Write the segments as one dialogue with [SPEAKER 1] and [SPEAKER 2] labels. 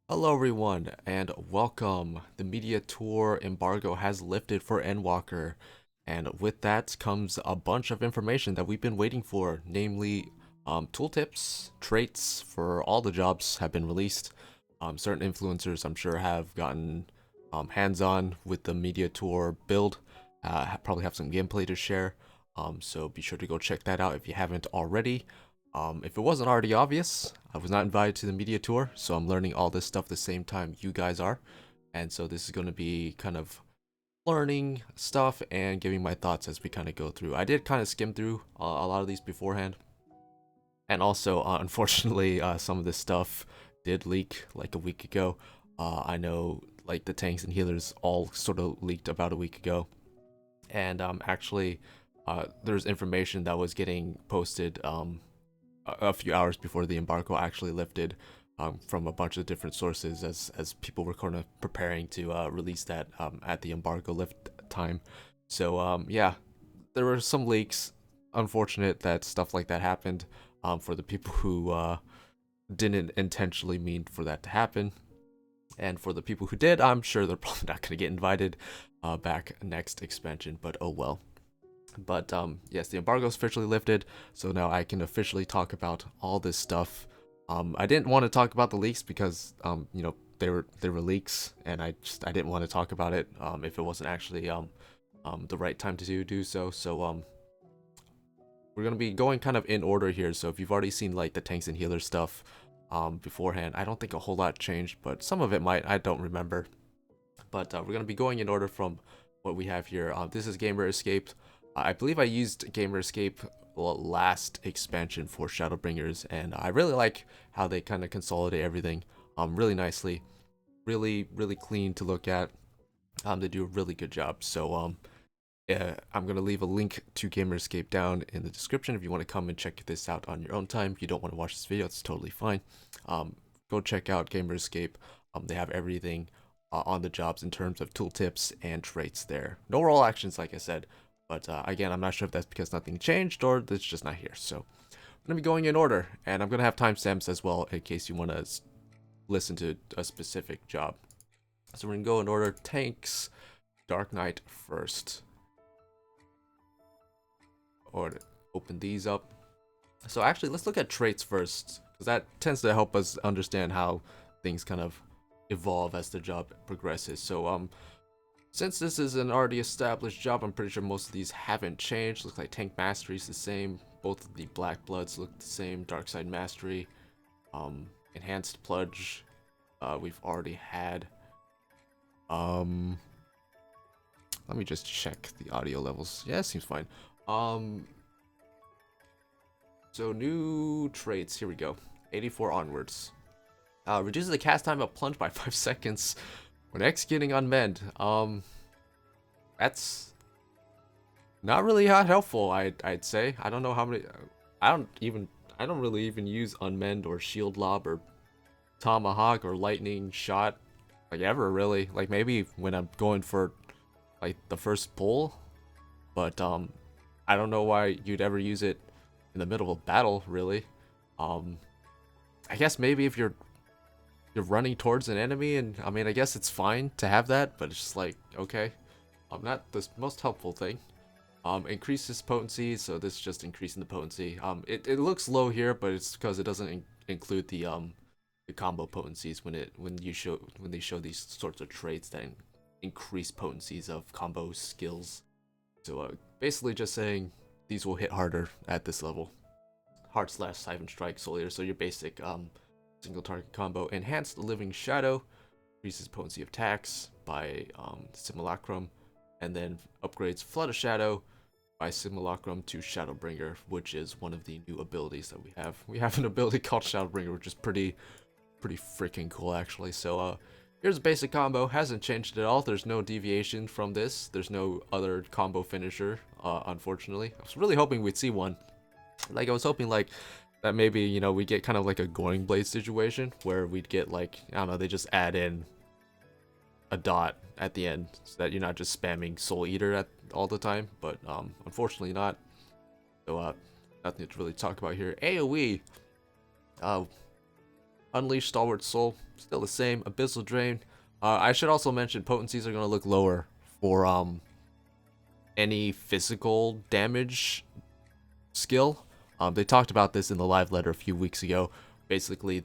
[SPEAKER 1] Hello everyone and welcome. The media tour embargo has lifted for Endwalker, and with that comes a bunch of information that we've been waiting for, namely tooltips, traits for all the jobs have been released. Certain influencers I'm sure have gotten hands-on with the media tour build, probably have some gameplay to share, so be sure to go check that out if you haven't already. If it wasn't already obvious, I was not invited to the media tour, so I'm learning all this stuff the same time you guys are. And so this is going to be kind of learning stuff and giving my thoughts as we kind of go through. I did kind of skim through a lot of these beforehand. And also, unfortunately, some of this stuff did leak like a week ago. I know like the tanks and healers all sort of leaked about a week ago. And actually, there's information that was getting posted a few hours before the embargo actually lifted, from a bunch of different sources as people were kind of preparing to release that at the embargo lift time. So yeah, there were some leaks. Unfortunate that stuff like that happened, for the people who didn't intentionally mean for that to happen. And for the people who did, I'm sure they're probably not going to get invited back next expansion, but oh well. But yes, the embargo is officially lifted, so now I can officially talk about all this stuff. I didn't want to talk about the leaks because they were leaks, and I didn't want to talk about it if it wasn't actually the right time to do so. So we're gonna be going kind of in order here. So if you've already seen like the tanks and healer stuff beforehand, I don't think a whole lot changed, but some of it might. I don't remember. But we're gonna be going in order from what we have here. This is Gamer Escape. I believe I used Gamer Escape last expansion for Shadowbringers, and I really like how they kind of consolidate everything really nicely, really clean to look at. They do a really good job. So I'm gonna leave a link to Gamer Escape down in the description if you want to come and check this out on your own time. If you don't want to watch this video, it's totally fine. Go check out Gamer Escape. They have everything on the jobs in terms of tooltips and traits there. No roll actions, like I said, but again, I'm not sure if that's because nothing changed or it's just not here. So I'm gonna be going in order, and I'm gonna have timestamps as well in case you want to listen to a specific job. So we're gonna go in order. Tanks, Dark Knight first, or open these up. So actually, let's look at traits first, because that tends to help us understand how things kind of evolve as the job progresses. So since this is an already established job, I'm pretty sure most of these haven't changed. Looks like Tank Mastery is the same. Both of the Black Bloods look the same. Dark Side Mastery, Enhanced Plunge, we've already had. Let me just check the audio levels. Yeah, it seems fine. So new traits. Here we go. 84 onwards. Reduces the cast time of plunge by 5 seconds when executing unmanned. That's not really that helpful. I'd say. I don't know how many. I don't really even use unmanned or shield lob or tomahawk or lightning shot like ever really. Like maybe when I'm going for like the first pull, but I don't know why you'd ever use it in the middle of a battle really. I guess maybe if you're running towards an enemy, and I mean I guess it's fine to have that, but it's just like okay, not the most helpful thing. Increases potency, so this is just increasing the potency. It looks low here, but it's because it doesn't include the combo potencies when they show these sorts of traits that increase potencies of combo skills. So basically just saying these will hit harder at this level. Heart slash Siphon Strike Solier, so your basic single target combo. Enhanced Living Shadow increases potency of attacks by Simulacrum, and then upgrades Flood of Shadow by Simulacrum to Shadowbringer, which is one of the new abilities that we have. We have an ability called Shadowbringer, which is pretty freaking cool actually. So here's a basic combo, hasn't changed at all. There's no deviation from this. There's no other combo finisher, unfortunately. I was really hoping we'd see one. Like I was hoping like that maybe, you know, we get kind of like a Goring Blade situation where we'd get like, I don't know, they just add in a dot at the end so that you're not just spamming Soul Eater all the time, but unfortunately not. So nothing to really talk about here. AoE, Unleash Stalwart Soul, still the same. Abyssal Drain. I should also mention potencies are going to look lower for any physical damage skill. They talked about this in the live letter a few weeks ago. Basically,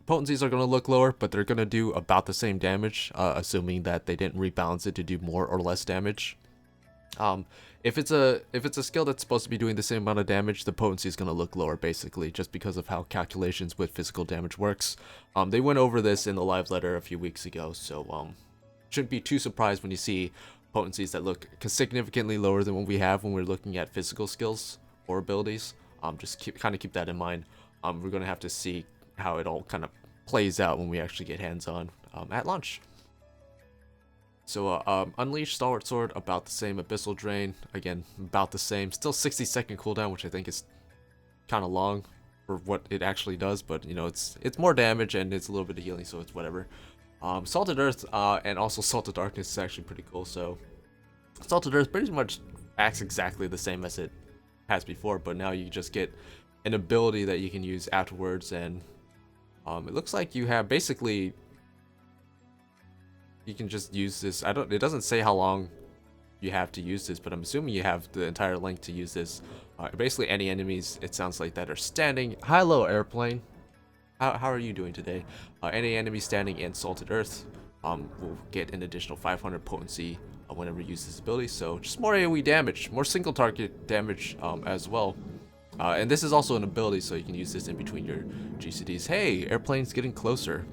[SPEAKER 1] potencies are going to look lower, but they're going to do about the same damage, assuming that they didn't rebalance it to do more or less damage. If it's a skill that's supposed to be doing the same amount of damage, the potency is going to look lower, basically, just because of how calculations with physical damage works. They went over this in the live letter a few weeks ago, so shouldn't be too surprised when you see potencies that look significantly lower than what we have when we're looking at physical skills or abilities. Just kind of keep that in mind. We're going to have to see how it all kind of plays out when we actually get hands-on at launch. So Unleash, Stalwart Sword, about the same. Abyssal Drain, again, about the same. Still 60-second cooldown, which I think is kind of long for what it actually does, but you know, it's more damage and it's a little bit of healing, so it's whatever. Salted Earth and also Salted Darkness is actually pretty cool. So Salted Earth pretty much acts exactly the same as it has before, but now you just get an ability that you can use afterwards, and it looks like you have basically, you can just use this. It doesn't say how long you have to use this, but I'm assuming you have the entire length to use this. Basically any enemies, it sounds like, that are standing. Hello, airplane. How are you doing today? Any enemy standing in Salted Earth will get an additional 500 potency whenever you use this ability. So just more AoE damage, more single target damage as well. And this is also an ability, so you can use this in between your GCDs. Hey, airplane's getting closer.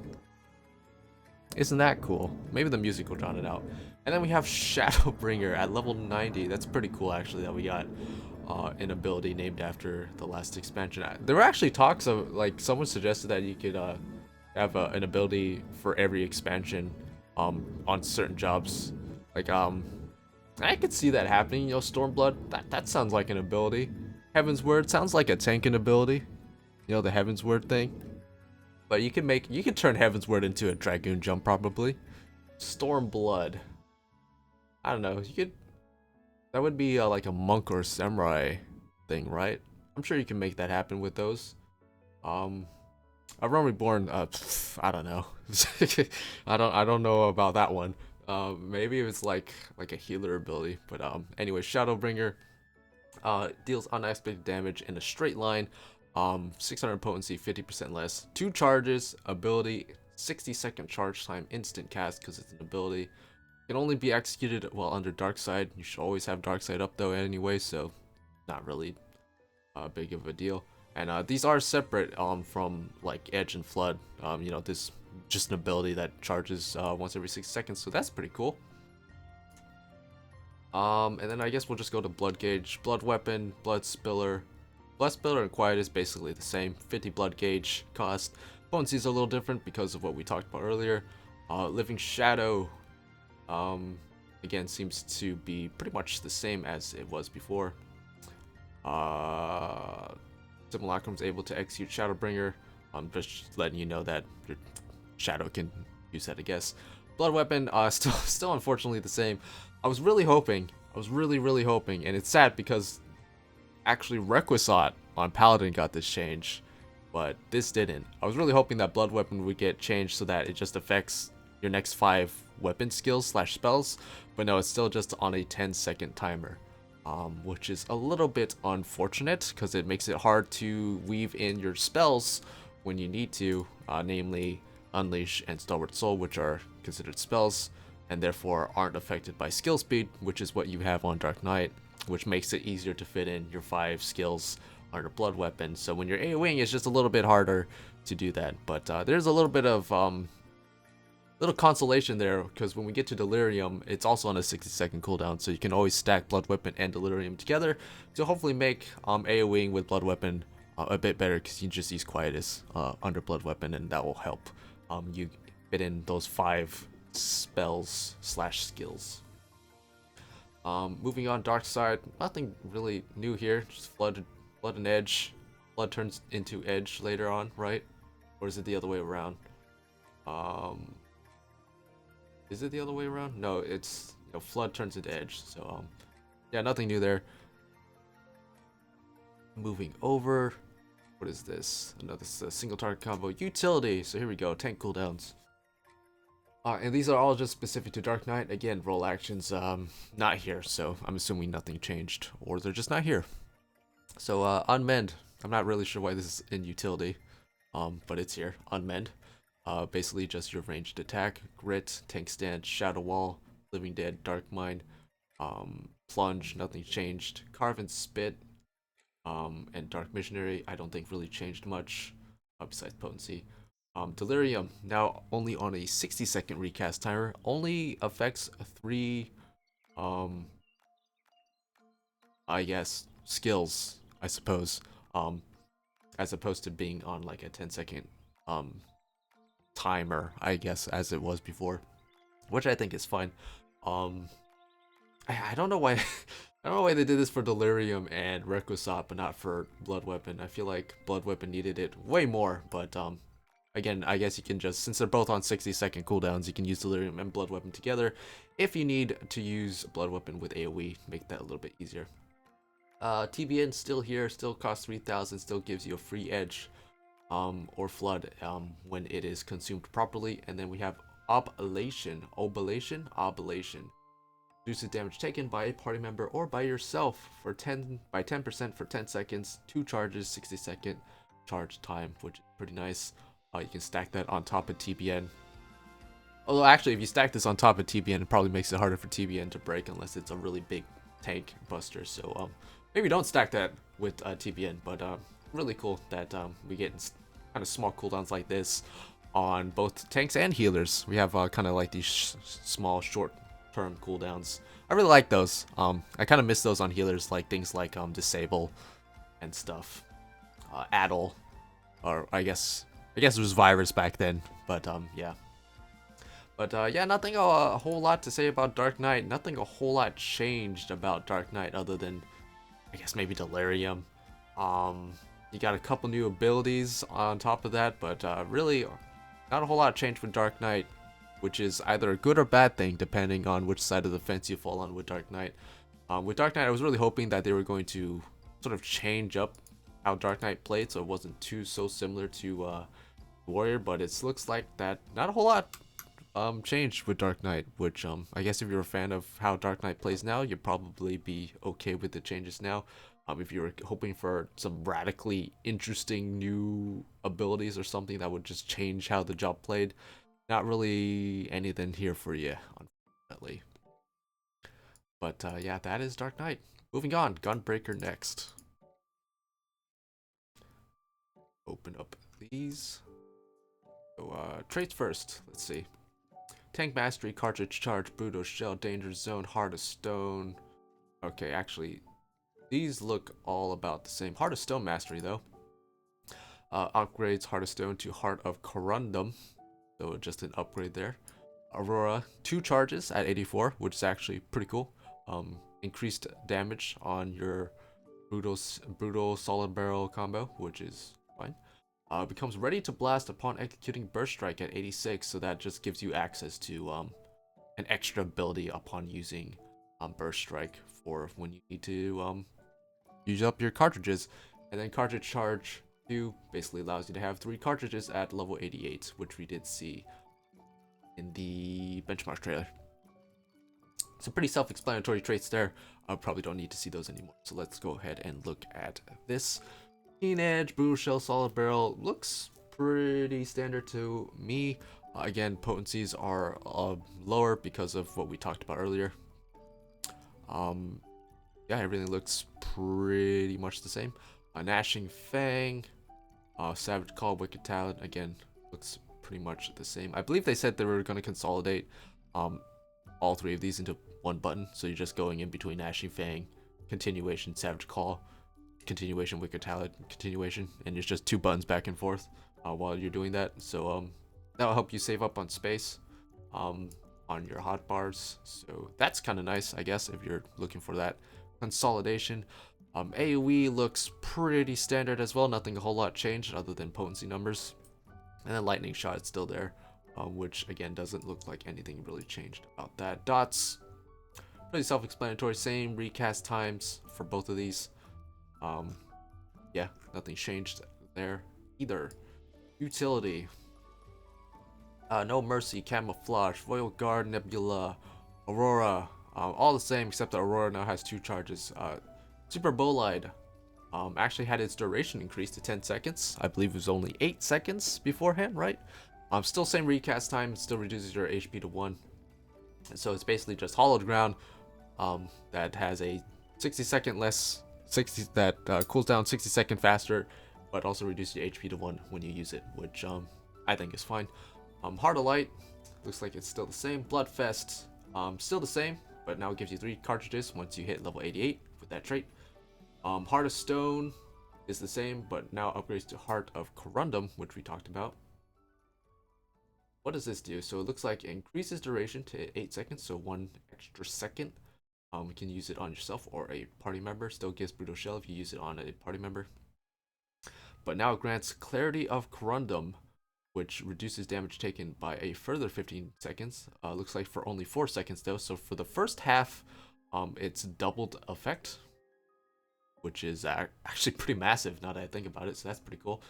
[SPEAKER 1] Isn't that cool? Maybe the music will drown it out. And then we have Shadowbringer at level 90. That's pretty cool, actually, that we got an ability named after the last expansion. There were actually talks of, like, someone suggested that you could have an ability for every expansion on certain jobs. Like, I could see that happening. You know, Stormblood, that sounds like an ability. Heaven's Word sounds like a tanking ability. You know, the Heaven's Word thing. But you can turn Heaven's Word into a Dragoon jump, probably. Stormblood. I don't know. That would be like a monk or samurai thing, right? I'm sure you can make that happen with those. Realm Reborn. I don't know. I don't know about that one. Maybe it's like a healer ability. But anyway, Shadowbringer deals unexpected damage in a straight line. 600 potency, 50% less. 2 charges, ability, 60-second charge time, instant cast because it's an ability. Can only be executed while under Dark Side. You should always have Dark Side up though anyway, so not really big of a deal. And these are separate from like Edge and Flood. You know, this just an ability that charges once every 6 seconds, so that's pretty cool. And then I guess we'll just go to Blood Gauge, Blood Weapon, Blood Spiller. Blood Spiller and Quiet is basically the same. 50 Blood Gauge cost. Potency is a little different because of what we talked about earlier. Living Shadow, again, seems to be pretty much the same as it was before. Simulacrum's able to execute Shadowbringer. Just letting you know that your Shadow can use that, I guess. Blood Weapon, still unfortunately the same. I was really hoping, and it's sad because actually Requisite on Paladin got this change, but this didn't. I was really hoping that Blood Weapon would get changed so that it just affects your next 5 weapon skills / spells, but no, it's still just on a 10-second timer, which is a little bit unfortunate because it makes it hard to weave in your spells when you need to, namely Unleash and Stalwart Soul, which are considered spells and therefore aren't affected by skill speed, which is what you have on Dark Knight, which makes it easier to fit in your 5 skills under Blood Weapon. So when you're AoEing, it's just a little bit harder to do that. But there's a little bit of little consolation there, because when we get to Delirium, it's also on a 60-second cooldown, so you can always stack Blood Weapon and Delirium together to hopefully make AoEing with Blood Weapon a bit better, because you can just use Quietus under Blood Weapon, and that will help you fit in those 5 spells / skills. Moving on, Dark Side, nothing really new here, just Flood and Edge. Flood turns into Edge later on, right? Or is it the other way around? Is it the other way around? No, it's, you know, Flood turns into Edge. So yeah, nothing new there. Moving over, What is this? Another single target combo utility. So here we go. Tank cooldowns. And these are all just specific to Dark Knight. Again, roll actions not here, so I'm assuming nothing changed, or they're just not here. So unmend. I'm not really sure why this is in utility, but it's here. Unmend. Basically just your ranged attack, grit, tank stand, shadow wall, living dead, dark mind, plunge. Nothing changed. Carve and spit, and dark missionary. I don't think really changed much, besides potency. Delirium, now only on a 60-second recast timer, only affects 3, I guess, skills, I suppose, as opposed to being on like a 10-second, timer, I guess, as it was before, which I think is fine. I don't know why, I don't know why they did this for Delirium and Requisite, but not for Blood Weapon. I feel like Blood Weapon needed it way more, but, again, I guess you can just, since they're both on 60-second cooldowns, you can use Delirium and Blood Weapon together if you need to use Blood Weapon with AoE, make that a little bit easier. TBN still here, still costs 3,000, still gives you a free edge, or flood, when it is consumed properly. And then we have Oblation. Reduces damage taken by a party member or by yourself for 10% for 10 seconds, 2 charges, 60-second charge time, which is pretty nice. You can stack that on top of TBN. Although actually, if you stack this on top of TBN, it probably makes it harder for TBN to break unless it's a really big tank buster. So maybe don't stack that with TBN, but really cool that we get kind of small cooldowns like this on both tanks and healers. We have kind of like these small short-term cooldowns. I really like those. I kind of miss those on healers, like things like disable and stuff, addle, or I guess it was virus back then, but yeah. But yeah, nothing a whole lot to say about Dark Knight. Nothing a whole lot changed about Dark Knight other than, I guess, maybe Delirium. You got a couple new abilities on top of that, but really not a whole lot changed with Dark Knight, which is either a good or bad thing depending on which side of the fence you fall on with Dark Knight. With Dark Knight, I was really hoping that they were going to sort of change up how Dark Knight played, so it wasn't so similar to Warrior, but it looks like that not a whole lot changed with Dark Knight, which I guess if you're a fan of how Dark Knight plays now, you'd probably be okay with the changes now. If you're hoping for some radically interesting new abilities or something that would just change how the job played, not really anything here for you, unfortunately. But yeah, that is Dark Knight. Moving on, Gunbreaker next. Open up these. So traits first, let's see. Tank Mastery, Cartridge Charge, Brutal Shell, Danger Zone, Heart of Stone. Okay, actually, these look all about the same. Heart of Stone Mastery, though. Upgrades Heart of Stone to Heart of Corundum. So just an upgrade there. Aurora, 2 charges at 84, which is actually pretty cool. Increased damage on your brutal solid barrel combo, which is fine. Becomes ready to blast upon executing Burst Strike at 86, so that just gives you access to an extra ability upon using Burst Strike for when you need to use up your cartridges. And then Cartridge Charge 2 basically allows you to have 3 cartridges at level 88, which we did see in the benchmark trailer. So pretty self-explanatory traits there. I probably don't need to see those anymore. So let's go ahead and look at this. Keen Edge, Brutal Shell, Solid Barrel looks pretty standard to me. Again, potencies are lower because of what we talked about earlier. Yeah, everything looks pretty much the same. Gnashing Fang, Savage Call, Wicked Talon, again, looks pretty much the same. I believe they said they were going to consolidate all 3 of these into one button, so you're just going in between Gnashing Fang, Continuation, Savage Call, Continuation, Wicked Talon, Continuation, and it's just 2 buttons back and forth while you're doing that. So that'll help you save up on space on your hotbars. So that's kind of nice, I guess, if you're looking for that consolidation. AoE looks pretty standard as well. Nothing a whole lot changed other than potency numbers. And then Lightning Shot is still there, which again doesn't look like anything really changed about that. Dots, pretty self-explanatory. Same recast times for both of these. Yeah, nothing changed there either. Utility. No Mercy, Camouflage, Royal Guard, Nebula, Aurora. All the same except that Aurora now has 2 charges. Super Bolide actually had its duration increased to 10 seconds. I believe it was only 8 seconds beforehand, right? Still same recast time, still reduces your HP to 1. So it's basically just Hollowed Ground that has a 60-second less, cools down 60-second faster, but also reduces your HP to 1 when you use it, which I think is fine. Heart of Light, looks like it's still the same. Bloodfest, still the same, but now it gives you 3 cartridges once you hit level 88 with that trait. Heart of Stone is the same, but now upgrades to Heart of Corundum, which we talked about. What does this do? So it looks like it increases duration to 8 seconds, so 1 extra second. You can use it on yourself or a party member. Still gives Brutal Shell if you use it on a party member. But now it grants Clarity of Corundum, which reduces damage taken by a further 15 seconds. Looks like for only 4 seconds though. So for the first half, it's doubled effect, which is actually pretty massive now that I think about it. So that's pretty cool.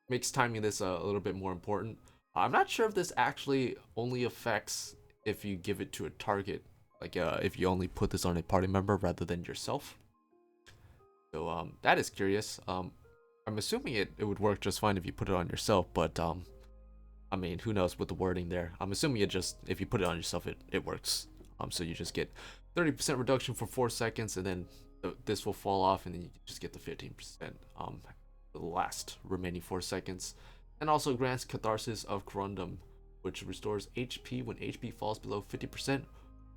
[SPEAKER 1] Makes timing this a little bit more important. I'm not sure if this actually only affects if you give it to a target, like if you only put this on a party member rather than yourself. So that is curious. I'm assuming it would work just fine if you put it on yourself, but I mean, who knows with the wording there. I'm assuming it just, if you put it on yourself, it works. So you just get 30% reduction for 4 seconds, and then this will fall off, and then you just get the 15% the last remaining 4 seconds. And also grants Catharsis of Corundum, which restores HP when HP falls below 50%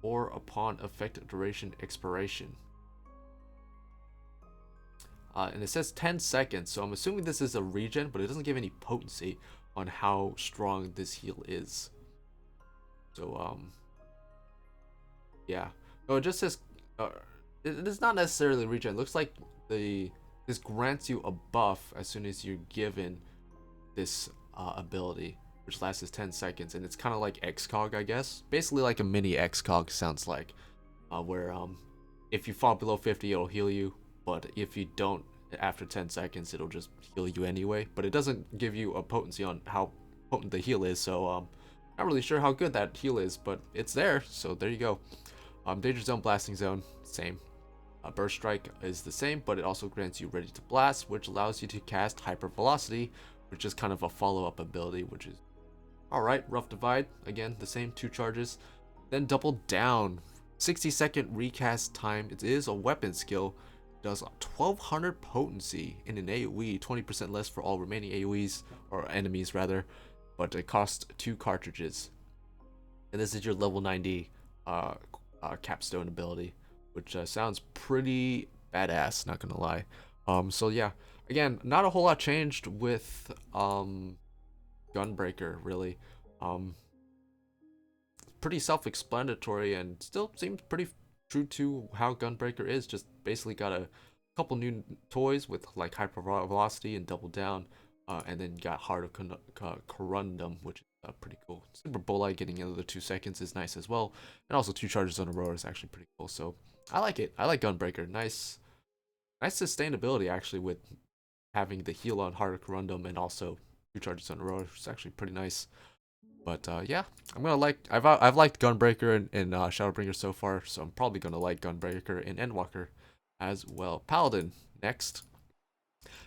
[SPEAKER 1] or upon effect duration expiration. And it says 10 seconds, so I'm assuming this is a regen, but it doesn't give any potency on how strong this heal is. So, yeah. No, it just says, it is not necessarily regen. It looks like this grants you a buff as soon as you're given this ability, which lasts 10 seconds, and it's kind of like XCOG, I guess. Basically like a mini XCOG sounds like, where if you fall below 50, it'll heal you, but if you don't after 10 seconds, it'll just heal you anyway. But it doesn't give you a potency on how potent the heal is, so not really sure how good that heal is, but it's there, so there you go. Danger Zone, Blasting Zone, same. Burst Strike is the same, but it also grants you Ready to Blast, which allows you to cast Hyper Velocity, which is kind of a follow-up ability, which is alright. Rough Divide, again, the same, 2 charges. Then Double Down, 60-second recast time. It is a weapon skill. Does 1200 potency in an AoE, 20% less for all remaining AoEs, or enemies rather, but it costs 2 cartridges. And this is your level 90 capstone ability, which sounds pretty badass, not gonna lie. So yeah, again, not a whole lot changed with Gunbreaker, really. Pretty self-explanatory and still seems pretty true to how Gunbreaker is. Just basically got a couple new toys with like Hyper Velocity and Double Down, and then got Heart of Corundum, which is pretty cool. Super Bolide getting another 2 seconds is nice as well, and also 2 charges on a row is actually pretty cool. So I like it. I like Gunbreaker. Nice sustainability actually with having the heal on Heart of Corundum and also 2 charges on a row. It's actually pretty nice. But yeah, I'm gonna like. I've liked Gunbreaker and Shadowbringer so far, so I'm probably gonna like Gunbreaker and Endwalker as well. Paladin next.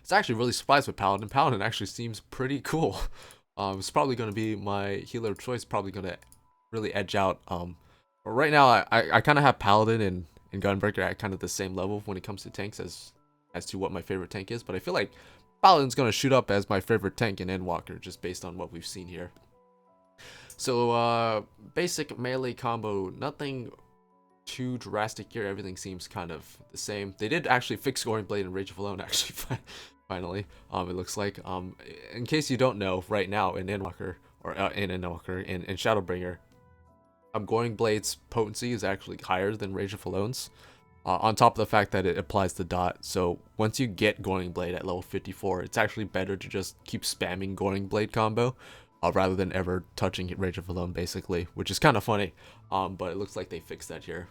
[SPEAKER 1] It's actually really surprised with Paladin. Paladin actually seems pretty cool. It's probably gonna be my healer of choice. Probably gonna really edge out. But right now I kind of have Paladin and Gunbreaker at kind of the same level when it comes to tanks as to what my favorite tank is. But I feel like Paladin's gonna shoot up as my favorite tank in Endwalker just based on what we've seen here. So basic melee combo, nothing too drastic here. Everything seems kind of the same. They did actually fix Scoring Blade and Rage of Alone actually finally. It looks like in case you don't know, right now in Endwalker or in Shadowbringer, Goring Blade's potency is actually higher than Rage of Alone's. On top of the fact that it applies the dot, so once you get Goring Blade at level 54, it's actually better to just keep spamming Goring Blade combo. Rather than ever touching Rage of Alone, basically, which is kind of funny, but it looks like they fixed that here.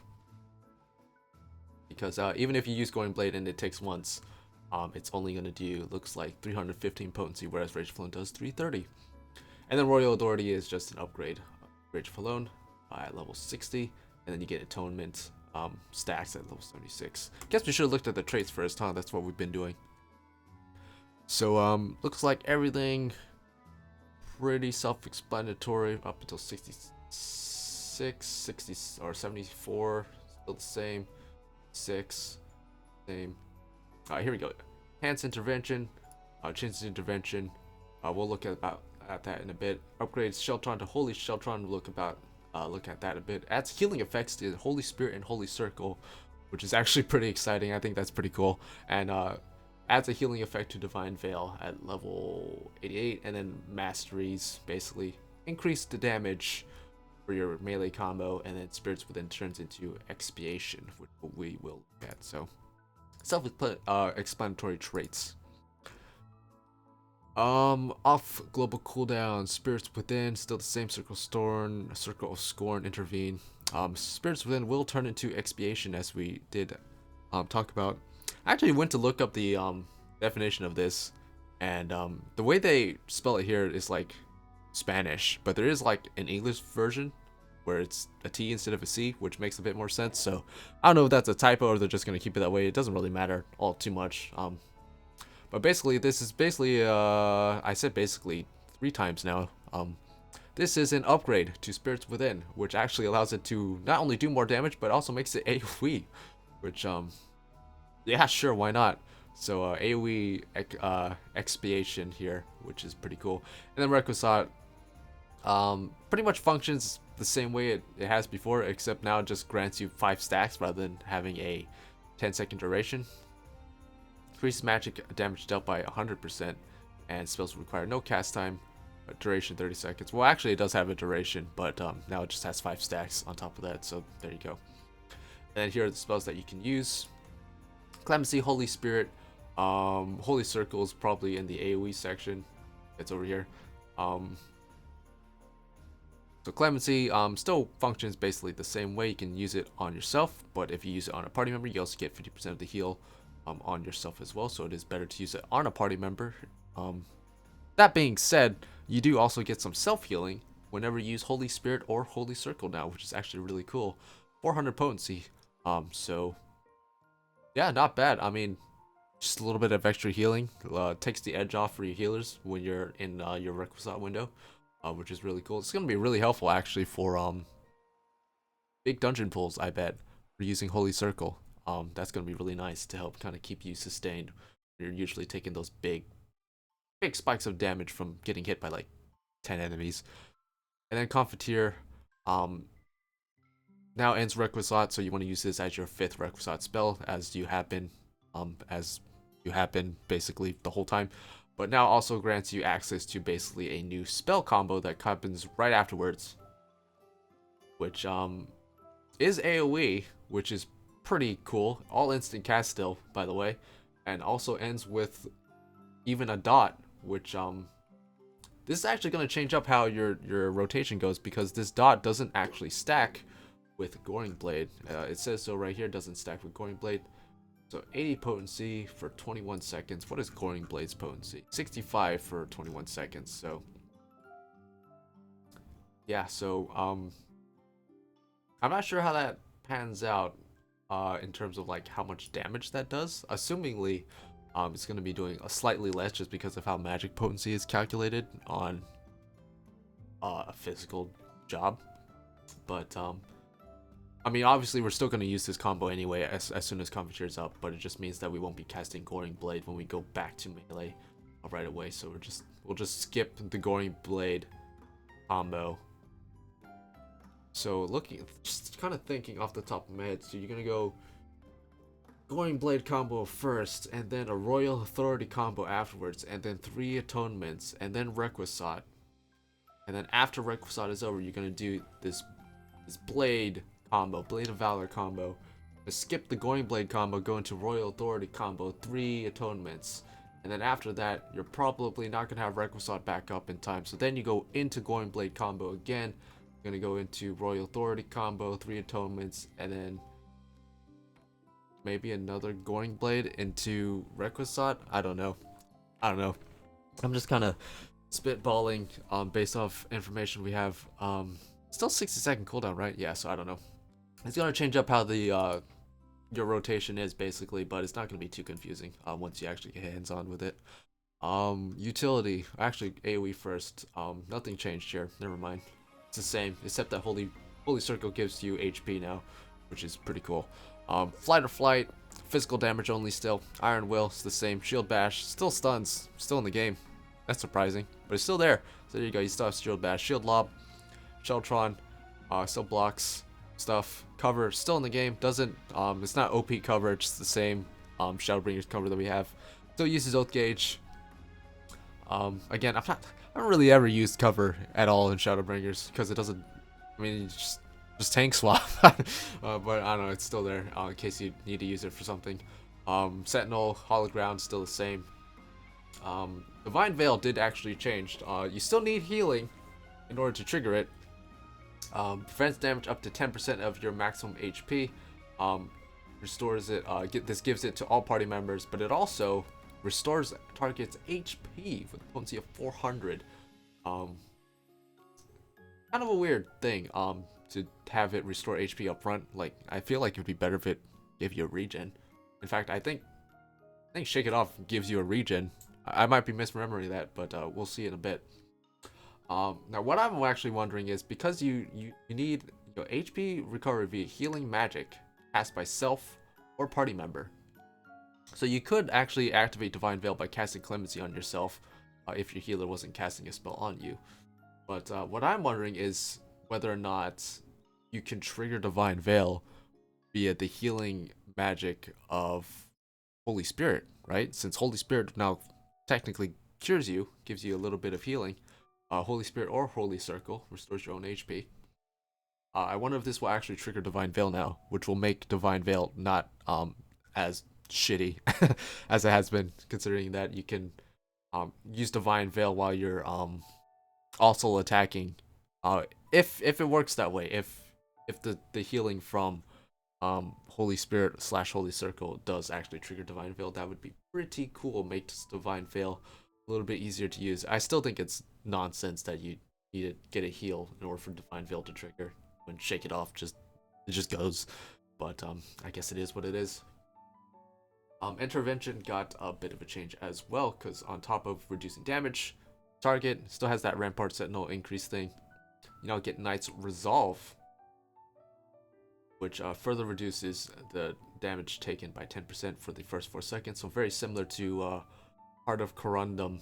[SPEAKER 1] Because even if you use Goring Blade and it takes once, it's only going to do, looks like 315 potency, whereas Rage of Alone does 330. And then Royal Authority is just an upgrade. Rage of Alone at level 60, and then you get Atonement stacks at level 76. Guess we should have looked at the traits first, huh? That's what we've been doing. So looks like everything pretty self-explanatory up until 66, 60 or 74, still the same. 6, same. Here we go. Enhanced Intervention, Chances Intervention. We'll look at that in a bit. Upgrades Sheltron to Holy Sheltron. We'll look at that a bit. Adds healing effects to Holy Spirit and Holy Circle, which is actually pretty exciting. I think that's pretty cool. And adds a healing effect to Divine Veil at level 88, and then masteries basically increase the damage for your melee combo, and then Spirits Within turns into Expiation, which we will look at. So self-explanatory traits. Off global cooldown, Spirits Within, still the same. Circle of Scorn, Intervene. Spirits Within will turn into Expiation, as we did talk about. I actually went to look up the definition of this, and the way they spell it here is like Spanish, but there is like an English version where it's a T instead of a C, which makes a bit more sense. So I don't know if that's a typo or they're just gonna keep it that way. It doesn't really matter all too much. But basically, this is basically I said basically 3 times now. This is an upgrade to Spirits Within, which actually allows it to not only do more damage, but also makes it AoE, which yeah, sure, why not? So AoE expiation here, which is pretty cool. And then Requisite pretty much functions the same way it has before, except now it just grants you 5 stacks rather than having a 10-second duration. Increases magic damage dealt by 100%, and spells require no cast time. Duration 30 seconds. Well, actually it does have a duration, but now it just has 5 stacks on top of that, so there you go. And here are the spells that you can use. Clemency, Holy Spirit, Holy Circle is probably in the AoE section. It's over here. So Clemency still functions basically the same way. You can use it on yourself, but if you use it on a party member, you also get 50% of the heal on yourself as well. So it is better to use it on a party member. That being said, you do also get some self-healing whenever you use Holy Spirit or Holy Circle now, which is actually really cool. 400 potency. So yeah, not bad. I mean, just a little bit of extra healing takes the edge off for your healers when you're in your requisite window, which is really cool. It's gonna be really helpful actually for big dungeon pulls, I bet, for using Holy Circle. That's gonna be really nice to help kind of keep you sustained. You're usually taking those big spikes of damage from getting hit by like 10 enemies. And then Confiteer now ends Requisite, so you want to use this as your 5th Requisite spell, as you have been basically the whole time. But now also grants you access to basically a new spell combo that happens right afterwards, which is AoE, which is pretty cool. All instant cast still, by the way, and also ends with even a dot, which this is actually going to change up how your rotation goes, because this dot doesn't actually stack with Goring Blade. It says so right here, doesn't stack with Goring Blade. So 80 potency for 21 seconds. What is Goring Blade's potency? 65 for 21 seconds. So yeah, so I'm not sure how that pans out in terms of like how much damage that does. Assumingly it's going to be doing a slightly less, just because of how magic potency is calculated on a physical job. But I mean, obviously we're still going to use this combo anyway as soon as Confiteer's up, but it just means that we won't be casting Goring Blade when we go back to melee right away. So we'll just skip the Goring Blade combo. So just kind of thinking off the top of my head, so you're going to go Goring Blade combo first, and then a Royal Authority combo afterwards, and then 3 Atonements, and then Requisite. And then after Requisite is over, you're going to do this Blade combo, Blade of Valor combo. Skip the Goring Blade combo, go into Royal Authority combo, 3 Atonements. And then after that, you're probably not going to have Requisite back up in time. So then you go into Goring Blade combo again. You're going to go into Royal Authority combo, 3 Atonements, and then maybe another Goring Blade into Requisite. I don't know. I don't know. I'm just kind of spitballing based off information we have. Still 60-second cooldown, right? Yeah, so I don't know. It's gonna change up how the your rotation is basically, but it's not gonna be too confusing once you actually get hands on with it. Utility, actually AoE first. Nothing changed here. Never mind. It's the same, except that Holy Circle gives you HP now, which is pretty cool. Flight or Flight, physical damage only still. Iron Will is the same. Shield Bash, still stuns, still in the game. That's surprising, but it's still there. So there you go. You still have Shield Bash, Shield Lob, Sheltron, still blocks stuff. Cover still in the game. Doesn't it's not OP cover. It's the same Shadowbringer's cover that we have. Still uses Oath Gauge. Again, I don't really ever use cover at all in Shadowbringers because it doesn't. I mean, you just tank swap. But I don't know. It's still there in case you need to use it for something. Sentinel, Hollow Ground, still the same. Divine Veil did actually change. You still need healing in order to trigger it. Prevents damage up to 10% of your maximum HP. Restores it. This gives it to all party members, but it also restores target's HP with a potency of 400. Kind of a weird thing. To have it restore HP up front. Like, I feel like it would be better if it gave you a regen. In fact, I think Shake It Off gives you a regen. I might be misremembering that, but we'll see in a bit. Now, what I'm actually wondering is, because you need HP recovery via healing magic cast by self or party member. So you could actually activate Divine Veil by casting Clemency on yourself if your healer wasn't casting a spell on you. But what I'm wondering is whether or not you can trigger Divine Veil via the healing magic of Holy Spirit, right? Since Holy Spirit now technically cures you, gives you a little bit of healing. Holy Spirit or Holy Circle restores your own HP. I wonder if this will actually trigger Divine Veil now, which will make Divine Veil not as shitty as it has been, considering that you can use Divine Veil while you're also attacking. If it works that way, if the healing from Holy Spirit / Holy Circle does actually trigger Divine Veil, that would be pretty cool. Makes Divine Veil a little bit easier to use. I still think it's nonsense that you need to get a heal in order for Divine Veil to trigger. When Shake It Off it just goes. But I guess it is what it is. Intervention got a bit of a change as well, because on top of reducing damage, target still has that Rampart Sentinel increase thing. You now get Knight's Resolve, which further reduces the damage taken by 10% for the first 4 seconds. So very similar to Heart of Corundum.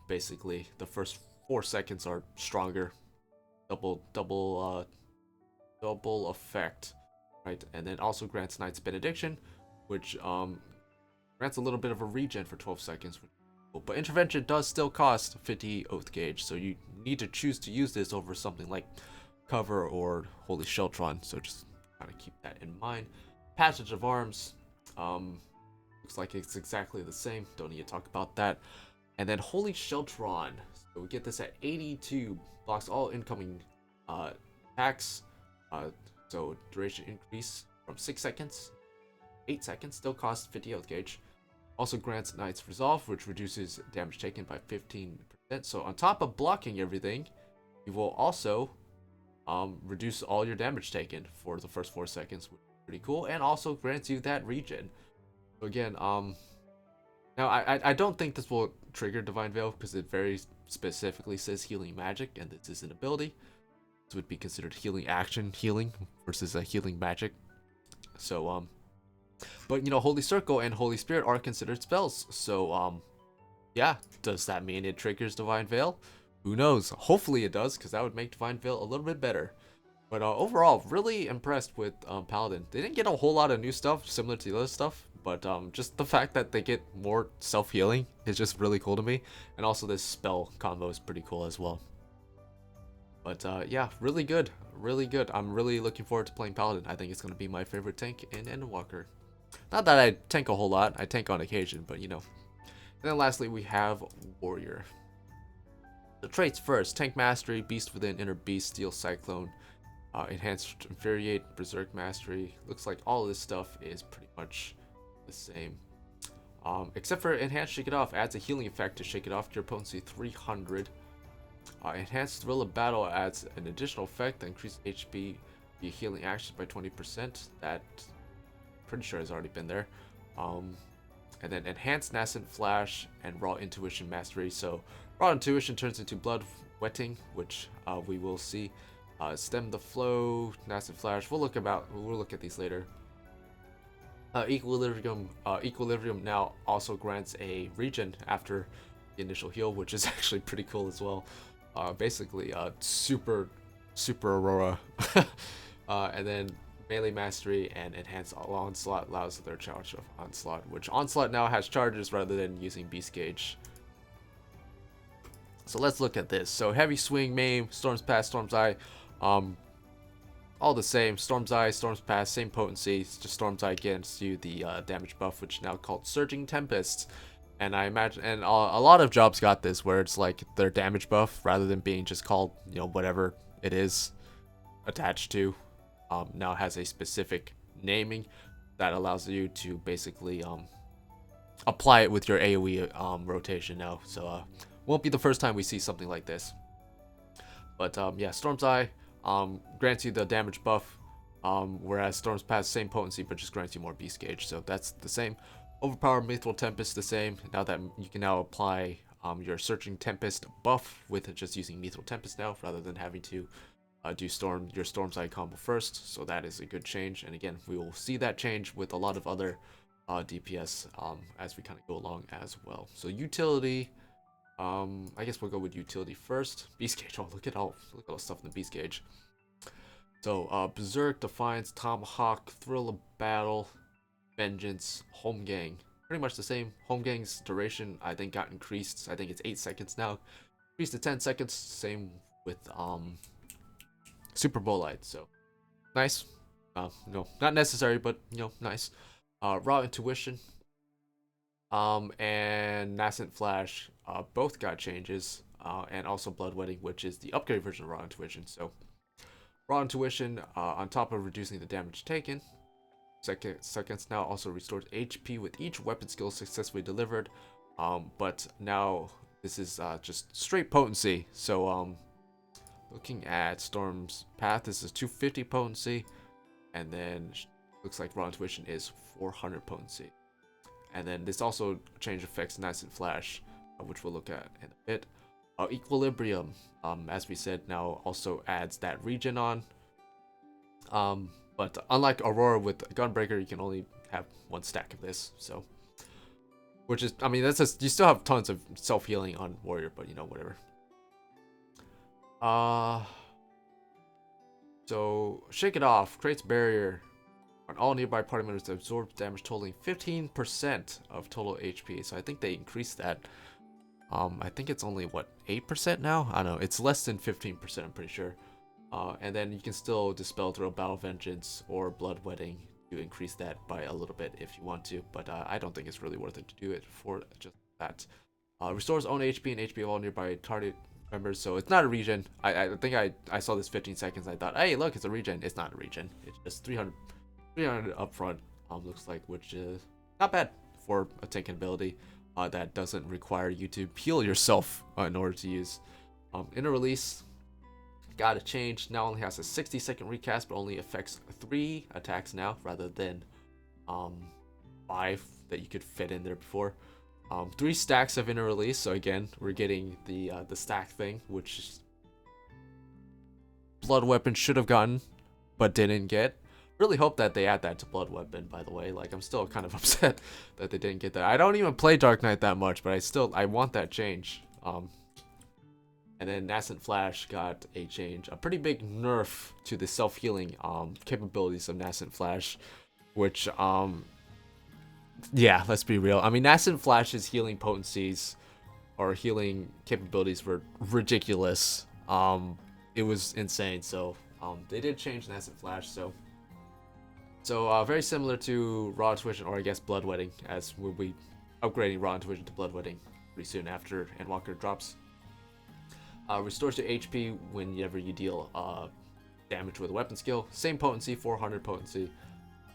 [SPEAKER 1] Basically, the first 4 seconds are stronger, double effect, right? And then also grants Knight's Benediction, which grants a little bit of a regen for 12 seconds. But intervention does still cost 50 Oath Gauge, so you need to choose to use this over something like cover or Holy Sheltron. So just kind of keep that in mind. Passage of Arms, looks like it's exactly the same. Don't need to talk about that. And then Holy Sheltron, so we get this at 82, blocks all incoming attacks. So duration increase from 6 seconds, 8 seconds, still costs 50 Oath Gauge. Also grants Knight's Resolve, which reduces damage taken by 15%. So on top of blocking everything, you will also reduce all your damage taken for the first 4 seconds, which is pretty cool, and also grants you that regen. So again, now I don't think this will trigger Divine Veil because it very specifically says healing magic, and this is an ability. This would be considered healing action healing versus a healing magic. So but Holy Circle and Holy Spirit are considered spells. So yeah, does that mean it triggers Divine Veil? Who knows? Hopefully it does, because that would make Divine Veil a little bit better. But overall, really impressed with Paladin. They didn't get a whole lot of new stuff similar to the other stuff, but just the fact that they get more self-healing is just really cool to me. And also this spell combo is pretty cool as well. But yeah, really good. Really good. I'm really looking forward to playing Paladin. I think it's going to be my favorite tank in Endwalker. Not that I tank a whole lot. I tank on occasion, but And then lastly, we have Warrior. The traits first: Tank Mastery, Beast Within, Inner Beast, Steel Cyclone, Enhanced Infuriate, Berserk Mastery. Looks like all of this stuff is pretty much the same. Except for Enhanced Shake It Off, adds a healing effect to Shake It Off, cure potency 300. Enhanced Thrill of Battle adds an additional effect that increases HP via healing actions by 20%. That, pretty sure has already been there. And then Enhanced Nascent Flash and Raw Intuition Mastery. So Raw Intuition turns into Blood Wetting, which we will see. Stem the Flow, Nascent Flash. We'll look at these later. Equilibrium now also grants a regen after the initial heal, which is actually pretty cool as well. Basically, super Aurora. And then Melee Mastery and Enhanced Onslaught allows their charge of Onslaught, which Onslaught now has charges rather than using Beast Gauge. So let's look at this. So Heavy Swing, Maim, Storm's Pass, Storm's Eye, all the same. Storm's Eye, Storm's Pass, same potency. It's just Storm's Eye against you the damage buff, which is now called Surging Tempest. And I imagine, and a lot of jobs got this, where it's like their damage buff, rather than being just called, whatever it is attached to, now has a specific naming that allows you to basically apply it with your AoE rotation now. So won't be the first time we see something like this. But yeah, Storm's Eye grants you the damage buff, whereas Storm's Pass, same potency, but just grants you more Beast Gauge. So that's the same. Overpowered Mithril Tempest, the same. Now that you can now apply your Searching Tempest buff with just using Mithril Tempest now, rather than having to do your Storm's Eye combo first. So that is a good change. And again, we will see that change with a lot of other DPS as we kind of go along as well. So utility, I guess we'll go with utility first. Beast Gauge. Oh, look at all the stuff in the Beast Gauge. So Berserk, Defiance, Tomahawk, Thrill of Battle, Vengeance, Home Gang. Pretty much the same. Home Gang's duration, I think, got increased. I think it's 8 seconds now. Increased to 10 seconds. Same with Super Bolide. So nice. Not necessary, but nice. Raw Intuition, and Nascent Flash, both got changes, and also Bloodwetting, which is the upgrade version of Raw Intuition. So Raw Intuition, on top of reducing the damage taken, seconds now also restores HP with each weapon skill successfully delivered. But now this is just straight potency. So looking at Storm's Path, this is 250 potency, and then looks like Raw Intuition is 400 potency. And then this also change affects Nascent Flash, which we'll look at in a bit. Equilibrium, as we said, now also adds that regen on. But unlike Aurora with Gunbreaker, you can only have 1 stack of this. So, which is, I mean, that's just, you still have tons of self-healing on Warrior, but whatever. So Shake It Off creates barrier on all nearby party members to absorb damage totaling 15% of total HP. So I think they increased that. I think it's only, what, 8% now? I don't know. It's less than 15%, I'm pretty sure. And then you can still Dispel, Throw, Battle Vengeance, or Bloodwetting to increase that by a little bit if you want to. But I don't think it's really worth it to do it for just that. Restores own HP and HP of all nearby target members. So it's not a regen. I think I saw this 15 seconds. I thought, hey, look, it's a regen. It's not a regen. It's just 300 up front, looks like, which is not bad for a tanking ability that doesn't require you to heal yourself in order to use. Inner Release got a change. Now only has a 60-second recast, but only affects 3 attacks now rather than 5 that you could fit in there before. 3 stacks of Inner Release. So again, we're getting the stack thing, which Blood Weapon should have gotten, but didn't get. Really hope that they add that to Blood Weapon, by the way. Like, I'm still kind of upset that they didn't get that. I don't even play Dark Knight that much, but I want that change. And then Nascent Flash got a change. A pretty big nerf to the self-healing capabilities of Nascent Flash, which, yeah, let's be real. I mean, Nascent Flash's healing potencies or healing capabilities were ridiculous. It was insane. So, they did change Nascent Flash, so very similar to Raw Intuition, or I guess Bloodwetting, as we'll be upgrading Raw Intuition to Bloodwetting pretty soon after Endwalker drops. Restores your HP whenever you deal damage with a weapon skill. Same potency, 400 potency.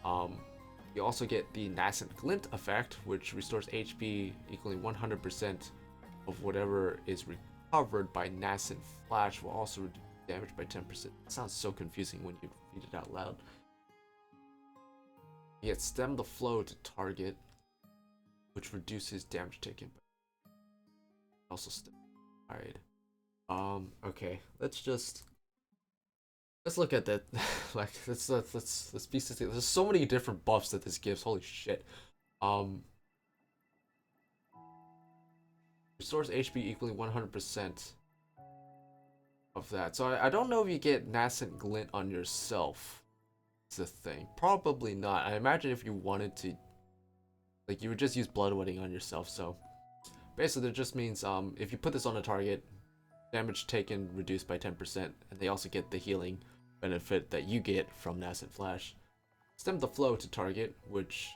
[SPEAKER 1] You also get the Nascent Glint effect, which restores HP equaling 100% of whatever is recovered by Nascent Flash, will also reduce damage by 10%. It sounds so confusing when you read it out loud. You get Stem the Flow to target, which reduces damage taken. Also Stem Tide. Okay, let's look at that. Like, let's piece this together. There's so many different buffs that this gives. Holy shit. Restores HP equaling 100% of that. So I don't know if you get Nascent Glint on yourself. It's a thing. Probably not. I imagine if you wanted to, like, you would just use Bloodwetting on yourself. So basically, that just means if you put this on a target, damage taken reduced by 10%, and they also get the healing benefit that you get from Nascent Flash. Stem the Flow to target, which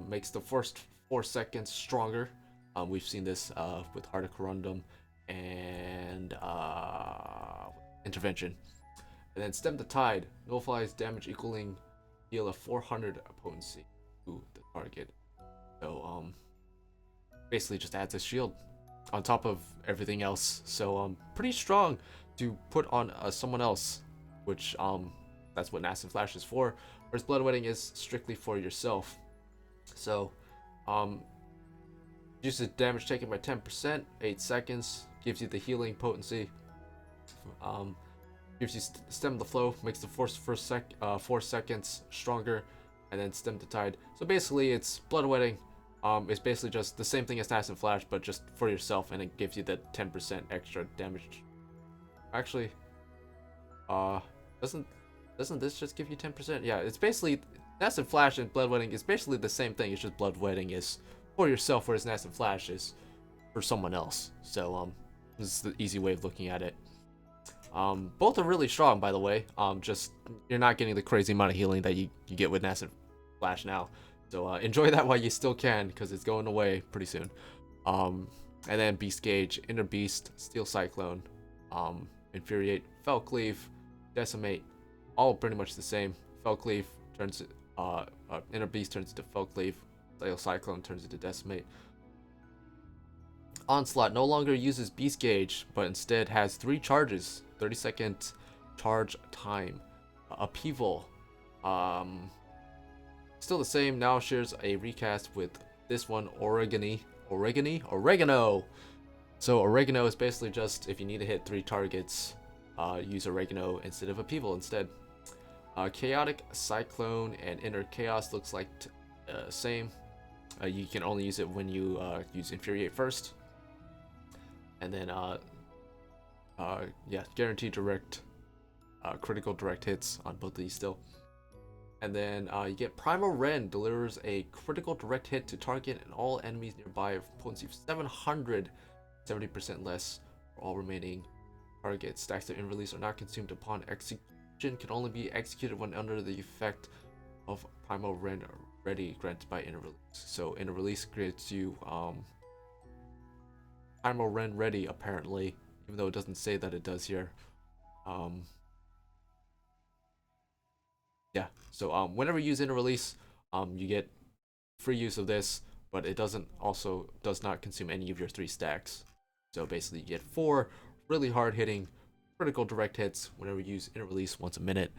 [SPEAKER 1] makes the first 4 seconds stronger. We've seen this with Heart of Corundum and Intervention. And then Stem the Tide nullifies damage equaling heal of 400 potency to the target. So basically just adds a shield on top of everything else. So pretty strong to put on someone else, which that's what Nascent Flash is for. Whereas Bloodwetting is strictly for yourself. So reduces damage taken by 10%, 8 seconds, gives you the healing potency. Gives you Stem the Flow, makes the first 4 seconds stronger, and then Stem the Tide. So basically, it's Bloodwetting. It's basically just the same thing as Nascent Flash, but just for yourself, and it gives you the 10% extra damage. Actually, doesn't this just give you 10%? Yeah, it's basically Nascent Flash and Bloodwetting is basically the same thing. It's just Bloodwetting is for yourself, whereas Nascent Flash is for someone else. So this is the easy way of looking at it. Both are really strong, by the way. Just you're not getting the crazy amount of healing that you get with Nascent Flash now. So enjoy that while you still can, because it's going away pretty soon. And then Beast Gauge, Inner Beast, Steel Cyclone, Infuriate, Fell Cleave, Decimate, all pretty much the same. Fell Cleave turns Inner Beast turns into Fell Cleave, Steel Cyclone turns into Decimate. Onslaught no longer uses Beast Gauge, but instead has 3 charges, 30-second charge time. Upheaval, still the same, now shares a recast with this one, Oregano. So Oregano is basically just if you need to hit 3 targets, use Oregano instead of Upheaval instead. Chaotic Cyclone and Inner Chaos looks like same. You can only use it when you use Infuriate first. And then yeah, guaranteed direct critical direct hits on both of these still. And then you get Primal Ren, delivers a critical direct hit to target and all enemies nearby of potency of 700, 70% less for all remaining targets. Stacks of in release are not consumed upon execution, can only be executed when under the effect of Primal Ren Ready granted by Inner Release. So Inner Release grants you Primal Ren Ready, apparently, even though it doesn't say that it does here. Yeah, so whenever you use Inner Release, you get free use of this, but it does not consume any of your 3 stacks. So basically you get 4 really hard hitting critical direct hits whenever you use Inner Release once a minute.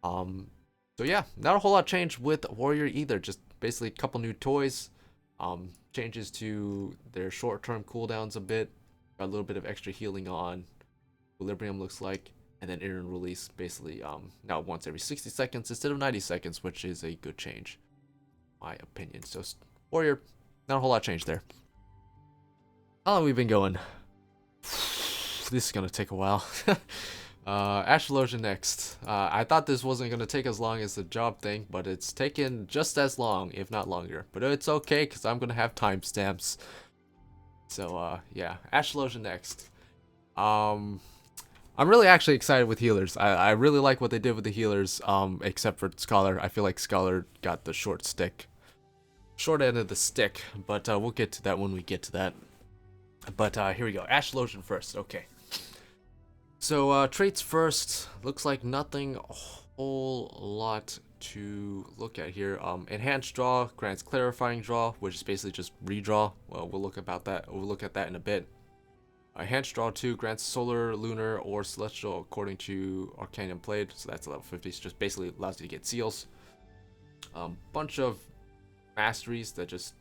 [SPEAKER 1] So yeah, not a whole lot changed with Warrior either, just basically a couple new toys, changes to their short-term cooldowns a bit, got a little bit of extra healing on Equilibrium looks like, and then Inner Release basically now once every 60 seconds instead of 90 seconds, which is a good change, in my opinion. So Warrior, not a whole lot changed there. How long have we been going? This is gonna take a while. Astrologian next. I thought this wasn't gonna take as long as the job thing, but it's taken just as long, if not longer. But it's okay, because I'm gonna have timestamps. So yeah, Astrologian next. I'm really actually excited with healers. I really like what they did with the healers, except for Scholar. I feel like Scholar got the short end of the stick, but we'll get to that when we get to that. But here we go, Astrologian first. Okay. So traits first. Looks like nothing a whole lot to look at here. Enhanced draw grants clarifying draw, which is basically just redraw. Well, we'll look about that. We'll look at that in a bit. Enhanced draw 2 grants solar, lunar, or celestial according to Arcanium played. So that's level 50. So just basically allows you to get seals. Bunch of masteries that just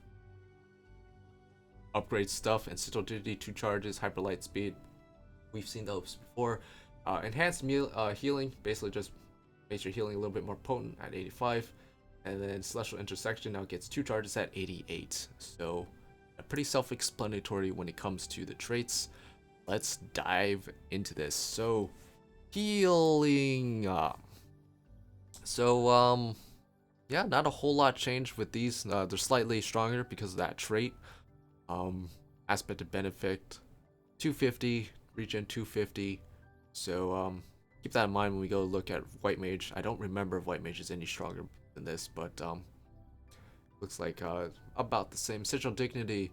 [SPEAKER 1] upgrade stuff. And Sigil Dignity 2 charges, hyper light speed. We've seen those before. Enhanced healing basically just makes your healing a little bit more potent at 85. And then Celestial Intersection now gets 2 charges at 88. So pretty self-explanatory when it comes to the traits. Let's dive into this. So healing. Yeah, not a whole lot changed with these. They're slightly stronger because of that trait. Aspect of benefit 250, regen 250. So keep that in mind when we go look at White Mage. I don't remember if White Mage is any stronger than this, but looks like about the same. Sigil Dignity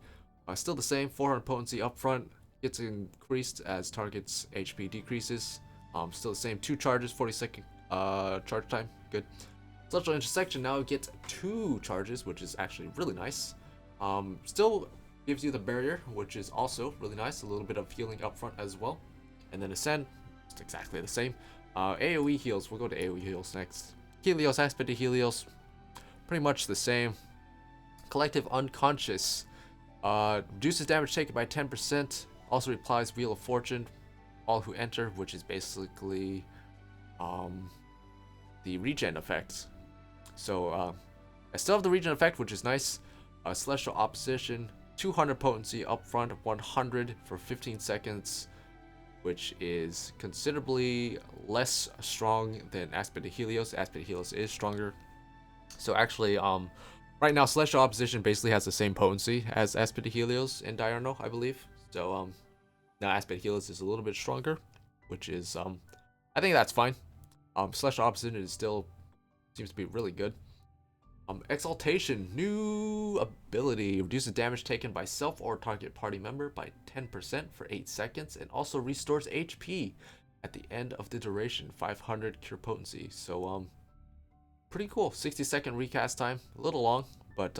[SPEAKER 1] still the same. 400 potency up front, gets increased as target's HP decreases. Still the same. 2 charges, 40-second charge time. Good. Celestial Intersection now gets 2 charges, which is actually really nice. Still gives you the barrier, which is also really nice. A little bit of healing up front as well. And then Ascend, it's exactly the same. AoE heals, we'll go to AoE heals next. Helios, Aspect of Helios, pretty much the same. Collective Unconscious, reduces damage taken by 10%. Also replies Wheel of Fortune, all who enter, which is basically the regen effect. So I still have the regen effect, which is nice. Celestial Opposition, 200 potency up front, 100 for 15 seconds, which is considerably less strong than Aspect of Helios. Aspect of Helios is stronger. So actually, right now Celestial Opposition basically has the same potency as Aspect of Helios in Diurnal, I believe. So now Aspect of Helios is a little bit stronger, which is I think that's fine. Celestial Opposition is still seems to be really good. Exaltation, new ability, reduces damage taken by self or target party member by 10% for 8 seconds, and also restores HP at the end of the duration, 500 cure potency. So pretty cool. 60-second recast time, a little long, but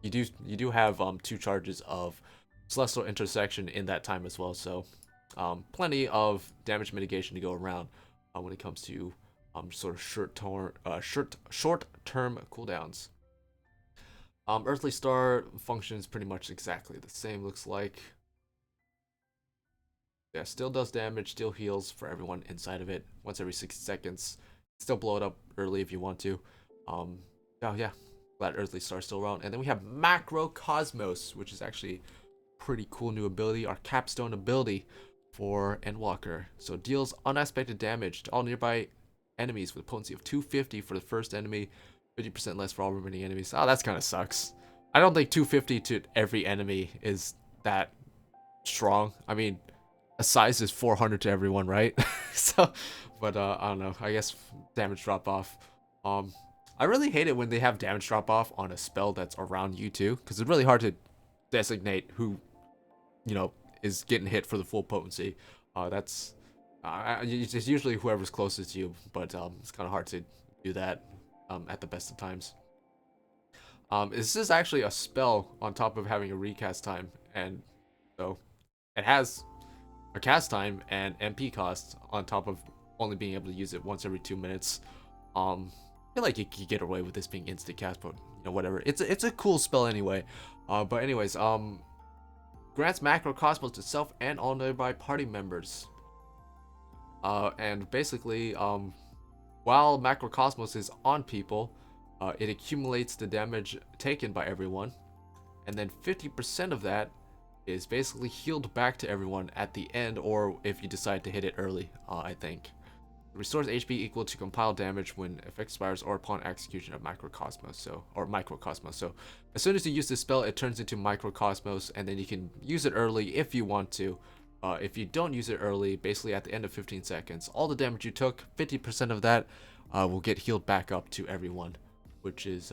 [SPEAKER 1] you do have 2 charges of Celestial Intersection in that time as well. So plenty of damage mitigation to go around when it comes to sort of short-term cooldowns. Earthly Star functions pretty much exactly the same, looks like. Yeah, still does damage, still heals for everyone inside of it once every 60 seconds. Still blow it up early if you want to. Oh yeah, glad Earthly Star is still around. And then we have Macrocosmos, which is actually pretty cool new ability, our capstone ability for Endwalker. So deals unaspected damage to all nearby enemies with a potency of 250 for the first enemy, 50% less for all remaining enemies. Oh, that's kind of sucks. I don't think 250 to every enemy is that strong. I mean, a size is 400 to everyone, right? So, but I don't know. I guess damage drop off. I really hate it when they have damage drop off on a spell that's around you too, because it's really hard to designate who, is getting hit for the full potency. That's it's usually whoever's closest to you, but it's kind of hard to do that at the best of times. This is actually a spell on top of having a recast time, and so it has a cast time and MP cost on top of only being able to use it once every 2 minutes. I feel like you could get away with this being instant cast, but whatever. It's a cool spell anyway. But anyways, grants Macrocosmos to self and all nearby party members. And basically, while Macrocosmos is on people, it accumulates the damage taken by everyone, and then 50% of that is basically healed back to everyone at the end, or if you decide to hit it early, I think. It restores HP equal to compiled damage when effect expires or upon execution of Macrocosmos, or Microcosmos. So as soon as you use this spell, it turns into Microcosmos, and then you can use it early if you want to. If you don't use it early, basically at the end of 15 seconds, all the damage you took, 50% of that will get healed back up to everyone, which is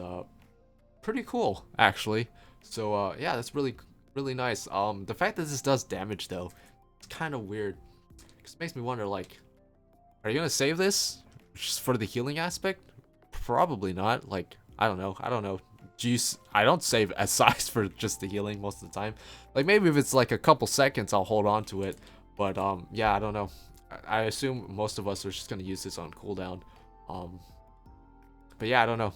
[SPEAKER 1] pretty cool, actually. So yeah, that's really nice. The fact that this does damage though, it's kind of weird, 'Cause it makes me wonder, like, are you gonna save this just for the healing aspect? Probably not. Like, I don't know. I don't know. Juice. I don't save SIs for just the healing most of the time. Like, maybe if it's like a couple seconds, I'll hold on to it. But yeah, I don't know. I assume most of us are just gonna use this on cooldown. But yeah, I don't know.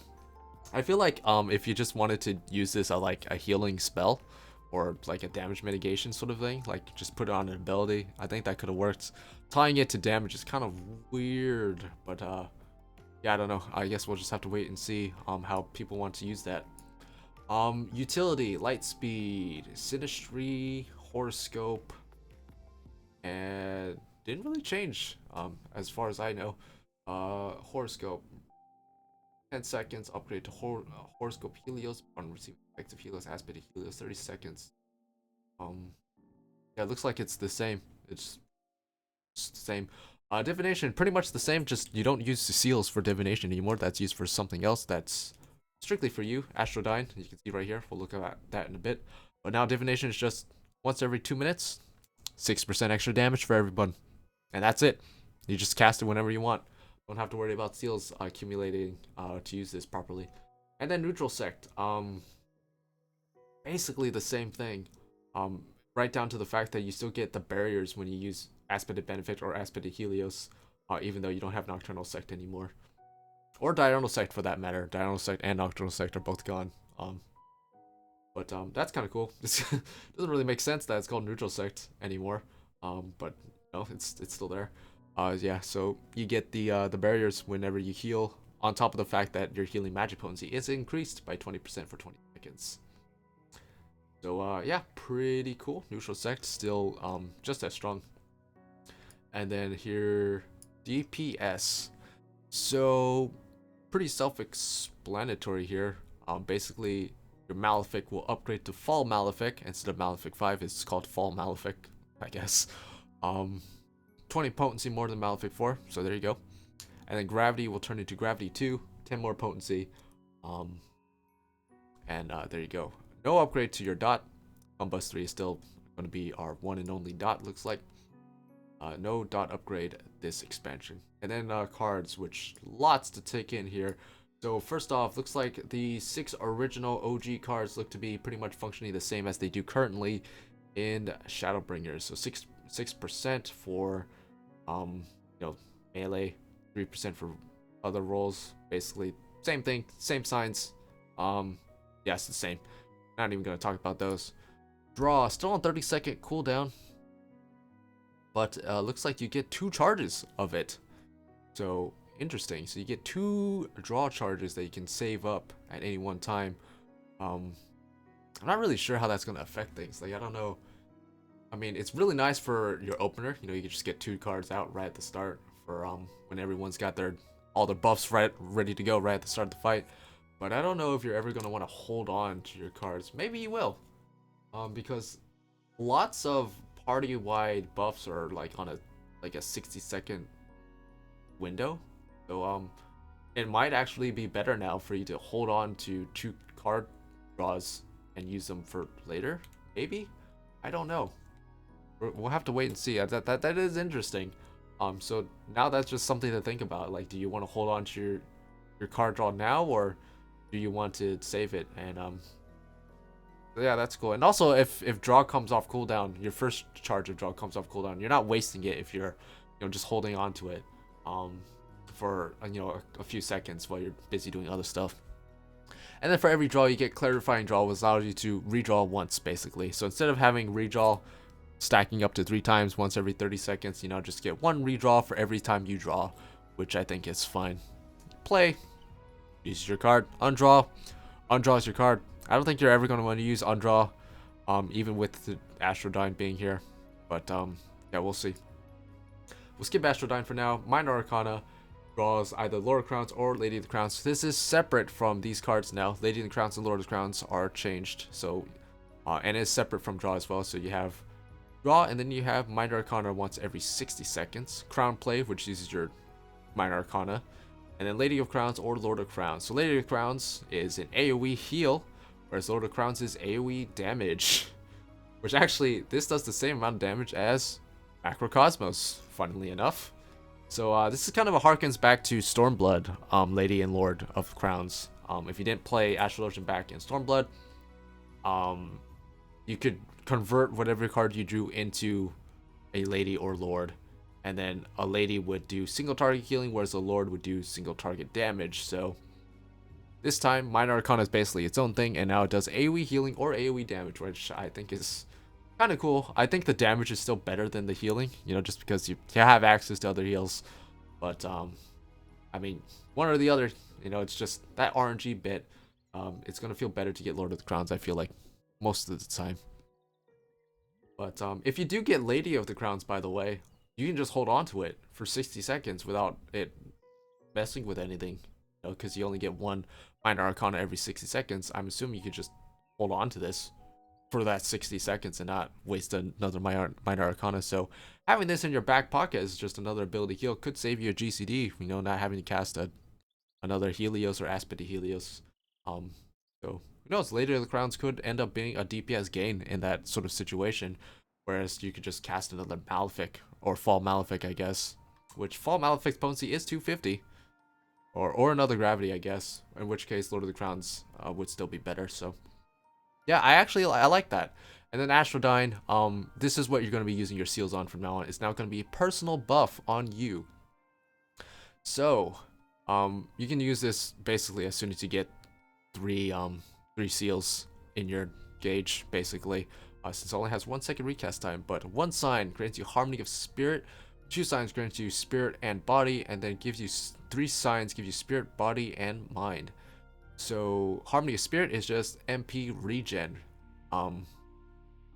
[SPEAKER 1] I feel like if you just wanted to use this as like a healing spell or like a damage mitigation sort of thing, like just put it on an ability, I think that could have worked. Tying it to damage is kind of weird, but yeah, I don't know. I guess we'll just have to wait and see how people want to use that. Utility, light speed, synastry, horoscope, and didn't really change as far as I know. Horoscope, 10 seconds, upgrade to horoscope Helios on receiving effective Helios aspect of Helios, 30 seconds. Yeah, it looks like it's the same. It's the same. Divination, pretty much the same, just you don't use the seals for divination anymore. That's used for something else that's strictly for you. Astrologian, you can see right here. We'll look at that in a bit. But now divination is just once every 2 minutes, 6% extra damage for everyone. And that's it. You just cast it whenever you want. Don't have to worry about seals accumulating to use this properly. And then neutral sect. Basically the same thing. Right down to the fact that you still get the barriers when you use Aspected Benefit or Aspected Helios, even though you don't have Nocturnal Sect anymore. Or Diurnal Sect for that matter. Diurnal Sect and Nocturnal Sect are both gone. But that's kind of cool. It doesn't really make sense that it's called Neutral Sect anymore. But no, it's still there. Yeah, so you get the barriers whenever you heal, on top of the fact that your healing magic potency is increased by 20% for 20 seconds. So yeah, pretty cool. Neutral Sect still just as strong. And then here, DPS. So pretty self-explanatory here. Basically, your Malefic will upgrade to Fall Malefic instead of Malefic 5. It's called Fall Malefic, I guess. 20 potency more than Malefic 4, so there you go. And then Gravity will turn into Gravity 2, 10 more potency. And there you go. No upgrade to your dot. Combust 3 is still going to be our one and only dot, looks like. No dot upgrade this expansion. And then cards, which lots to take in here. So first off, looks like the 6 original OG cards look to be pretty much functioning the same as they do currently in Shadowbringers. So 6% for you know, melee, 3% for other roles. Basically same thing, same signs. Yes, the same. Not even gonna talk about those. Draw, still on 30-second cooldown, but looks like you get 2 charges of it. So interesting. So you get 2 draw charges that you can save up at any one time. I'm not really sure how that's gonna affect things. Like, I don't know. I mean, it's really nice for your opener. You know, you can just get 2 cards out right at the start for when everyone's got all their buffs ready to go right at the start of the fight. But I don't know if you're ever gonna want to hold on to your cards. Maybe you will, because lots of party-wide buffs are like on a 60-second window. So it might actually be better now for you to hold on to 2 card draws and use them for later. Maybe, I don't know. We'll have to wait and see. That is interesting. So now that's just something to think about. Like, do you want to hold on to your card draw now, or do you want to save it? And yeah, that's cool. And also, if draw comes off cooldown, your first charge of draw comes off cooldown, you're not wasting it if you're just holding on to it for a few seconds while you're busy doing other stuff. And then for every draw, you get Clarifying Draw, which allows you to redraw once, basically. So instead of having redraw stacking up to 3 times once every 30 seconds, just get 1 redraw for every time you draw, which I think is fine. Play, use your card, undraw is your card. I don't think you're ever going to want to use undraw, even with the Astrologian being here. But yeah, we'll see. We'll skip Astrologian for now. Minor Arcana draws either Lord of Crowns or Lady of the Crowns. This is separate from these cards now. Lady of the Crowns and Lord of the Crowns are changed. So, and it's separate from draw as well. So you have draw, and then you have Minor Arcana once every 60 seconds. Crown Play, which uses your Minor Arcana. And then Lady of Crowns or Lord of Crowns. So Lady of Crowns is an AoE heal, whereas Lord of Crowns is AoE damage. Which actually, this does the same amount of damage as Macrocosmos, funnily enough. So this is kind of a harkens back to Stormblood, Lady and Lord of Crowns. If you didn't play Astrologian back in Stormblood, you could convert whatever card you drew into a Lady or Lord, and then a Lady would do single target healing, whereas a Lord would do single target damage. So this time, Minor Arcana is basically its own thing, and now it does AoE healing or AoE damage, which I think is kind of cool. I think the damage is still better than the healing, you know, just because you have access to other heals. But I mean, one or the other, you know, it's just that RNG bit. It's gonna feel better to get Lord of the Crowns, I feel like, most of the time. But if you do get Lady of the Crowns, by the way, you can just hold on to it for 60 seconds without it messing with anything, you know, because you only get one Minor Arcana every 60 seconds. I'm assuming you could just hold on to this for that 60 seconds and not waste another Minor Arcana. So having this in your back pocket is just another ability heal. Could save you a GCD, you know, not having to cast another Helios or Aspide Helios. So who knows, Lady of the Crowns could end up being a DPS gain in that sort of situation, whereas you could just cast another Malefic, or Fall Malefic, I guess, which Fall Malefic's potency is 250, or another Gravity, I guess, in which case Lord of the Crowns would still be better. So yeah, I like that. And then Astrodyne, this is what you're going to be using your seals on from now on. It's now going to be personal buff on you. So you can use this basically as soon as you get three seals in your gauge, basically, since it only has 1 second recast time. But one sign grants you Harmony of Spirit, 2 signs grants you Spirit and Body, and then gives you 3 signs give you Spirit, Body, and Mind. So Harmony of Spirit is just MP regen.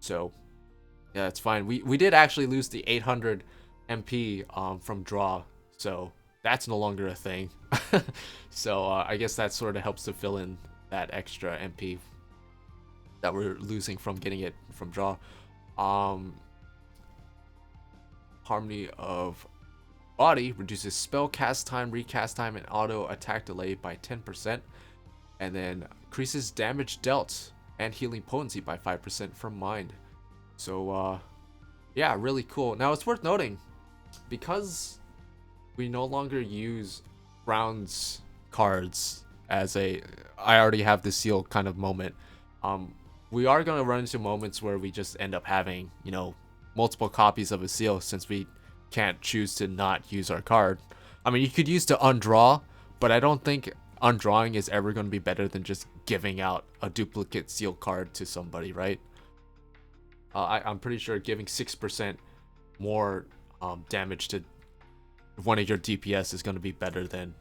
[SPEAKER 1] So yeah, that's fine. We did actually lose the 800 MP from draw, so that's no longer a thing. So I guess that sort of helps to fill in that extra MP that we're losing from getting it from draw. Harmony of Body reduces spell cast time, recast time, and auto attack delay by 10%, and then increases damage dealt and healing potency by 5% from Mind. So yeah, really cool. Now it's worth noting, because we no longer use Brown's cards as a I already have the seal kind of moment, we are going to run into moments where we just end up having, you know, multiple copies of a seal, since we can't choose to not use our card. I mean, you could use to undraw, but I don't think undrawing is ever going to be better than just giving out a duplicate seal card to somebody, right? I'm pretty sure giving 6% more damage to one of your DPS is going to be better than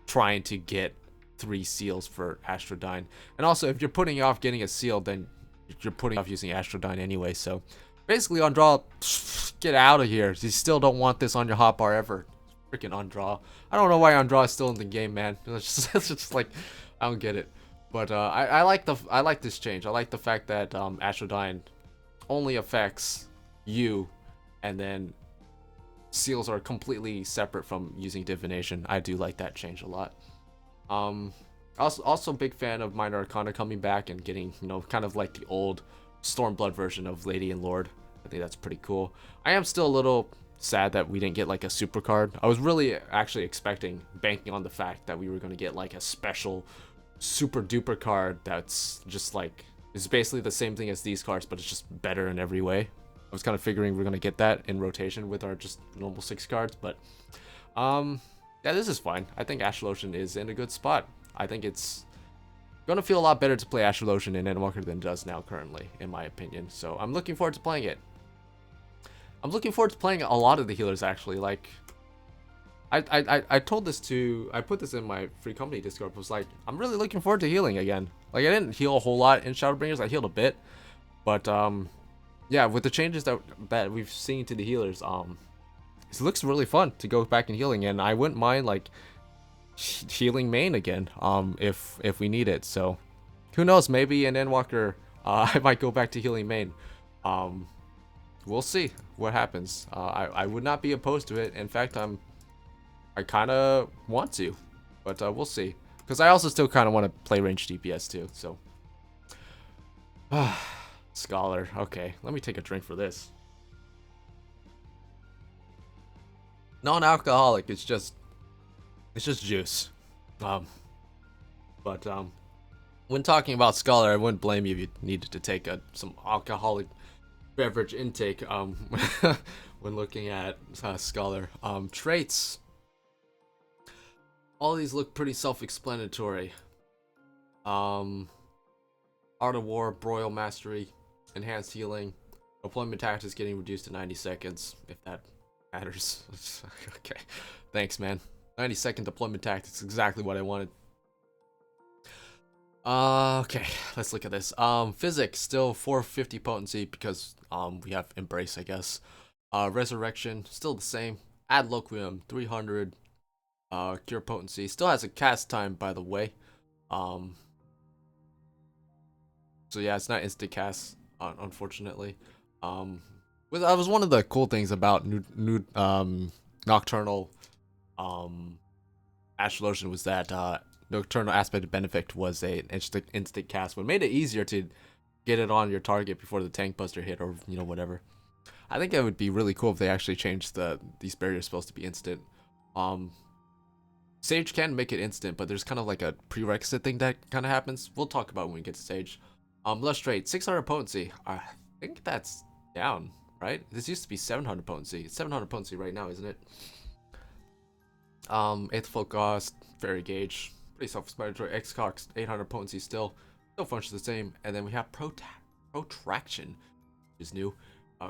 [SPEAKER 1] trying to get 3 seals for Astrodyne. And also, if you're putting off getting a seal, then you're putting off using Astrodyne anyway. So basically, undraw, get out of here. You still don't want this on your hotbar ever. Freaking undraw. I don't know why undraw is still in the game, man. It's just like, I don't get it. But I like this change. I like the fact that Astrodyne only affects you, and then seals are completely separate from using divination. I do like that change a lot. Also big fan of Minor Arcana coming back and getting, you know, kind of like the old Stormblood version of Lady and Lord. I think that's pretty cool. I am still a little sad that we didn't get like a super card. I was really actually banking on the fact that we were going to get like a special super duper card that's just like, it's basically the same thing as these cards, but it's just better in every way. I was kind of figuring we're going to get that in rotation with our just normal 6 cards, but yeah, this is fine. I think Astrologian is in a good spot. I think it's going to feel a lot better to play Astrologian in Endwalker than it does now currently, in my opinion. So I'm looking forward to playing it. I'm looking forward to playing a lot of the healers, actually. Like, I put this in my free company Discord. I was like, I'm really looking forward to healing again. Like, I didn't heal a whole lot in Shadowbringers. I healed a bit, but yeah, with the changes that we've seen to the healers, it looks really fun to go back and healing, and I wouldn't mind like healing main again, if we need it. So who knows, maybe in Endwalker I might go back to healing main. We'll see what happens. I would not be opposed to it. In fact, I kind of want to, but we'll see, because I also still kind of want to play range DPS too. So Scholar, okay, let me take a drink for this. non-alcoholic. It's just juice. But when talking about Scholar, I wouldn't blame you if you needed to take some alcoholic beverage intake when looking at Scholar. Traits. All these look pretty self-explanatory. Art of War, Broil Mastery, Enhanced Healing, Deployment Tactics getting reduced to 90 seconds, if that matters. Okay, thanks, man. 90-second deployment tactics, exactly what I wanted. Okay, let's look at this. Physics, still 450 potency because we have Embrace, I guess. Resurrection, still the same. Adloquium, 300. Cure potency, still has a cast time, by the way. So yeah, it's not instant cast, unfortunately. That was one of the cool things about Nocturnal Astrologian was that Nocturnal Aspect of Benefit was an instant cast, what made it easier to get it on your target before the tank buster hit, or whatever. I think it would be really cool if they actually changed these barrier spells to be instant. Sage can make it instant, but there's kind of like a prerequisite thing that kind of happens. We'll talk about when we get to Sage. Lustrate, 600 potency. I think that's down, right? This used to be 700 potency. It's 700 potency right now, isn't it? Eighth Focus, Faerie Gauge, pretty self-explanatory. X-Cox, 800 potency still functions the same. And then we have Protraction, which is new.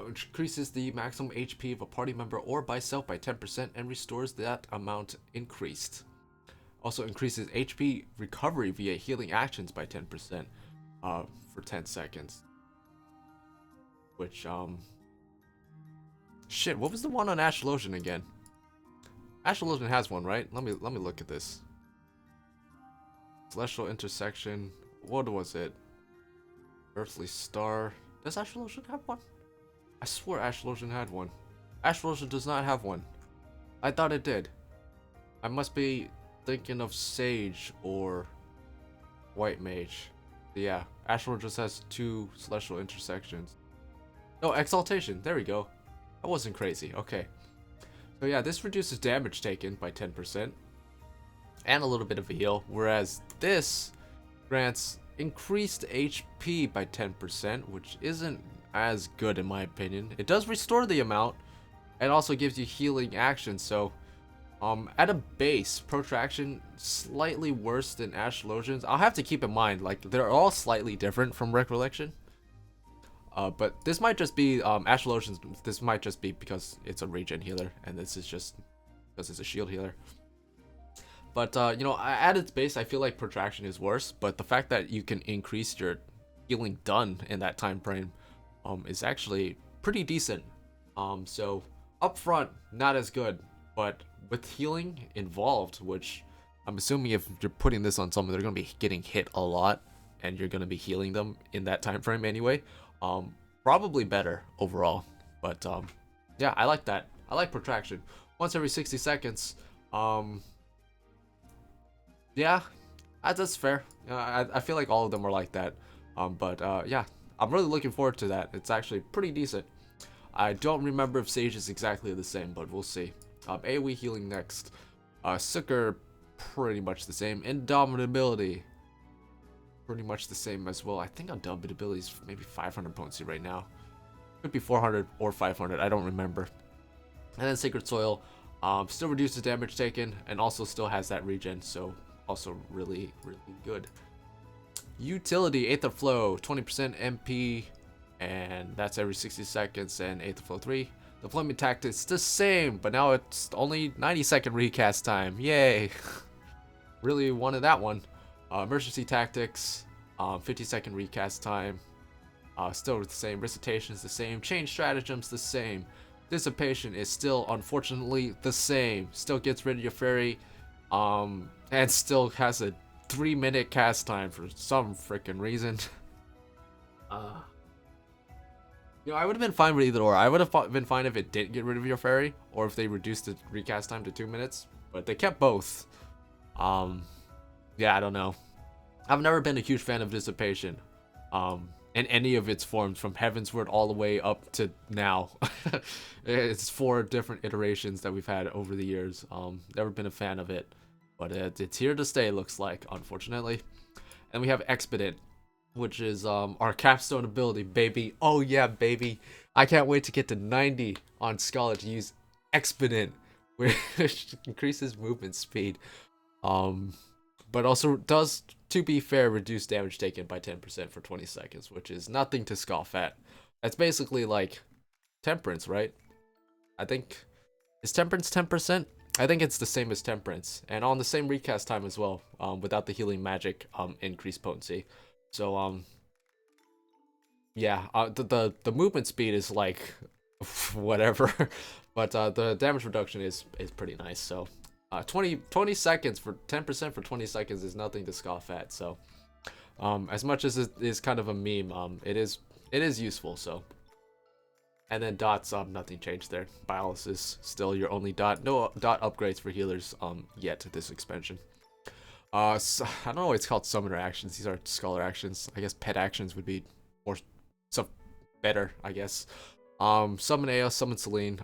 [SPEAKER 1] Which increases the maximum HP of a party member or by self by 10% and restores that amount increased. Also increases HP recovery via healing actions by 10% for 10 seconds. Which, shit, what was the one on Astrologian again? Astrologian has one, right? Let me look at this. Celestial Intersection. What was it? Earthly Star. Does Astrologian have one? I swore Astrologian had one. Astrologian does not have one. I thought it did. I must be thinking of Sage or White Mage. Yeah, Astrologian just has 2 Celestial Intersections. Oh, Exaltation. There we go. That wasn't crazy. Okay. So yeah, this reduces damage taken by 10%. And a little bit of a heal. Whereas this grants increased HP by 10%, which isn't as good in my opinion. It does restore the amount and also gives you healing action. So at a base, Protraction slightly worse than Astrologian's. I'll have to keep in mind, like, they're all slightly different from Recollection. But this might just be Astrologian's. This might just be because it's a regen healer, and this is just because it's a shield healer. But at its base, I feel like Protraction is worse. But the fact that you can increase your healing done in that time frame is actually pretty decent. So up front, not as good, but with healing involved, which I'm assuming if you're putting this on someone, they're gonna be getting hit a lot, and you're gonna be healing them in that time frame anyway. Probably better overall. But yeah, I like that. I like Protraction. Once every 60 seconds. Yeah, that's fair. I feel like all of them are like that. But yeah, I'm really looking forward to that. It's actually pretty decent. I don't remember if Sage is exactly the same, but we'll see. AoE healing next. Sucker, pretty much the same. Indomitability, pretty much the same as well. I think Indomitability is maybe 500 potency right now. Could be 400 or 500, I don't remember. And then Sacred Soil, still reduces damage taken and also still has that regen, so also really, really good. Utility, Aether Flow, 20% MP, and that's every 60 seconds, and Aether Flow 3. Deployment Tactics, the same, but now it's only 90-second recast time. Yay! Really wanted that one. Emergency Tactics, 50-second recast time. Still the same. Recitation is the same. Change Stratagems the same. Dissipation is still, unfortunately, the same. Still gets rid of your Faerie, and still has a 3-minute cast time for some freaking reason. I would have been fine with either or. I would have been fine if it didn't get rid of your Faerie, or if they reduced the recast time to 2 minutes. But they kept both. Yeah, I don't know. I've never been a huge fan of Dissipation. in any of its forms, from Heavensward all the way up to now. It's 4 different iterations that we've had over the years. Never been a fan of it, but it's here to stay, looks like, unfortunately. And we have Expedient, which is our capstone ability, baby. Oh yeah, baby. I can't wait to get to 90 on Scholar to use Expedient, which increases movement speed. But also does, to be fair, reduce damage taken by 10% for 20 seconds, which is nothing to scoff at. That's basically like Temperance, right? I think, is Temperance 10%? I think it's the same as Temperance, and on the same recast time as well, without the healing magic increased potency. So yeah, the movement speed is like whatever, but the damage reduction is pretty nice. So 20 seconds for 10% for 20 seconds is nothing to scoff at. So as much as it is kind of a meme, it is useful. So, and then dots, nothing changed there. Biolis is still your only dot. No dot upgrades for healers yet this expansion. So, I don't know why it's called summoner actions. These are scholar actions. I guess pet actions would be more stuff better, I guess. Summon Ea, summon Celine.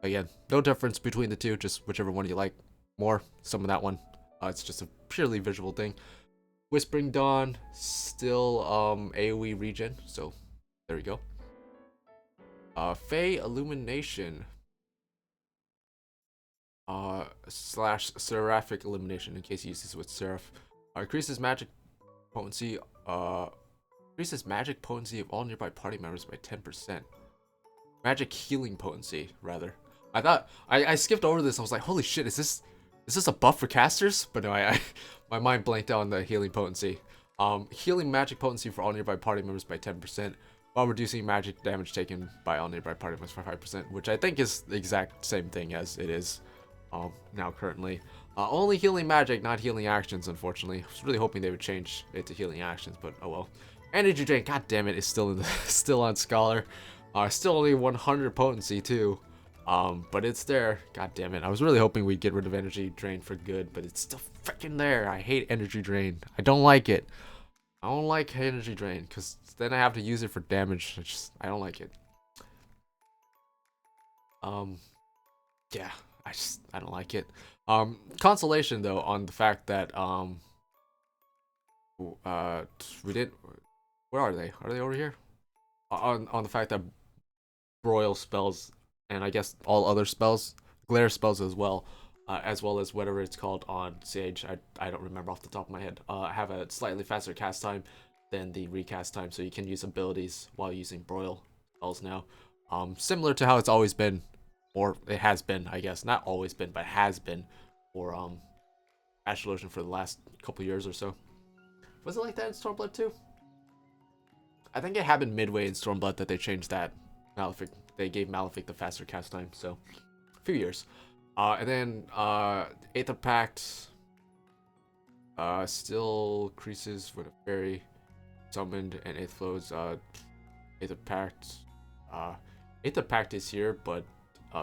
[SPEAKER 1] Again, no difference between the two, just whichever one you like more. Summon that one. It's just a purely visual thing. Whispering Dawn, still AoE regen, so there we go. Fae Illumination. Slash Seraphic Illumination, in case you use this with Seraph. Increases magic potency. Increases magic potency of all nearby party members by 10%. Magic healing potency, rather. I thought I skipped over this. I was like, holy shit, is this a buff for casters? But no, I my mind blanked out on the healing potency. Healing magic potency for all nearby party members by 10%, while reducing magic damage taken by all nearby party members by 5%, which I think is the exact same thing as it is now currently. Only healing magic, not healing actions, unfortunately. I was really hoping they would change it to healing actions, but oh well. Energy drain, god damn it, is still in the still on Scholar. Still only 100 potency too. But it's there. God damn it. I was really hoping we'd get rid of energy drain for good, but it's still freaking there. I hate energy drain. I don't like it. I don't like energy drain because then I have to use it for damage. I don't like it. Yeah, I don't like it. Consolation though on the fact that we didn't. Where are they? Are they over here? On the fact that broil spells, and I guess all other spells, glare spells as well as whatever it's called on Sage. I don't remember off the top of my head. Have a slightly faster cast time than the recast time, so you can use abilities while using broil spells now. Similar to how it's always been, or it has been, I guess. Not always been, but has been for Astrologian for the last couple years or so. Was it like that in Stormblood too? I think it happened midway in Stormblood that they changed that. Malefic, they gave Malefic the faster cast time, so a few years. And then Aether Pact still increases with a Faerie summoned and Aether Flows. Aether Pact is here, but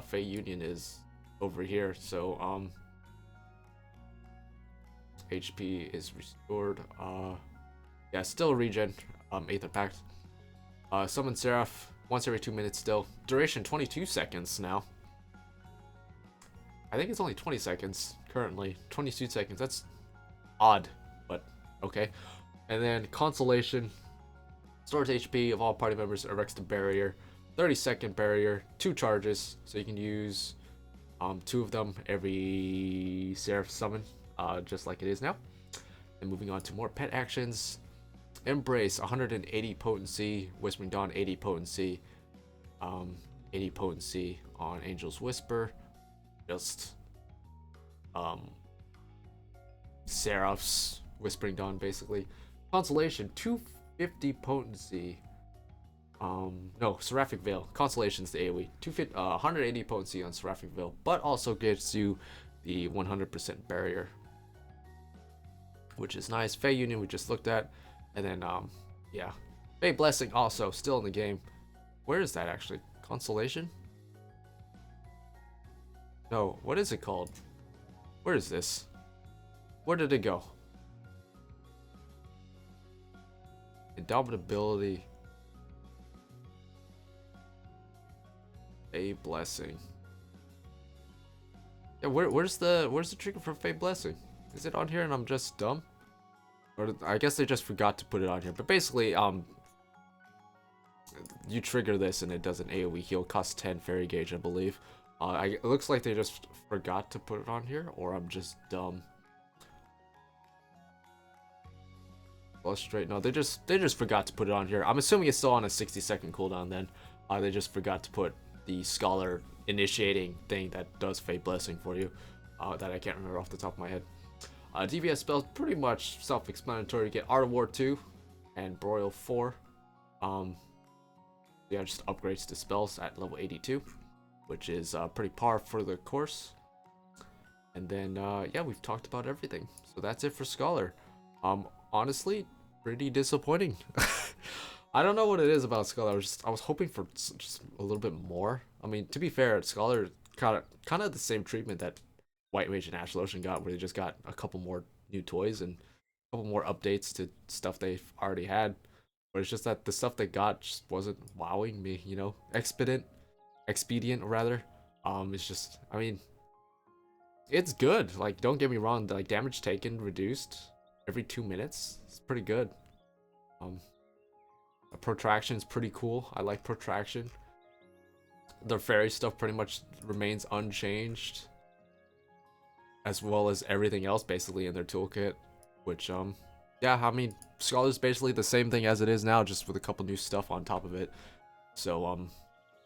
[SPEAKER 1] Fae Union is over here, so HP is restored. Yeah, still regen. Aether Pact. Summon Seraph once every 2 minutes still. Duration 22 seconds now. I think it's only 20 seconds currently. 22 seconds. That's odd, but okay. And then Consolation. Stores HP of all party members, erects the barrier. 30-second barrier. 2 charges. So you can use 2 of them every Seraph summon. Just like it is now. And moving on to more pet actions. Embrace 180 potency, Whispering Dawn 80 potency, 80 potency on Angel's Whisper, just Seraph's Whispering Dawn basically. Consolation 250 potency, no, Seraphic Veil. Consolation's the AoE. 180 potency on Seraphic Veil, but also gives you the 100% barrier, which is nice. Fae Union we just looked at. And then, yeah. Fae Blessing also still in the game. Where is that actually? Consolation? No, what is it called? Where is this? Where did it go? Indomitability. A blessing. Yeah, where's the trigger for Fey Blessing? Is it on here and I'm just dumb? Or I guess they just forgot to put it on here. But basically, you trigger this and it does an AoE heal, costs 10 fairy gauge, I believe. It looks like they just forgot to put it on here, or I'm just dumb. Straight. No, they just forgot to put it on here. I'm assuming it's still on a 60-second cooldown. Then they just forgot to put the scholar initiating thing that does Fey Blessing for you. That I can't remember off the top of my head. DVS spells pretty much self-explanatory. You get Art of War 2 and Broil 4. Yeah, just upgrades to spells at level 82, which is pretty par for the course. And then yeah, we've talked about everything. So that's it for Scholar. Honestly, pretty disappointing. I don't know what it is about Scholar. I was hoping for just a little bit more. I mean, to be fair, Scholar kind of the same treatment that White Mage and Astrologian got, where they just got a couple more new toys and a couple more updates to stuff they've already had. But it's just that the stuff they got just wasn't wowing me, you know? Expedient rather. It's just, I mean, it's good. Like, don't get me wrong, like damage taken reduced every 2 minutes. It's pretty good. Protraction is pretty cool. I like protraction. The fairy stuff pretty much remains unchanged, as well as everything else basically in their toolkit, which yeah, I mean, Scholar's basically the same thing as it is now, just with a couple new stuff on top of it. So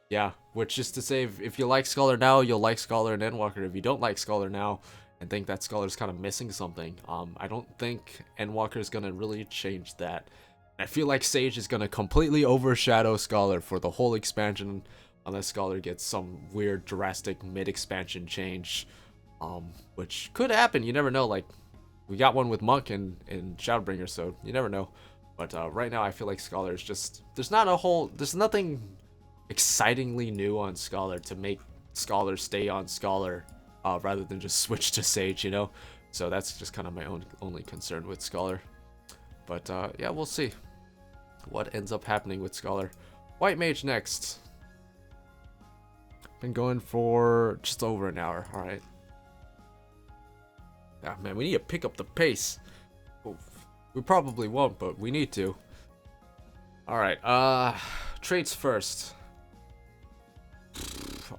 [SPEAKER 1] yeah, which is to say, if you like Scholar now, you'll like Scholar and Endwalker. If you don't like Scholar now and think that Scholar's kind of missing something, I don't think Endwalker is gonna really change that. I feel like Sage is gonna completely overshadow Scholar for the whole expansion, unless Scholar gets some weird drastic mid-expansion change, which could happen. You never know. Like, we got one with Monk and Shadowbringer, so you never know. But right now, I feel like Scholar is just, there's nothing excitingly new on Scholar to make Scholar stay on Scholar, rather than just switch to Sage, you know. So that's just kind of my only concern with Scholar. But yeah, we'll see what ends up happening with Scholar. White Mage next. Been going for just over an hour. All right. Ah, man, we need to pick up the pace. Oof. We probably won't, but we need to. All right. Traits first.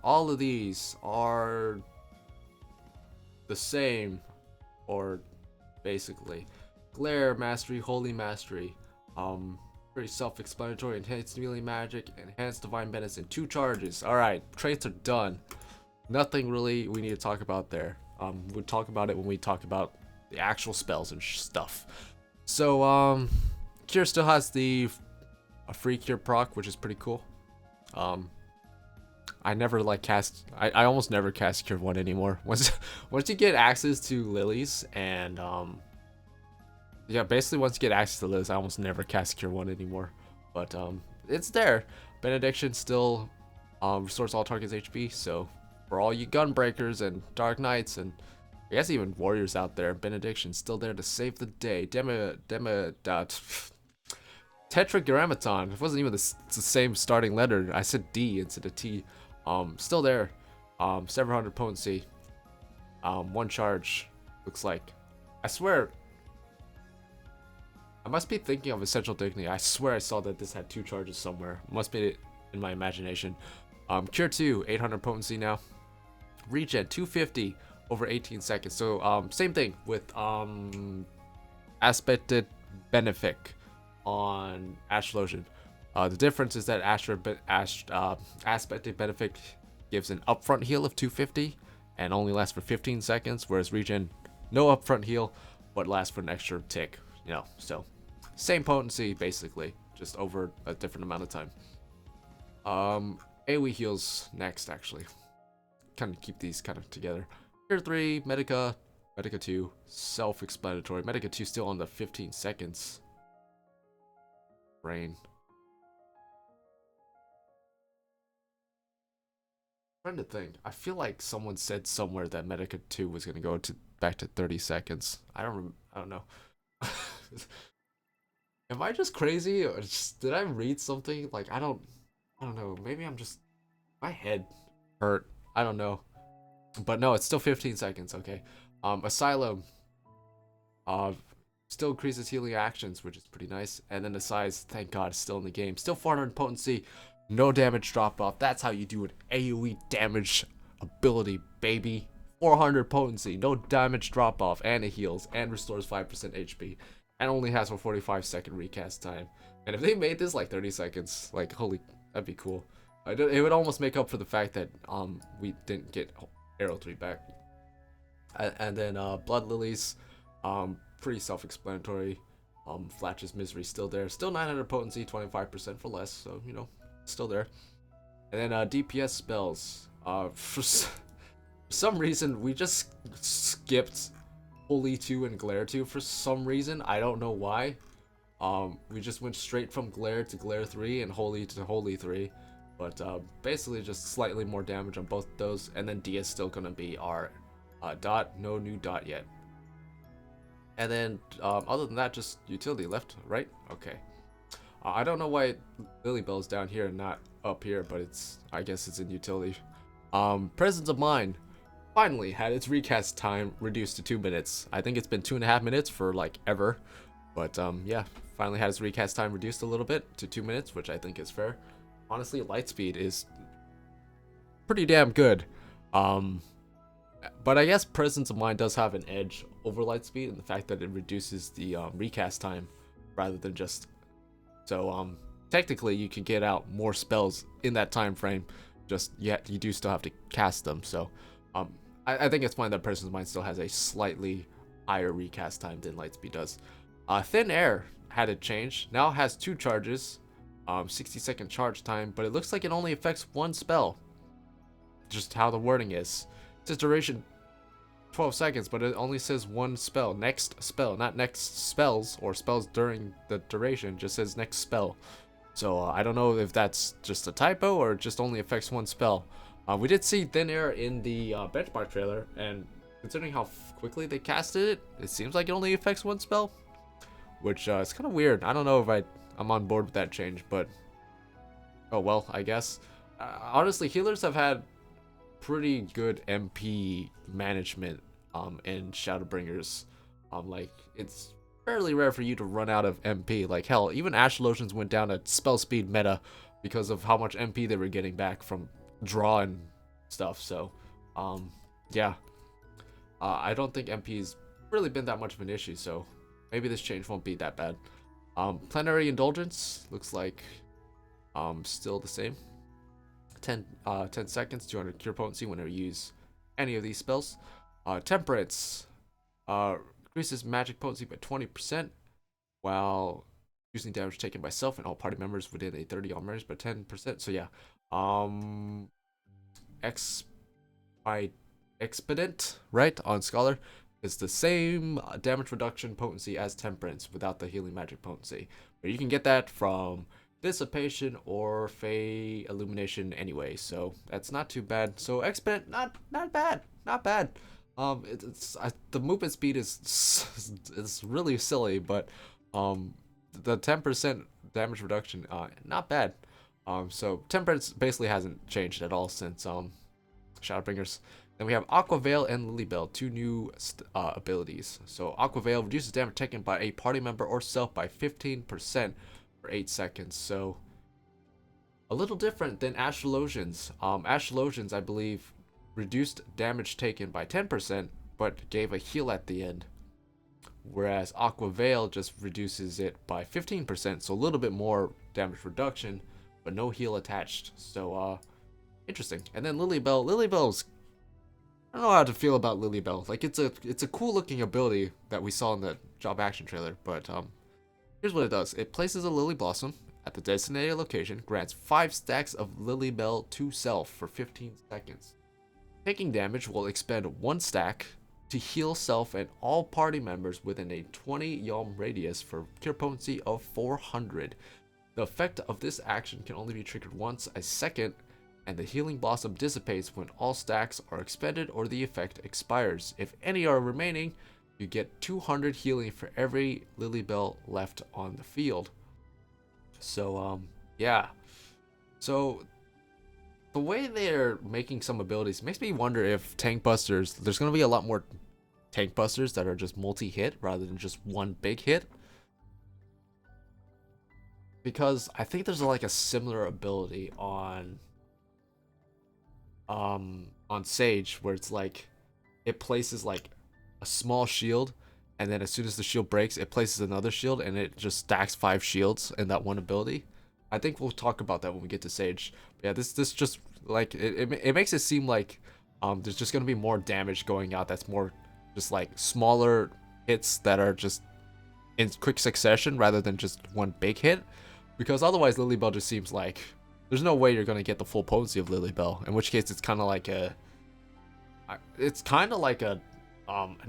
[SPEAKER 1] All of these are the same, or basically. Glare Mastery, Holy Mastery. Pretty self-explanatory. Enhanced Melee Magic, Enhanced Divine Medicine. 2 charges. Alright, traits are done. Nothing really we need to talk about there. We'll talk about it when we talk about the actual spells and stuff. So, Cure still has a free Cure proc, which is pretty cool. I never I almost never cast Cure 1 anymore. Once you get access to Lilies and, yeah, basically once you get access to Lilies, I almost never cast Cure 1 anymore. But, it's there. Benediction still, restores all targets HP, so for all you Gunbreakers and Dark Knights and I guess even Warriors out there, Benediction's still there to save the day. Tetragrammaton. It wasn't even the same starting letter. I said D instead of T. Still there. 700 potency. 1 charge. Looks like. I swear. I must be thinking of Essential Dignity. I swear I saw that this had 2 charges somewhere. Must be in my imagination. Cure 2, 800 potency now. Regen 250 over 18 seconds. So same thing with Aspected Benefic on Astrologian. The difference is that Aspected Benefic gives an upfront heal of 250 and only lasts for 15 seconds, whereas Regen, no upfront heal, but lasts for an extra tick. You know, so same potency basically, just over a different amount of time. AoE heals next, actually. Kind of keep these kind of together. Tier 3, Medica 2, self-explanatory. Medica 2 still on the 15 seconds. Rain. I'm trying to think. I feel like someone said somewhere that Medica 2 was gonna go back to 30 seconds. I don't know. Am I just crazy? Or did I read something? Like, I don't know. Maybe I'm just, my head hurt. I don't know. But no, it's still 15 seconds. Okay. Asylum. Uh, Still increases healing actions, which is pretty nice. And then the size, thank God, is still in the game. Still 400 potency, no damage drop off. That's how you do an AoE damage ability, baby. 400 potency, no damage drop off, and it heals and restores 5% HP, and only has a 45-second recast time. And if they made this like 30 seconds, like holy, that'd be cool. It would almost make up for the fact that we didn't get Arrow 3 back. And then Blood Lilies, pretty self-explanatory. Flatch's Misery still there, still 900 potency, 25% for less, so you know, still there. And then DPS spells. For some reason, we just skipped Holy 2 and Glare 2 for some reason. I don't know why. We just went straight from Glare to Glare 3 and Holy to Holy 3. But basically just slightly more damage on both those. And then D is still going to be our dot. No new dot yet. And then other than that, just utility left, right? Okay. I don't know why Lilybell is down here and not up here, but I guess it's in utility. Presence of Mind finally had its recast time reduced to 2 minutes. I think it's been 2.5 minutes for like ever, but yeah, finally had its recast time reduced a little bit to 2 minutes, which I think is fair. Honestly, Lightspeed is pretty damn good. But I guess Presence of Mind does have an edge over Lightspeed in the fact that it reduces the recast time rather than just. So technically you can get out more spells in that time frame. Just yet you do still have to cast them. So I think it's fine that Presence of Mind still has a slightly higher recast time than Lightspeed does. Thin Air had it changed. Now it has 2 charges, 60-second charge time, but it looks like it only affects 1 spell. Just how the wording is. It says duration 12 seconds, but it only says 1 spell. Next spell, not next spells or spells during the duration. Just says next spell. So I don't know if that's just a typo or it just only affects 1 spell. We did see Thin Air in the benchmark trailer, and considering how quickly they casted it, it seems like it only affects 1 spell, which is kind of weird. I don't know if I'm on board with that change, but oh well, I guess. Honestly, healers have had pretty good MP management in Shadowbringers. Like it's fairly rare for you to run out of MP. Like hell, even Astrologians went down at spell speed meta because of how much MP they were getting back from draw and stuff. So yeah, I don't think MP's really been that much of an issue, so maybe this change won't be that bad. Plenary Indulgence looks like still the same. 10 seconds, 200 cure potency whenever you use any of these spells. Temperance increases magic potency by 20% while using damage taken by self and all party members within a 30 arm range by 10%. So yeah, Expedient, right, on Scholar is the same damage reduction potency as Temperance without the healing magic potency, but you can get that from Dissipation or Fey Illumination anyway, so that's not too bad. So Expedient, not bad. The movement speed is really silly, but the 10% damage reduction, not bad. So Temperance basically hasn't changed at all since Shadowbringers. Then we have Aqua Veil and Lilybell, 2 new abilities. So Aqua Veil reduces damage taken by a party member or self by 15% for 8 seconds. So a little different than Astrologians. Astrologians, I believe, reduced damage taken by 10%, but gave a heal at the end. Whereas Aqua Veil just reduces it by 15%, so a little bit more damage reduction, but no heal attached. So interesting. And then Lilybell's, I don't know how to feel about Lilybell. Like it's a cool looking ability that we saw in the job action trailer, but here's what it does. It places a Lily Blossom at the designated location, grants 5 stacks of Lilybell to self for 15 seconds. Taking damage will expend 1 stack to heal self and all party members within a 20 yalm radius for cure potency of 400. The effect of this action can only be triggered once a second, and the healing blossom dissipates when all stacks are expended or the effect expires. If any are remaining, you get 200 healing for every Lily Bell left on the field. So, yeah. So, the way they're making some abilities makes me wonder if tank busters, there's going to be a lot more tank busters that are just multi-hit rather than just one big hit. Because I think there's like a similar ability on Sage where it's like it places like a small shield, and then as soon as the shield breaks, it places another shield, and it just stacks 5 shields in that one ability. I think we'll talk about that when we get to Sage. But yeah, this just like it makes it seem like there's just gonna be more damage going out. That's more just like smaller hits that are just in quick succession rather than just one big hit. Because otherwise, Lilybell just seems like there's no way you're gonna get the full potency of Lilybell. In which case, it's kind of like an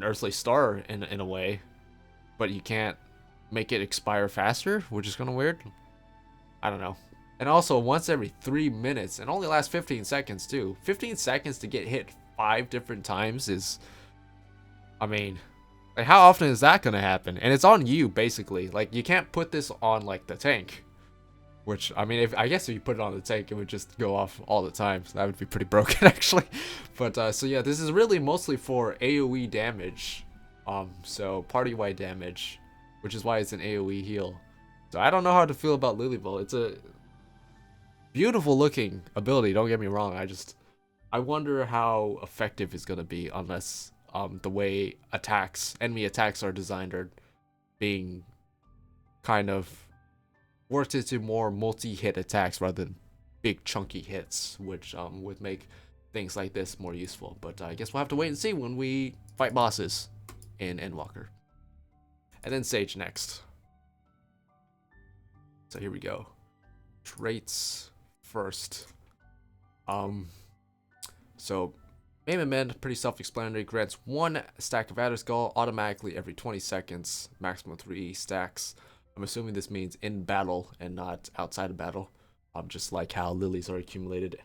[SPEAKER 1] Earthly Star in a way, but you can't make it expire faster, which is kind of weird. I don't know. And also, once every 3 minutes, and only lasts 15 seconds too. 15 seconds to get hit 5 different times is, I mean, like how often is that gonna happen? And it's on you basically. Like you can't put this on like the tank. Which, I mean, I guess if you put it on the tank, it would just go off all the time. So that would be pretty broken, actually. But, so yeah, this is really mostly for AoE damage. So party-wide damage, which is why it's an AoE heal. So I don't know how to feel about Lilybell. It's a beautiful-looking ability, don't get me wrong. I wonder how effective it's going to be unless the way enemy attacks are designed are being kind of worked into more multi-hit attacks rather than big chunky hits, which would make things like this more useful. But I guess we'll have to wait and see when we fight bosses in Endwalker. And then Sage next. So here we go. Traits first. So Maim and Mend, pretty self-explanatory. Grants 1 stack of Adder Skull automatically every 20 seconds, maximum 3 stacks. I'm assuming this means in battle and not outside of battle. Just like how lilies are accumulated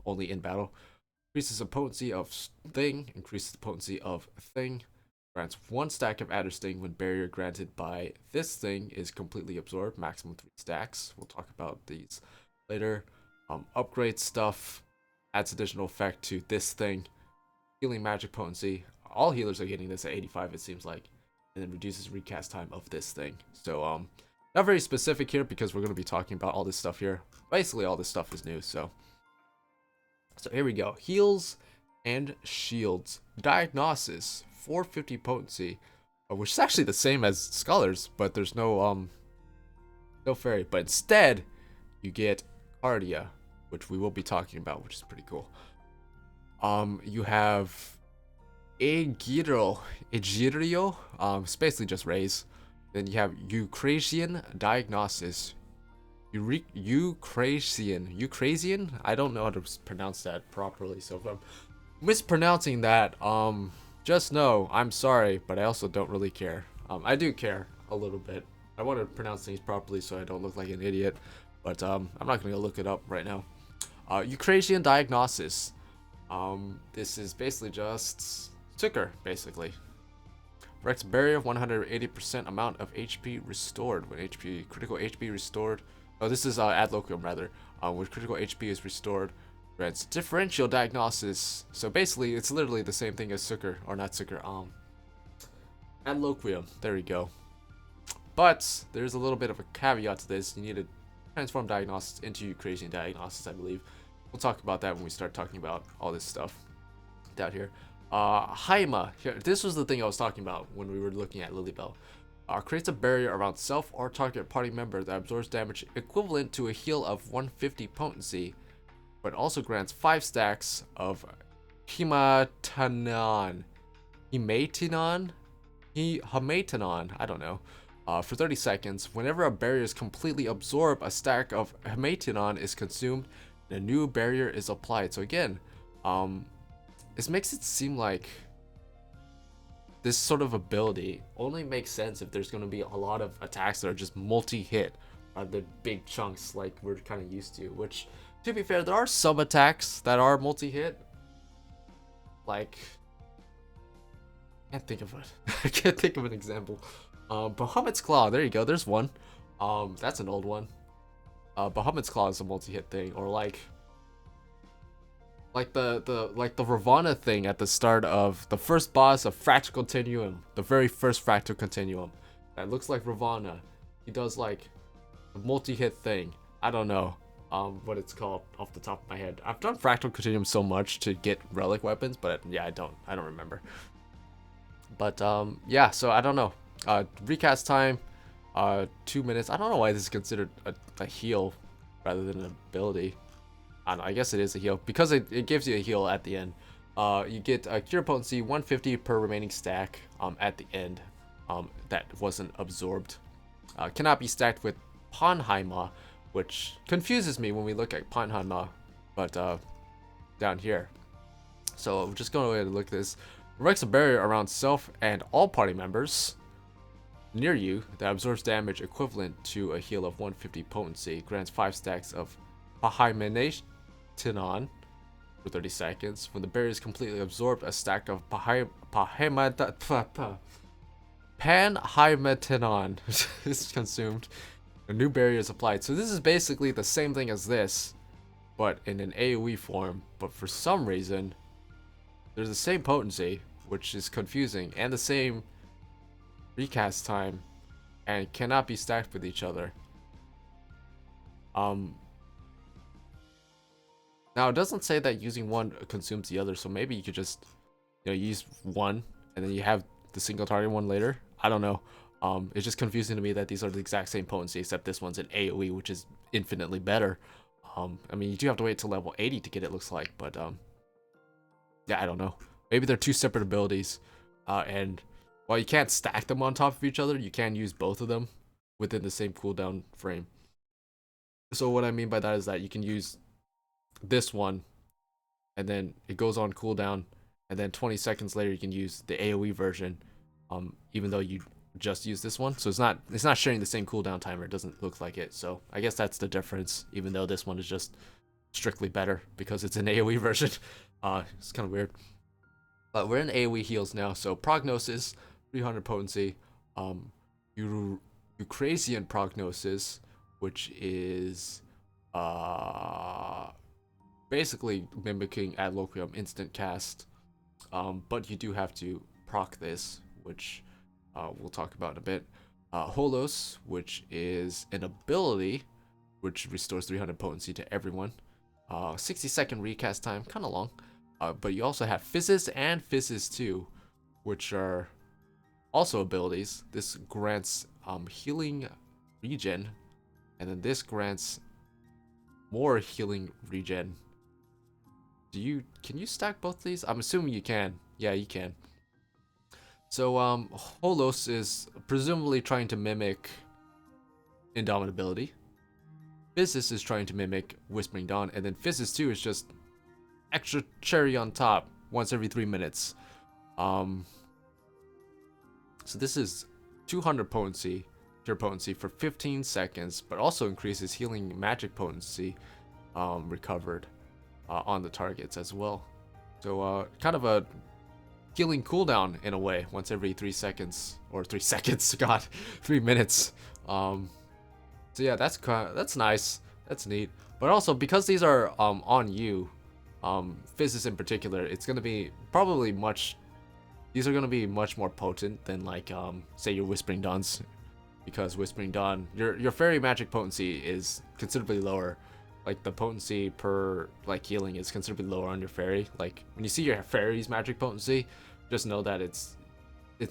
[SPEAKER 1] only in battle. Increases the potency of Thing, increases the potency of Thing. Grants 1 stack of Adder Sting when barrier granted by this thing is completely absorbed, maximum 3 stacks. We'll talk about these later. Upgrade stuff, adds additional effect to this thing. Healing magic potency. All healers are getting this at 85, it seems like. And then reduces recast time of this thing. So, not very specific here because we're going to be talking about all this stuff here. Basically, all this stuff is new, so here we go. Heals and shields. Diagnosis, 450 potency, which is actually the same as Scholars, but there's no Faerie. But instead, you get Cardia, which we will be talking about, which is pretty cool. You have Egirio, it's basically just raise. Then you have Eucrasian Diagnosis. Eucrasian? I don't know how to pronounce that properly, so if I'm mispronouncing that, just know, I'm sorry, but I also don't really care. I do care a little bit. I want to pronounce things properly so I don't look like an idiot, but I'm not going to look it up right now. Eucrasian Diagnosis. This is basically just Ticker, basically. Rex barrier, 180% amount of HP restored when critical HP restored. Oh, this is Adloquium rather. When critical HP is restored, grants differential diagnosis. So basically, it's literally the same thing as Sucker, or not Sucker. Adloquium. There we go. But there's a little bit of a caveat to this. You need to transform diagnosis into Eucrasian Diagnosis, I believe. We'll talk about that when we start talking about all this stuff down here. Haima, this was the thing I was talking about when we were looking at Lilybell. Creates a barrier around self or target party member that absorbs damage equivalent to a heal of 150 potency, but also grants 5 stacks of Hematinon, I don't know, for 30 seconds. Whenever a barrier is completely absorbed, a stack of Hematinon is consumed and a new barrier is applied. So again, this makes it seem like this sort of ability only makes sense if there's going to be a lot of attacks that are just multi-hit rather than big chunks like we're kind of used to. Which, to be fair, there are some attacks that are multi-hit. Like, can't think of it. I can't think of an example. Bahamut's Claw. There you go. There's one. That's an old one. Bahamut's Claw is a multi-hit thing, or like the Ravana thing at the start of the first boss of Fractal Continuum, the very first Fractal Continuum. That looks like Ravana. He does like a multi-hit thing. I don't know what it's called off the top of my head. I've done Fractal Continuum so much to get relic weapons, but yeah, I don't remember. But yeah, so I don't know. Recast time, 2 minutes. I don't know why this is considered a heal rather than an ability. I don't know, I guess it is a heal because it gives you a heal at the end. You get a cure potency 150 per remaining stack at the end that wasn't absorbed. Cannot be stacked with Panheima, which confuses me when we look at Panheima, but down here. So I'm just going to go ahead and look at this. Erects a barrier around self and all party members near you that absorbs damage equivalent to a heal of 150 potency. Grants 5 stacks of Panheimation for 30 seconds. When the barrier is completely absorbed, a stack of Panheimation is consumed. A new barrier is applied. So this is basically the same thing as this, but in an AoE form. But for some reason, there's the same potency, which is confusing, and the same recast time, and cannot be stacked with each other. Now it doesn't say that using one consumes the other, so maybe you could just, you know, use one and then you have the single target one later. I don't know. It's just confusing to me that these are the exact same potency, except this one's an AoE, which is infinitely better. I mean, you do have to wait till level 80 to get it, looks like, but yeah, I don't know. Maybe they're two separate abilities, and while you can't stack them on top of each other, you can use both of them within the same cooldown frame. So what I mean by that is that you can use this one, and then it goes on cooldown, and then 20 seconds later you can use the AoE version, even though you just use this one. So it's not sharing the same cooldown timer. It doesn't look like it. So I guess that's the difference, even though this one is just strictly better because it's an AoE version. It's kind of weird. But we're in AoE heals now. So Prognosis, 300 potency. Eucrasian Prognosis, which is basically mimicking Ad Loquium instant cast. But you do have to proc this, which we'll talk about in a bit. Holos, which is an ability which restores 300 potency to everyone. 60-second recast time, kind of long. But you also have Physis and Physis 2, which are also abilities. This grants healing regen, and then this grants more healing regen. Can you stack both these? I'm assuming you can. Yeah, you can. So Holos is presumably trying to mimic Indomitability. Physis is trying to mimic Whispering Dawn, and then Physis 2 is just extra cherry on top once every 3 minutes. So this is 200 potency, cure potency for 15 seconds, but also increases healing magic potency recovered on the targets as well. So kind of a healing cooldown in a way, once every 3 seconds, or 3 seconds, god, 3 minutes. So yeah, that's nice, that's neat. But also, because these are on you, Physis in particular, it's gonna be probably these are gonna be much more potent than like say your Whispering Dawns, because Whispering Dawn, your Faerie magic potency is considerably lower. Like the potency per like healing is considerably lower on your Faerie. Like when you see your Faerie's magic potency, just know that it's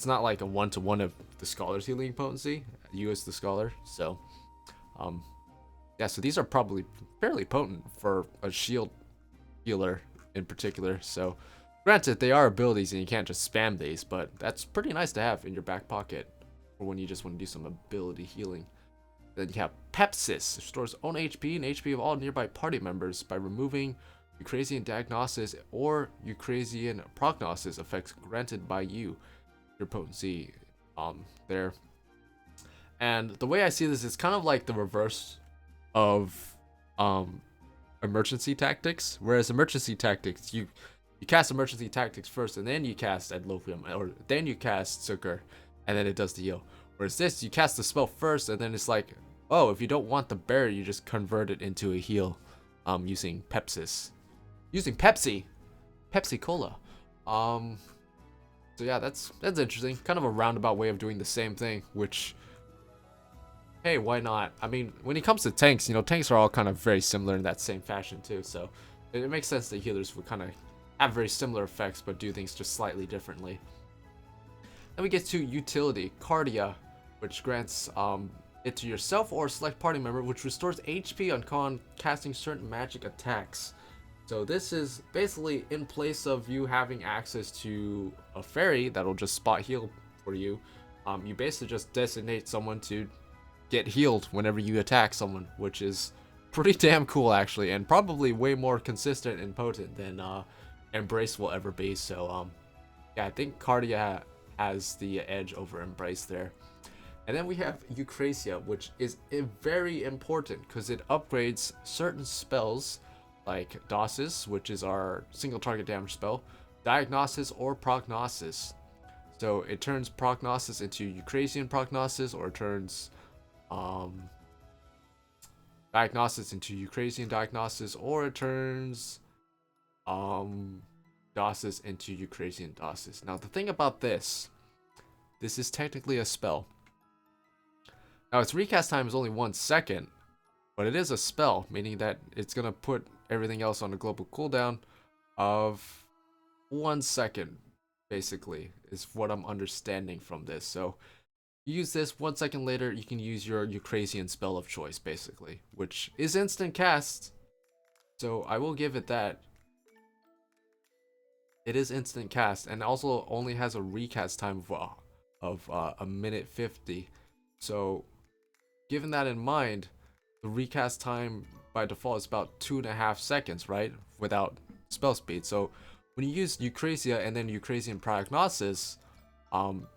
[SPEAKER 1] not like a 1-to-1 of the Scholar's healing potency, you as the Scholar. So yeah, so these are probably fairly potent for a shield healer in particular. So granted, they are abilities and you can't just spam these, but that's pretty nice to have in your back pocket for when you just want to do some ability healing. Then you have Pepsis, restores own HP and HP of all nearby party members by removing Eucrasian Diagnosis or Eucrasian Prognosis effects granted by you. Your potency there. And the way I see this is kind of like the reverse of emergency tactics. Whereas emergency tactics, you You cast Emergency Tactics first, and then you cast Endwalker, or then you cast Zucker, and then it does the heal. Whereas this, you cast the spell first, and then it's like, oh, if you don't want the barrier, you just convert it into a heal, using Pepsis. Using Pepsi Cola. So yeah, that's interesting. Kind of a roundabout way of doing the same thing, which, hey, why not? I mean, when it comes to tanks, tanks are all kind of very similar in that same fashion too. So it makes sense that healers would kind of have very similar effects, but do things just slightly differently. Then we get to utility, Cardia, which grants it to yourself or select party member, which restores HP on casting certain magic attacks. So this is basically in place of you having access to a Faerie that'll just spot heal for you. You basically just designate someone to get healed whenever you attack someone, which is pretty damn cool actually, and probably way more consistent and potent than Embrace will ever be. So yeah, I think Cardia has the edge over Embrace there. And then we have Eucrasia, which is very important because it upgrades certain spells like Dosis, which is our single target damage spell, Diagnosis, or Prognosis. So it turns Prognosis into Eucrasian Prognosis, or it turns Diagnosis into Eucrasian Diagnosis, or it turns Dosis into Eucrasian Dosis. Now the thing about this is technically a spell. Now its recast time is only 1 second, but it is a spell, meaning that it's gonna put everything else on a global cooldown of 1 second, basically, is what I'm understanding from this. So you use this, 1 second later, you can use your Eucrasian spell of choice, basically, which is instant cast. So I will give it that. It is instant cast, and also only has a recast time of 1:50. So given that in mind, the recast time by default is about 2.5 seconds, right? Without spell speed. So when you use Eucrasia and then Eucrasian Prognosis,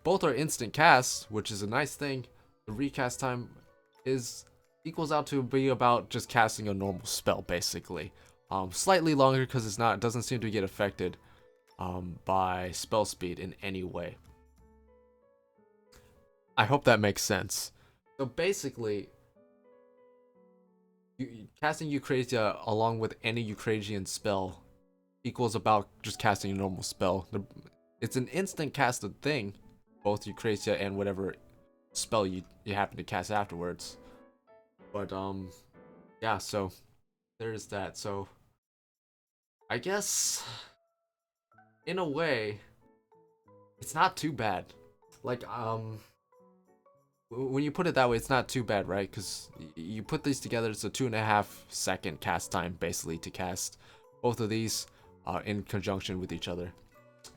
[SPEAKER 1] both are instant casts, which is a nice thing. The recast time equals out to be about just casting a normal spell, basically. Slightly longer because it doesn't seem to get affected by spell speed in any way. I hope that makes sense. So basically, casting Eucrasia along with any Eucrasian spell equals about just casting a normal spell. It's an instant casted thing, both Eucrasia and whatever spell you happen to cast afterwards. But yeah, so there's that. So I guess in a way it's not too bad. Like when you put it that way, it's not too bad, right? Because you put these together, it's a 2.5 second cast time, basically, to cast both of these in conjunction with each other.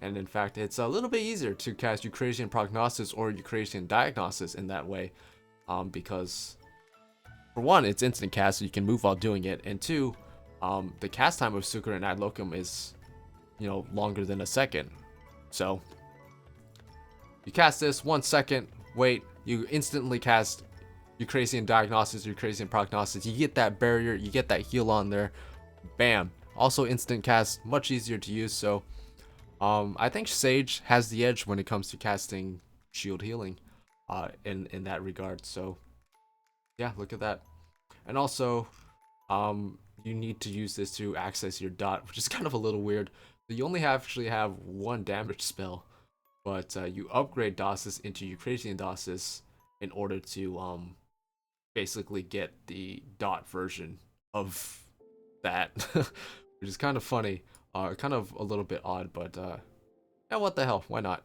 [SPEAKER 1] And in fact, it's a little bit easier to cast Eucrasian Prognosis or Eucrasian Diagnosis in that way, because for one, it's instant cast, so you can move while doing it, and two, the cast time of Sucre and Ad Locum is, longer than a second. So you cast this 1 second, wait, you instantly cast Eucrasian Diagnosis, Eucrasian Prognosis. You get that barrier, you get that heal on there. Bam. Also instant cast, much easier to use. So I think Sage has the edge when it comes to casting shield healing in that regard. So yeah, look at that. And also you need to use this to access your dot, which is kind of a little weird. So you only actually have 1 damage spell, but you upgrade Dosis into Eucrasian Dosis in order to basically get the dot version of that, which is kind of funny, kind of a little bit odd, but yeah, what the hell, why not?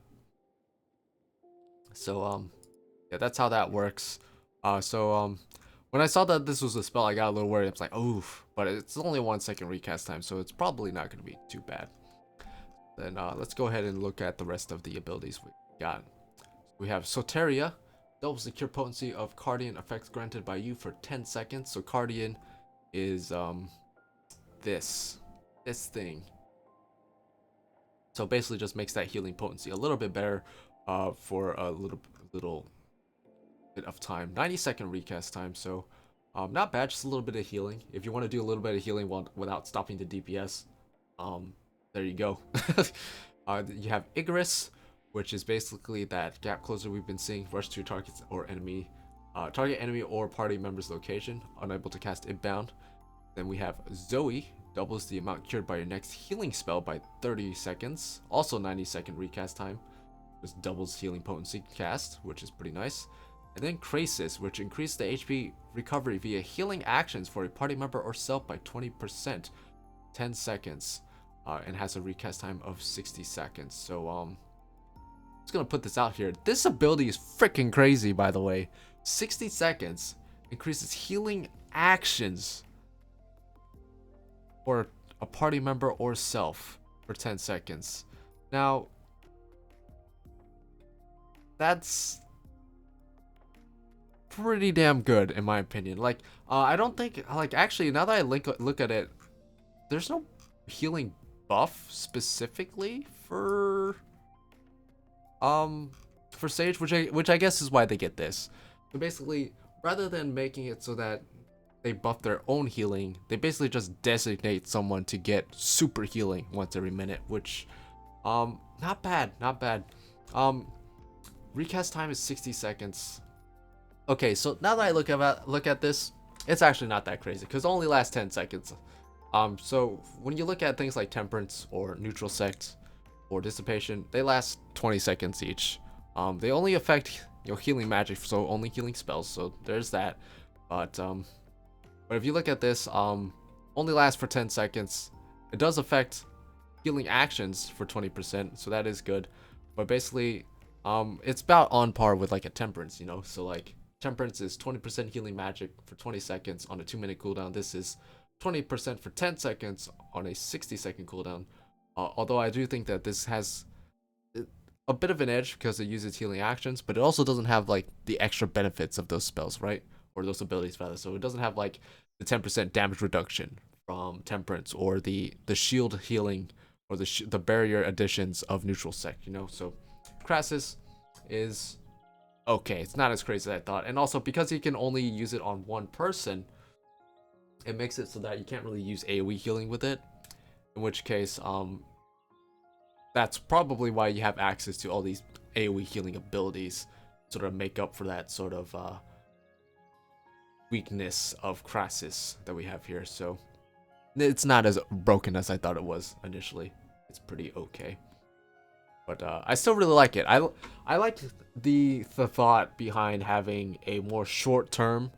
[SPEAKER 1] So yeah, that's how that works. When I saw that this was a spell, I got a little worried. I was like, oof, but it's only 1 second recast time, so it's probably not going to be too bad. Then let's go ahead and look at the rest of the abilities we got. We have Soteria, doubles the cure potency of Cardian effects granted by you for 10 seconds. So Cardian is this thing. So basically just makes that healing potency a little bit better for a little bit of time. 90-second recast time, so not bad, just a little bit of healing. If you want to do a little bit of healing without stopping the DPS, there you go. You have Igris, which is basically that gap closer we've been seeing. Rush to targets or enemy, target enemy or party member's location. Unable to cast inbound. Then we have Zoe, doubles the amount cured by your next healing spell by 30 seconds. Also 90-second recast time. Just doubles healing potency cast, which is pretty nice. And then Krasis, which increases the HP recovery via healing actions for a party member or self by 20%, 10 seconds, and has a recast time of 60 seconds. So, I'm just gonna put this out here. This ability is freaking crazy, by the way. 60 seconds increases healing actions for a party member or self for 10 seconds. Now, that's pretty damn good in my opinion. Like, I don't think, like, actually now that I look at it, there's no healing buff specifically for Sage, which I guess is why they get this. So basically, rather than making it so that they buff their own healing, they basically just designate someone to get super healing once every minute, which not bad. Recast time is 60 seconds. Okay, so now that I look at this, it's actually not that crazy because it only lasts 10 seconds. So when you look at things like Temperance or Neutral Sect or Dissipation, they last 20 seconds each. They only affect healing magic, so only healing spells. So there's that. But if you look at this, only lasts for 10 seconds. It does affect healing actions for 20%, so that is good. But basically, it's about on par with like a Temperance, So like Temperance is 20% healing magic for 20 seconds on a 2-minute cooldown. This is 20% for 10 seconds on a 60-second cooldown. Although I do think that this has a bit of an edge because it uses healing actions, but it also doesn't have like the extra benefits of those spells, right? Or those abilities rather. So it doesn't have like the 10% damage reduction from Temperance or the shield healing or the barrier additions of Neutral Sect, So Krasis is okay. It's not as crazy as I thought. And also because you can only use it on one person, it makes it so that you can't really use AoE healing with it. In which case, that's probably why you have access to all these AoE healing abilities, sort of make up for that sort of weakness of Krasis that we have here. So it's not as broken as I thought it was initially. It's pretty okay. But I still really like it. I like the thought behind having a more short-term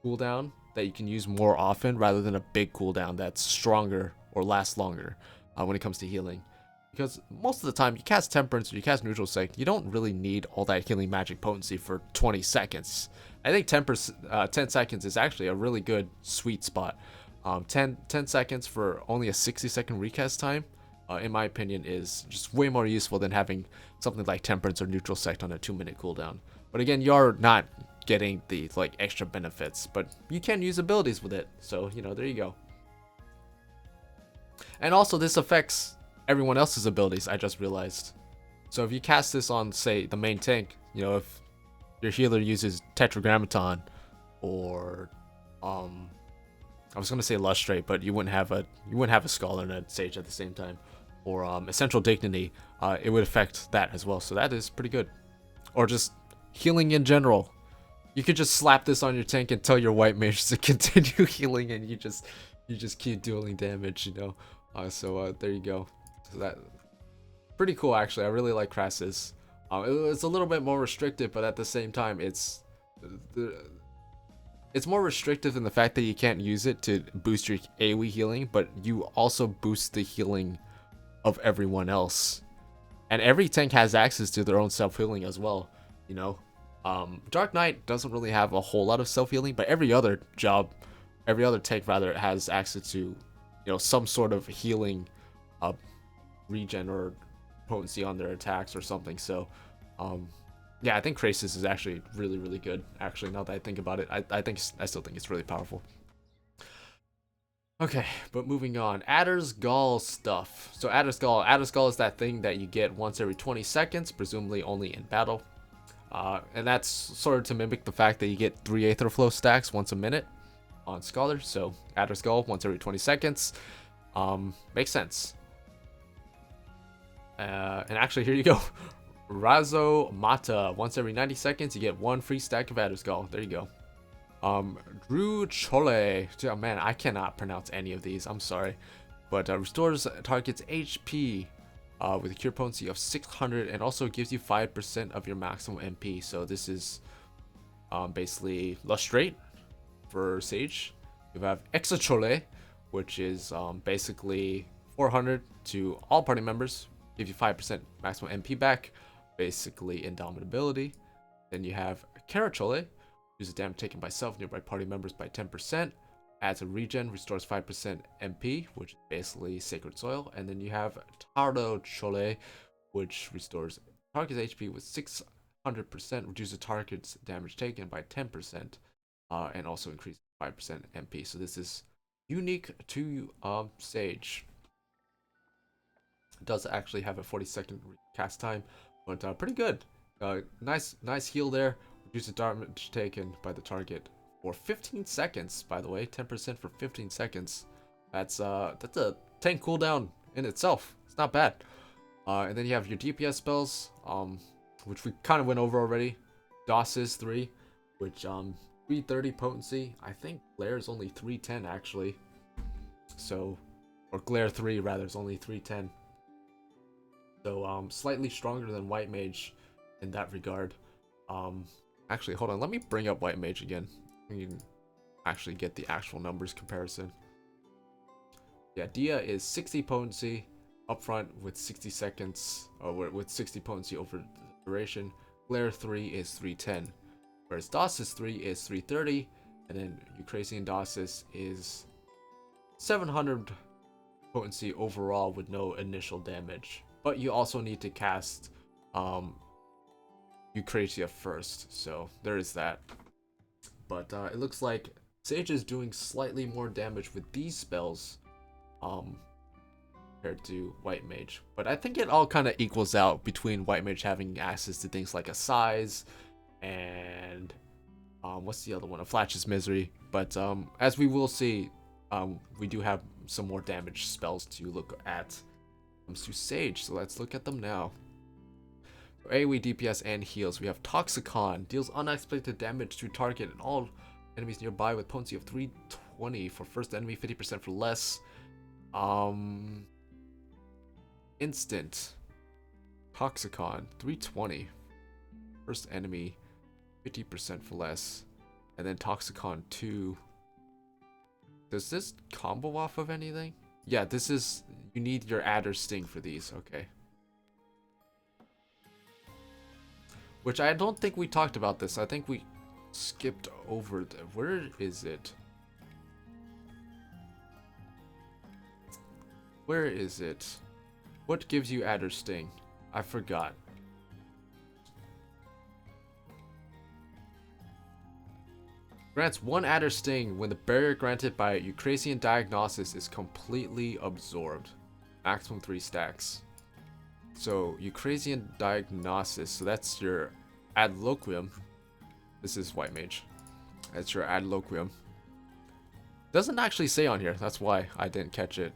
[SPEAKER 1] cooldown that you can use more often rather than a big cooldown that's stronger or lasts longer when it comes to healing. Because most of the time you cast Temperance or you cast Neutral Sect, you don't really need all that healing magic potency for 20 seconds. I think 10 seconds is actually a really good sweet spot. 10 seconds for only a 60-second recast time, in my opinion, is just way more useful than having something like Temperance or Neutral Sect on a 2-minute cooldown. But again, you're not getting the like extra benefits, but you can use abilities with it. So, there you go. And also this affects everyone else's abilities, I just realized. So if you cast this on, say, the main tank, if your healer uses Tetragrammaton or I was gonna say Lustrate, but you wouldn't have a Scholar and a Sage at the same time, or Essential Dignity, it would affect that as well. So that is pretty good. Or just healing in general. You could just slap this on your tank and tell your white mage to continue healing, and you just keep dealing damage, So there you go. So that pretty cool actually. I really like Krasis. It's a little bit more restrictive, but at the same time, it's more restrictive in the fact that you can't use it to boost your AoE healing, but you also boost the healing of everyone else. And every tank has access to their own self-healing as well, Dark Knight doesn't really have a whole lot of self-healing, but every other tank rather has access to, some sort of healing regen or potency on their attacks or something. So yeah, I think Krasis is actually really, really good. Actually, now that I think about it, I still think it's really powerful. Okay, but moving on. Adder's Gall stuff. So Adder's Gall is that thing that you get once every 20 seconds, presumably only in battle. And that's sort of to mimic the fact that you get 3 Aether Flow stacks once a minute on Scholar. So Adder's Gall once every 20 seconds. Makes sense. And actually, here you go. Razo Mata. Once every 90 seconds, you get 1 free stack of Adder Skull. There you go. Drew Chole. Oh, man, I cannot pronounce any of these. I'm sorry. But restores target's HP with a cure potency of 600 and also gives you 5% of your maximum MP. So this is basically Lustrate for Sage. You have Exa Chole, which is basically 400 to all party members. Give you 5% maximum MP back. Basically Indomitability. Then you have Carachole. Reduces damage taken by self nearby party members by 10%. Adds a regen, restores 5% MP, which is basically Sacred Soil. And then you have Tardo Chole, which restores target's HP with 600%, reduces target's damage taken by 10%, and also increases 5% MP. So this is unique to Sage. It does actually have a 40-second cast time, but pretty good. Nice heal there. Reduce the damage taken by the target for 15 seconds, by the way. 10% for 15 seconds. That's a tank cooldown in itself. It's not bad. And then you have your DPS spells, which we kind of went over already. Dosis 3, which 330 potency. I think Glare is only 310 actually. So, or Glare 3 rather is only 310. So slightly stronger than White Mage in that regard. Actually, hold on. Let me bring up White Mage again. You can actually get the actual numbers comparison. Yeah, Dia is 60 potency upfront with 60 seconds, or with 60 potency over the duration. Glare 3 is 310, whereas Dosis 3 is 330, and then Eucrasian Dosis is 700 potency overall with no initial damage. But you also need to cast Eucrasia first, so there is that. But it looks like Sage is doing slightly more damage with these spells compared to White Mage. But I think it all kind of equals out between White Mage having access to things like a Size and what's the other one? A Flatch's Misery. But as we will see, we do have some more damage spells to look at when it comes to Sage. So let's look at them now. For AoE, DPS, and heals, we have Toxicon. Deals unexpected damage to target and all enemies nearby with potency of 320 for first enemy, 50% for less. Instant. Toxicon, 320. First enemy, 50% for less. And then Toxicon 2. Does this combo off of anything? Yeah, this is... You need your Adder Sting for these. Okay. Which I don't think we talked about this. I think we skipped over the... Where is it? Where is it? What gives you Adder Sting? I forgot. Grants 1 Adder Sting when the barrier granted by Eucrasian Diagnosis is completely absorbed. Maximum 3 stacks. So, Eucrasian Diagnosis, so that's your Adloquium. This is White Mage. That's your Adloquium. Doesn't actually say on here, that's why I didn't catch it.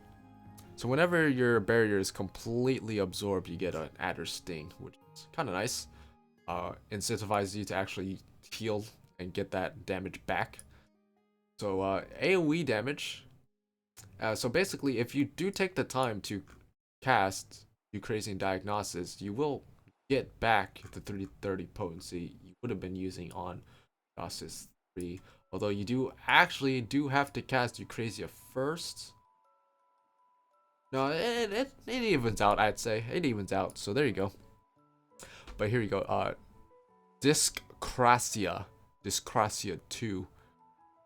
[SPEAKER 1] So whenever your barrier is completely absorbed, you get an Adder Sting, which is kind of nice. Incentivizes you to actually heal and get that damage back. So AoE damage. So basically, if you do take the time to cast Eucrasian Diagnosis, you will get back the 330 potency you would have been using on Dosis 3. Although you do have to cast Eucrasia first. No, it evens out, I'd say. It evens out, so there you go. But here you go. Dyscrasia 2.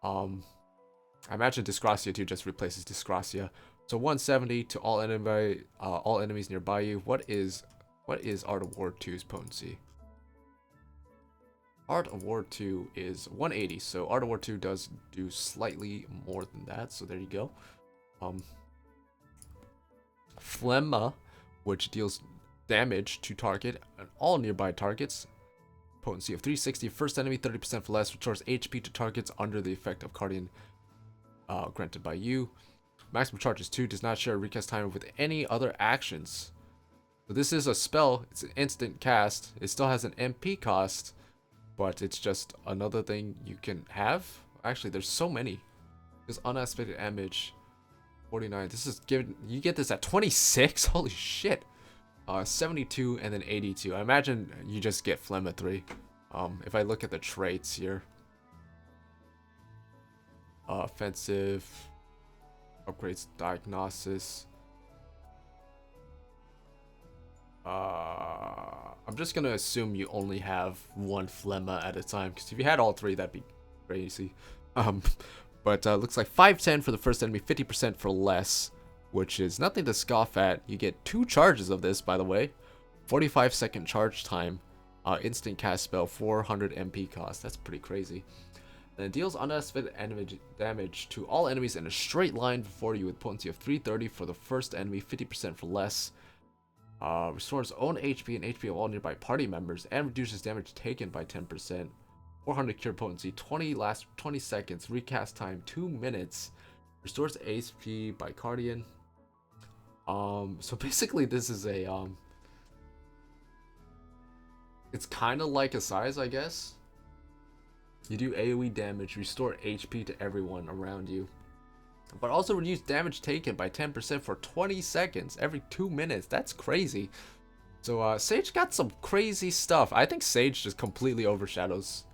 [SPEAKER 1] I imagine Dyscrasia 2 just replaces Dyscrasia. So 170 to all enemies nearby you. What is Art of War 2's potency? Art of War 2 is 180, so Art of War 2 does do slightly more than that, so there you go. Phlegma, which deals damage to target and all nearby targets. Potency of 360, first enemy 30% for less, restores HP to targets under the effect of Guardian granted by you. Maximum charge is 2, does not share recast timer with any other actions. So this is a spell. It's an instant cast. It still has an MP cost, but it's just another thing you can have. Actually, there's so many. There's unaspected damage, 49. This is given. You get this at 26. Holy shit. 72 and then 82. I imagine you just get Phlegma 3. If I look at the traits here, offensive, upgrades diagnosis. I'm just gonna assume you only have one Phlegma at a time, because if you had all three, that'd be crazy. But looks like 510 for the first enemy, 50% for less, which is nothing to scoff at. You get 2 charges of this, by the way. 45-second charge time, instant cast spell, 400 MP cost. That's pretty crazy. And it deals unaspected damage to all enemies in a straight line before you with potency of 330 for the first enemy, 50% for less. Restores own HP and HP of all nearby party members, and reduces damage taken by 10%. 400 cure potency, 20 seconds, recast time 2 minutes, restores HP by Guardian. So basically this is a it's kind of like a size, I guess. You do AoE damage, restore HP to everyone around you, but also reduce damage taken by 10% for 20 seconds every 2 minutes. That's crazy. So Sage got some crazy stuff. I think Sage just completely overshadows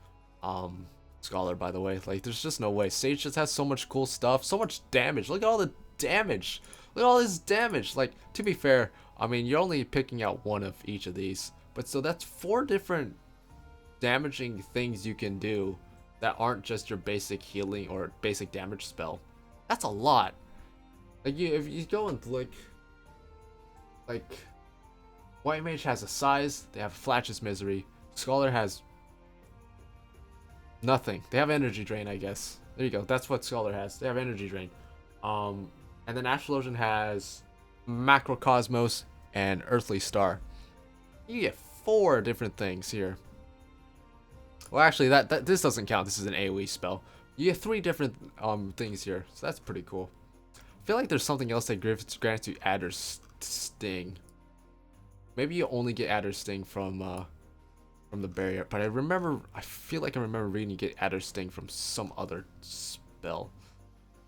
[SPEAKER 1] Scholar, by the way. Like, there's just no way. Sage just has so much cool stuff, so much damage. Look at all the damage. Look at all this damage. Like, to be fair, I mean, you're only picking out one of each of these, but so that's 4 different damaging things you can do that aren't just your basic healing or basic damage spell. That's a lot. Like, if you go and look, like, White Mage has a size, they have Flatch's Misery. Scholar has nothing. They have Energy Drain, I guess. There you go. That's what Scholar has. They have Energy Drain. And then Astrologian has Macrocosmos and Earthly Star. You get 4 different things here. Well, actually, that this doesn't count. This is an AoE spell. You get 3 different things here, so that's pretty cool. I feel like there's something else that grants you Adder's Sting. Maybe you only get Adder's Sting from the barrier, but I feel like I remember reading you get Adder's Sting from some other spell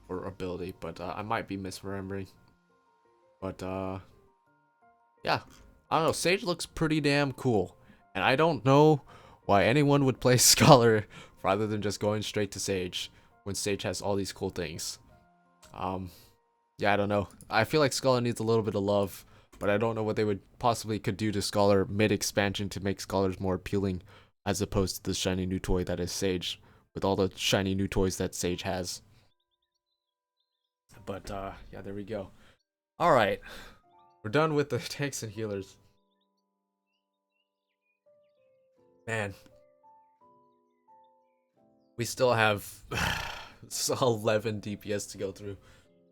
[SPEAKER 1] or ability, but I might be misremembering. But yeah, I don't know. Sage looks pretty damn cool, and I don't know why anyone would play Scholar rather than just going straight to Sage when Sage has all these cool things. Yeah, I don't know. I feel like Scholar needs a little bit of love, but I don't know what they would possibly could do to Scholar mid-expansion to make Scholars more appealing, as opposed to the shiny new toy that is Sage, with all the shiny new toys that Sage has. But yeah, there we go. Alright, we're done with the tanks and healers. Man, we still have 11 DPS to go through.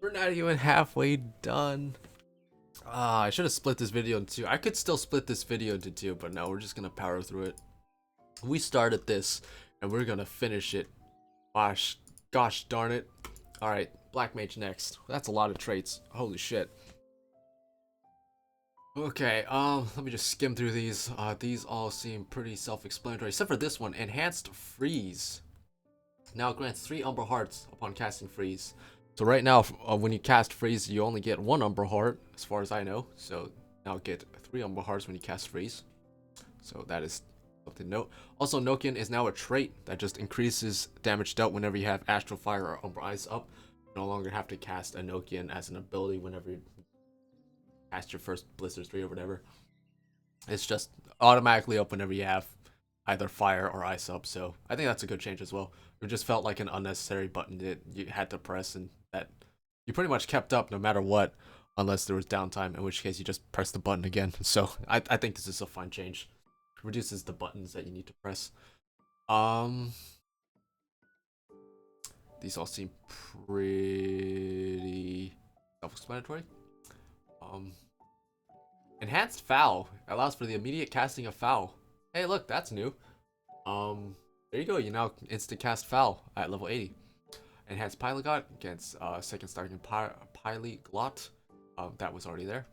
[SPEAKER 1] We're not even halfway done. I should have split this video into 2. I could still split this video into 2, but no, we're just gonna power through it. We started this, and we're gonna finish it. Gosh darn it. Alright, Black Mage next. That's a lot of traits. Holy shit. Okay, let me just skim through these. These all seem pretty self-explanatory, except for this one, Enhanced Freeze. Now grants 3 Umber Hearts upon casting Freeze. So right now, when you cast Freeze, you only get 1 Umber Heart, as far as I know. So now get 3 Umber Hearts when you cast Freeze. So that is something to note. Also, Nokian is now a trait that just increases damage dealt whenever you have Astral Fire or Umber Ice up. You no longer have to cast a Nokian as an ability whenever you cast your first Blizzard 3 or whatever. It's just automatically up whenever you have either Fire or Ice up. So I think that's a good change as well. It just felt like an unnecessary button that you had to press, and that you pretty much kept up no matter what, unless there was downtime, in which case you just press the button again. So I think this is a fine change. It reduces the buttons that you need to press. These all seem pretty self-explanatory. Enhanced Foul allows for the immediate casting of Foul. Hey, look, that's new. There you go. You now instant cast Foul at level 80. Enhanced Polyglot against second starting Polyglot. That was already there.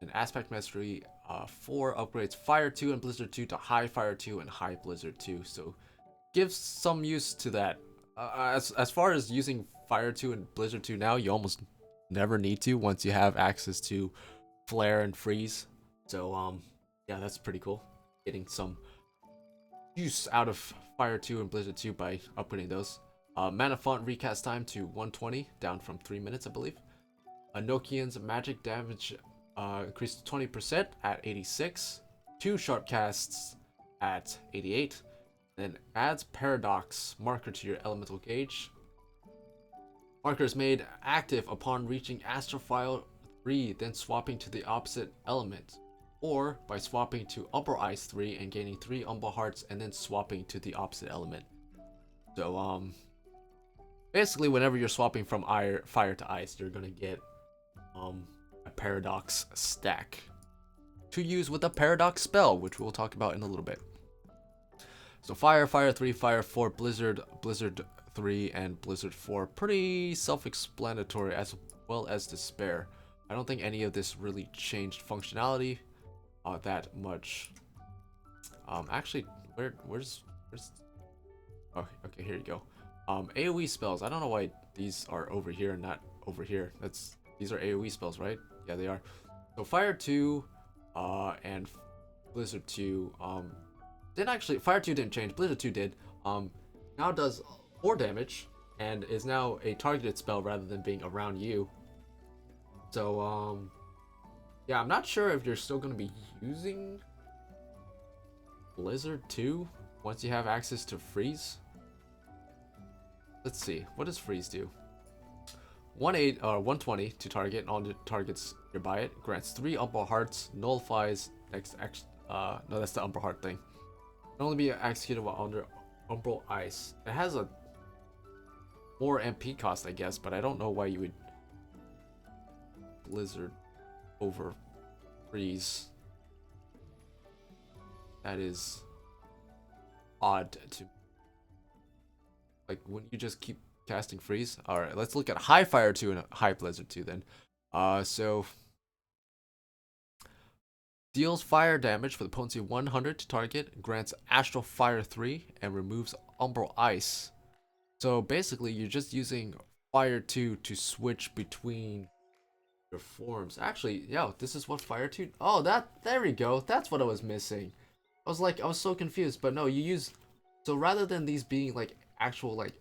[SPEAKER 1] And Aspect Mastery 4 upgrades Fire 2 and Blizzard 2 to High Fire 2 and High Blizzard 2. So gives some use to that. As far as using Fire 2 and Blizzard 2 now, you almost never need to once you have access to Flare and Freeze. So yeah, that's pretty cool. Getting some use out of Fire 2 and Blizzard 2 by upgrading those. Mana Font recast time to 120, down from 3 minutes, I believe. Nokian's magic damage increased to 20% at 86. 2 sharp casts at 88. Then adds Paradox marker to your elemental gauge. Marker is made active upon reaching Astrophile 3, then swapping to the opposite element. Or by swapping to Umbral Ice 3 and gaining 3 Umbral Hearts and then swapping to the opposite element. So, basically whenever you're swapping from fire to ice, you're gonna get a Paradox stack to use with a Paradox spell, which we'll talk about in a little bit. So Fire, Fire 3, Fire 4, Blizzard, Blizzard 3, and Blizzard 4. Pretty self-explanatory, as well as Despair. I don't think any of this really changed functionality that much. Actually, where's oh, okay, here you go. AoE spells. I don't know why these are over here and not over here. These are AoE spells, right? Yeah, they are. So Fire 2 and Blizzard 2 didn't actually, Fire 2 didn't change, Blizzard 2 did. Now does 4 damage and is now a targeted spell rather than being around you. So yeah, I'm not sure if you're still going to be using Blizzard 2 once you have access to Freeze. Let's see, what does Freeze do? 120 to target on the targets nearby it, grants 3 Umbral Hearts, nullifies no, that's the Umbral Heart thing. Can only be executed while under Umbral Ice. It has a more MP cost, I guess, but I don't know why you would Blizzard over Freeze. That is odd to, like, wouldn't you just keep casting Freeze? Alright, let's look at High Fire 2 and High Blizzard 2 then. So deals fire damage for the potency 100 to target, grants Astral Fire 3, and removes Umbral Ice. So basically, you're just using Fire 2 to switch between your forms. Actually, yeah, this is what Fire 2... Oh, there we go. That's what I was missing. I was so confused, but no, you use... So rather than these being, like, actual, like,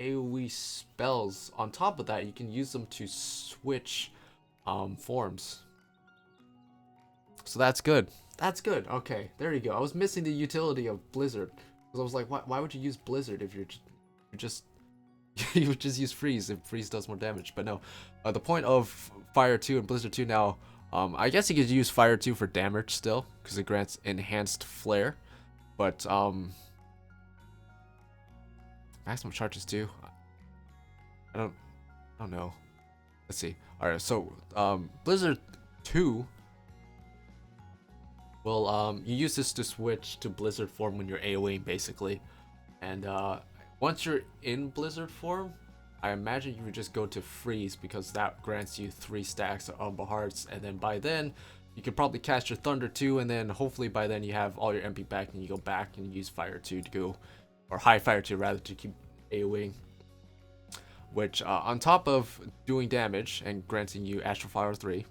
[SPEAKER 1] AoE spells, on top of that, you can use them to switch forms. So that's good. That's good. Okay, there you go. I was missing the utility of Blizzard. Because I was like, why would you use Blizzard if you're just... you would just use Freeze if Freeze does more damage. But no, the point of Fire 2 and Blizzard 2 now, I guess you could use Fire 2 for damage still, because it grants enhanced flare. But, maximum charges too. I don't know. Let's see. Alright, so, Blizzard 2 will, you use this to switch to Blizzard form when you're AoEing, basically. And, once you're in Blizzard form, I imagine you would just go to Freeze, because that grants you 3 stacks of Umbral Hearts, and then by then, you could probably cast your Thunder 2, and then hopefully by then you have all your MP back, and you go back and use Fire 2 to go, or High Fire 2 rather, to keep AoEing. Which, on top of doing damage and granting you Astral Fire 3,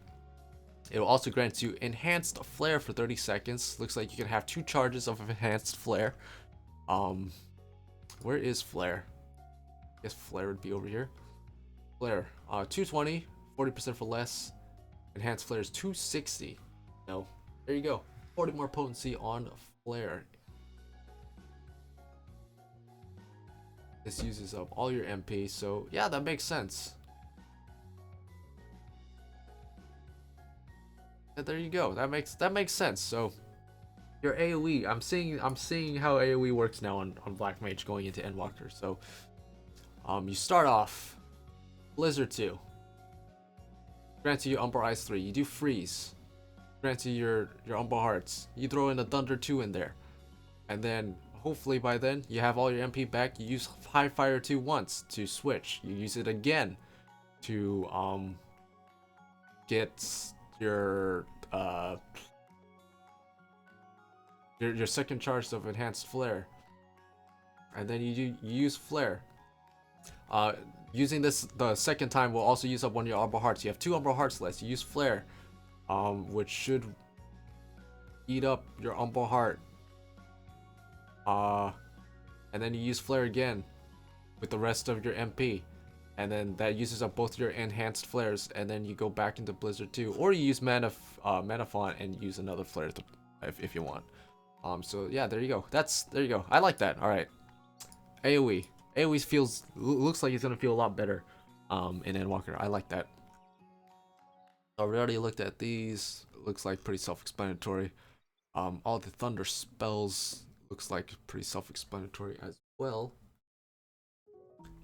[SPEAKER 1] it will also grant you Enhanced Flare for 30 seconds. Looks like you can have 2 charges of Enhanced Flare. Where is Flare? I guess Flare would be over here. Flare, 220, 40% for less. Enhanced Flare is 260. No, there you go. 40 more potency on Flare. This uses up all your MP, so yeah, that makes sense. And there you go. That makes sense. So your AoE, I'm seeing how AoE works now on Black Mage going into Endwalker. So you start off Blizzard 2. Grants you Umbral Ice 3. You do Freeze. Grants you your Umbral Hearts. You throw in a Thunder 2 in there. And then hopefully by then you have all your MP back. You use High Fire 2 once to switch. You use it again to get your your second charge of enhanced flare, and then you use flare. Using this the second time will also use up one of your Umbral Hearts. You have 2 Umbral Hearts left. You use flare, which should eat up your Umbral Heart. And then you use flare again with the rest of your MP, and then that uses up both your enhanced flares, and then you go back into Blizzard 2, or you use Mana Font and use another flare if you want. So yeah, there you go. There you go. I like that. All right, AoE. AoE looks like it's gonna feel a lot better in Endwalker. I like that. So we already looked at these. Looks like pretty self-explanatory. All the thunder spells looks like pretty self-explanatory as well.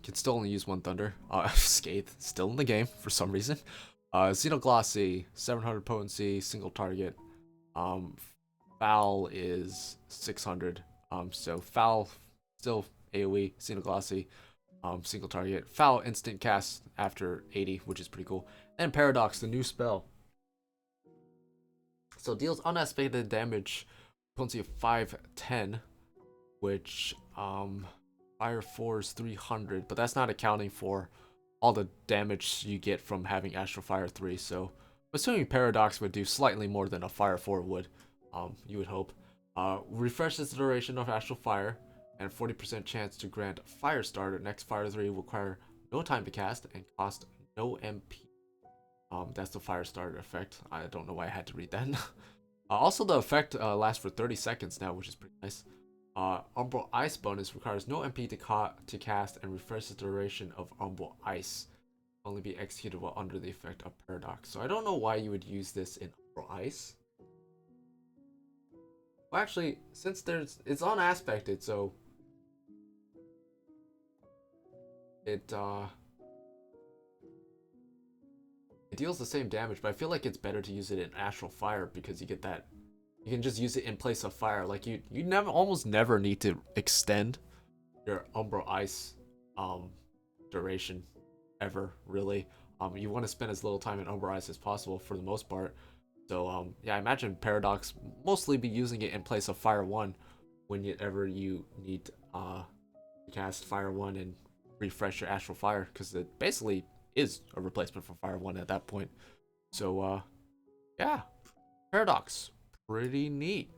[SPEAKER 1] Can still only use 1 thunder. Scathe still in the game for some reason. Xenoglossy, 700 potency, single target. Foul is 600. So Foul still AoE, Xenoglossy, single target. Foul instant cast after 80, which is pretty cool. And Paradox, the new spell. So deals unaspected damage, potency of 510, which Fire 4 is 300, but that's not accounting for all the damage you get from having Astral Fire 3. So I'm assuming Paradox would do slightly more than a Fire 4 would. You would hope. Refreshes the duration of Astral Fire, and 40% chance to grant Fire Starter. Next Fire 3 will require no time to cast and cost no MP. That's the Fire Starter effect. I don't know why I had to read that. Also, the effect lasts for 30 seconds now, which is pretty nice. Umbral Ice bonus requires no MP to cast and refreshes the duration of Umbral Ice. Only be executed while under the effect of Paradox. So I don't know why you would use this in Umbral Ice. Well, actually, since it's unaspected, so it deals the same damage, but I feel like it's better to use it in Astral Fire because you get that. You can just use it in place of fire. Like you almost never need to extend your Umbral Ice duration ever, really. You want to spend as little time in Umbral Ice as possible for the most part. So yeah, I imagine Paradox mostly be using it in place of Fire 1 whenever you need to cast Fire 1 and refresh your Astral Fire, because it basically is a replacement for Fire 1 at that point. So yeah, Paradox, pretty neat.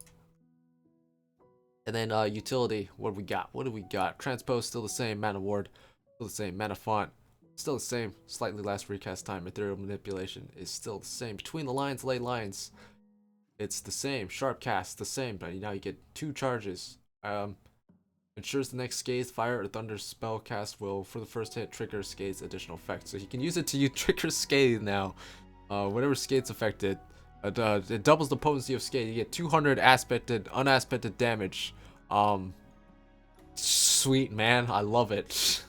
[SPEAKER 1] And then utility, what do we got? What do we got? Transpose still the same, Mana Ward still the same, Mana Font still the same, slightly less recast time. Ethereal Manipulation is still the same. Between the Lines, Ley Lines, it's the same. Sharp Cast the same, but now you get 2 charges. Ensures the next Scathe, Fire, or Thunder spell cast will, for the first hit, trigger Scathe's additional effect. So you can use it to trigger Scathe now. Whatever Scathe's affected, it doubles the potency of Scathe. You get 200 unaspected damage. Sweet, man, I love it.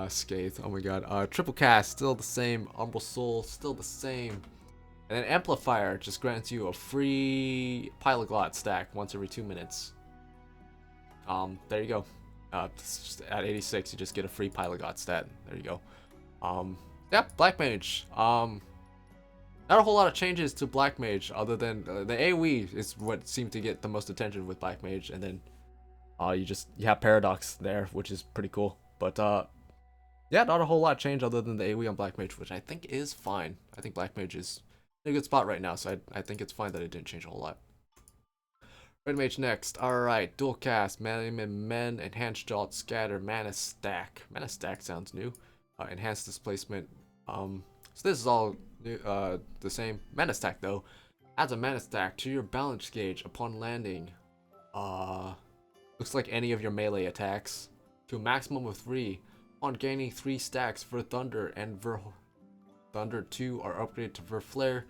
[SPEAKER 1] Scathe, oh my god. Triple Cast, still the same. Umbral Soul, still the same. And then Amplifier just grants you a free Polyglot stack once every 2 minutes. There you go. At 86, you just get a free Polyglot stat. There you go. Yeah, Black Mage. Not a whole lot of changes to Black Mage other than the AoE is what seemed to get the most attention with Black Mage, and then you have Paradox there, which is pretty cool. But yeah, not a whole lot change other than the AoE on Black Mage, which I think is fine. I think Black Mage is in a good spot right now, so I think it's fine that it didn't change a whole lot. Red Mage next. Alright, dual cast, Mana Men, Enhanced Jolt, Scatter, Mana Stack. Mana Stack sounds new. Enhanced Displacement. So this is all new, the same. Mana Stack though. Adds a Mana Stack to your balance gauge upon landing. Looks like any of your melee attacks. To a maximum of 3. On gaining 3 stacks, for Thunder and Thunder 2 are upgraded to Flare.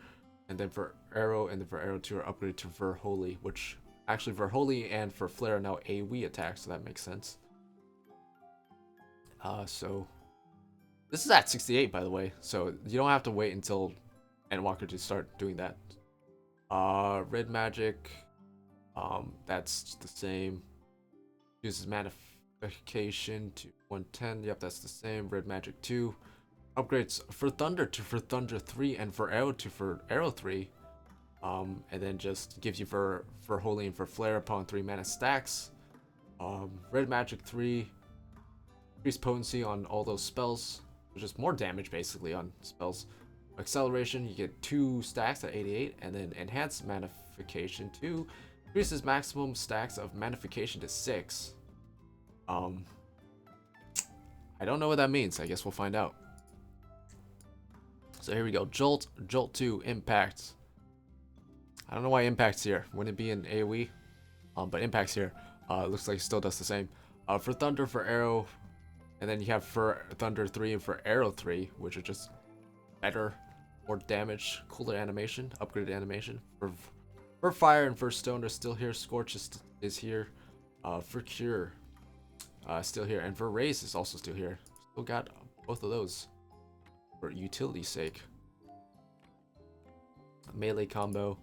[SPEAKER 1] And then for Arrow and then for Arrow 2 are upgraded to Holy, which actually Holy and for Flare are now AoE attacks, so that makes sense. So this is at 68, by the way, so you don't have to wait until Endwalker to start doing that. Red Magic, that's the same. Uses Magnification to 110. Yep, that's the same. Red Magic 2. upgrades for Thunder to for Thunder 3 and for Arrow to for Arrow 3. And then just gives you for Holy and for Flare upon 3 mana stacks. Red Magic 3, increased potency on all those spells, which is more damage basically on spells. Acceleration, you get 2 stacks at 88, and then Enhanced Manification 2 increases maximum stacks of Manification to 6. I don't know what that means. I guess we'll find out. So here we go. Jolt 2, Impact. I don't know why Impact's here. Wouldn't it be in AoE? But Impact's here. Looks like it still does the same. For Thunder, for Arrow, and then you have for Thunder 3 and for Arrow 3, which are just better, more damage, cooler animation, upgraded animation. For Fire and for Stone are still here. Scorch is here. For Cure, still here. And for Raise is also still here. Still got both of those for utility's sake. Melee combo.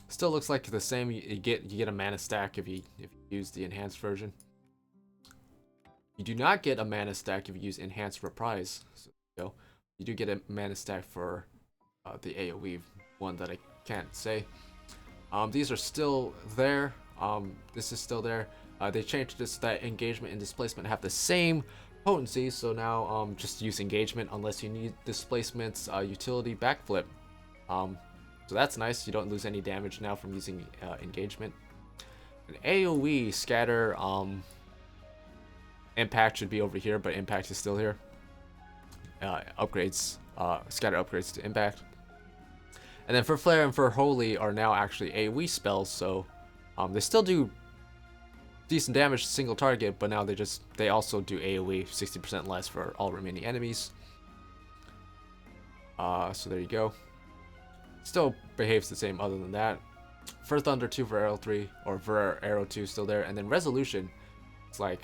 [SPEAKER 1] Still looks like the same. You get a mana stack if you use the enhanced version. You do not get a mana stack if you use enhanced reprise. So you do get a mana stack for the AoE one that I can't say. These are still there. This is still there. They changed this that engagement and displacement have the same potency, so now just use engagement unless you need displacement's utility backflip. So that's nice. You don't lose any damage now from using engagement. And AoE scatter, impact should be over here, but impact is still here. Upgrades, scatter upgrades to impact. And then for Flare and for Holy are now actually AoE spells, so they still do decent damage to single target, but now they also do AoE 60% less for all remaining enemies. So there you go. Still behaves the same other than that. For Thunder 2 for Arrow 3, or for Arrow 2 still there, and then Resolution, it's like,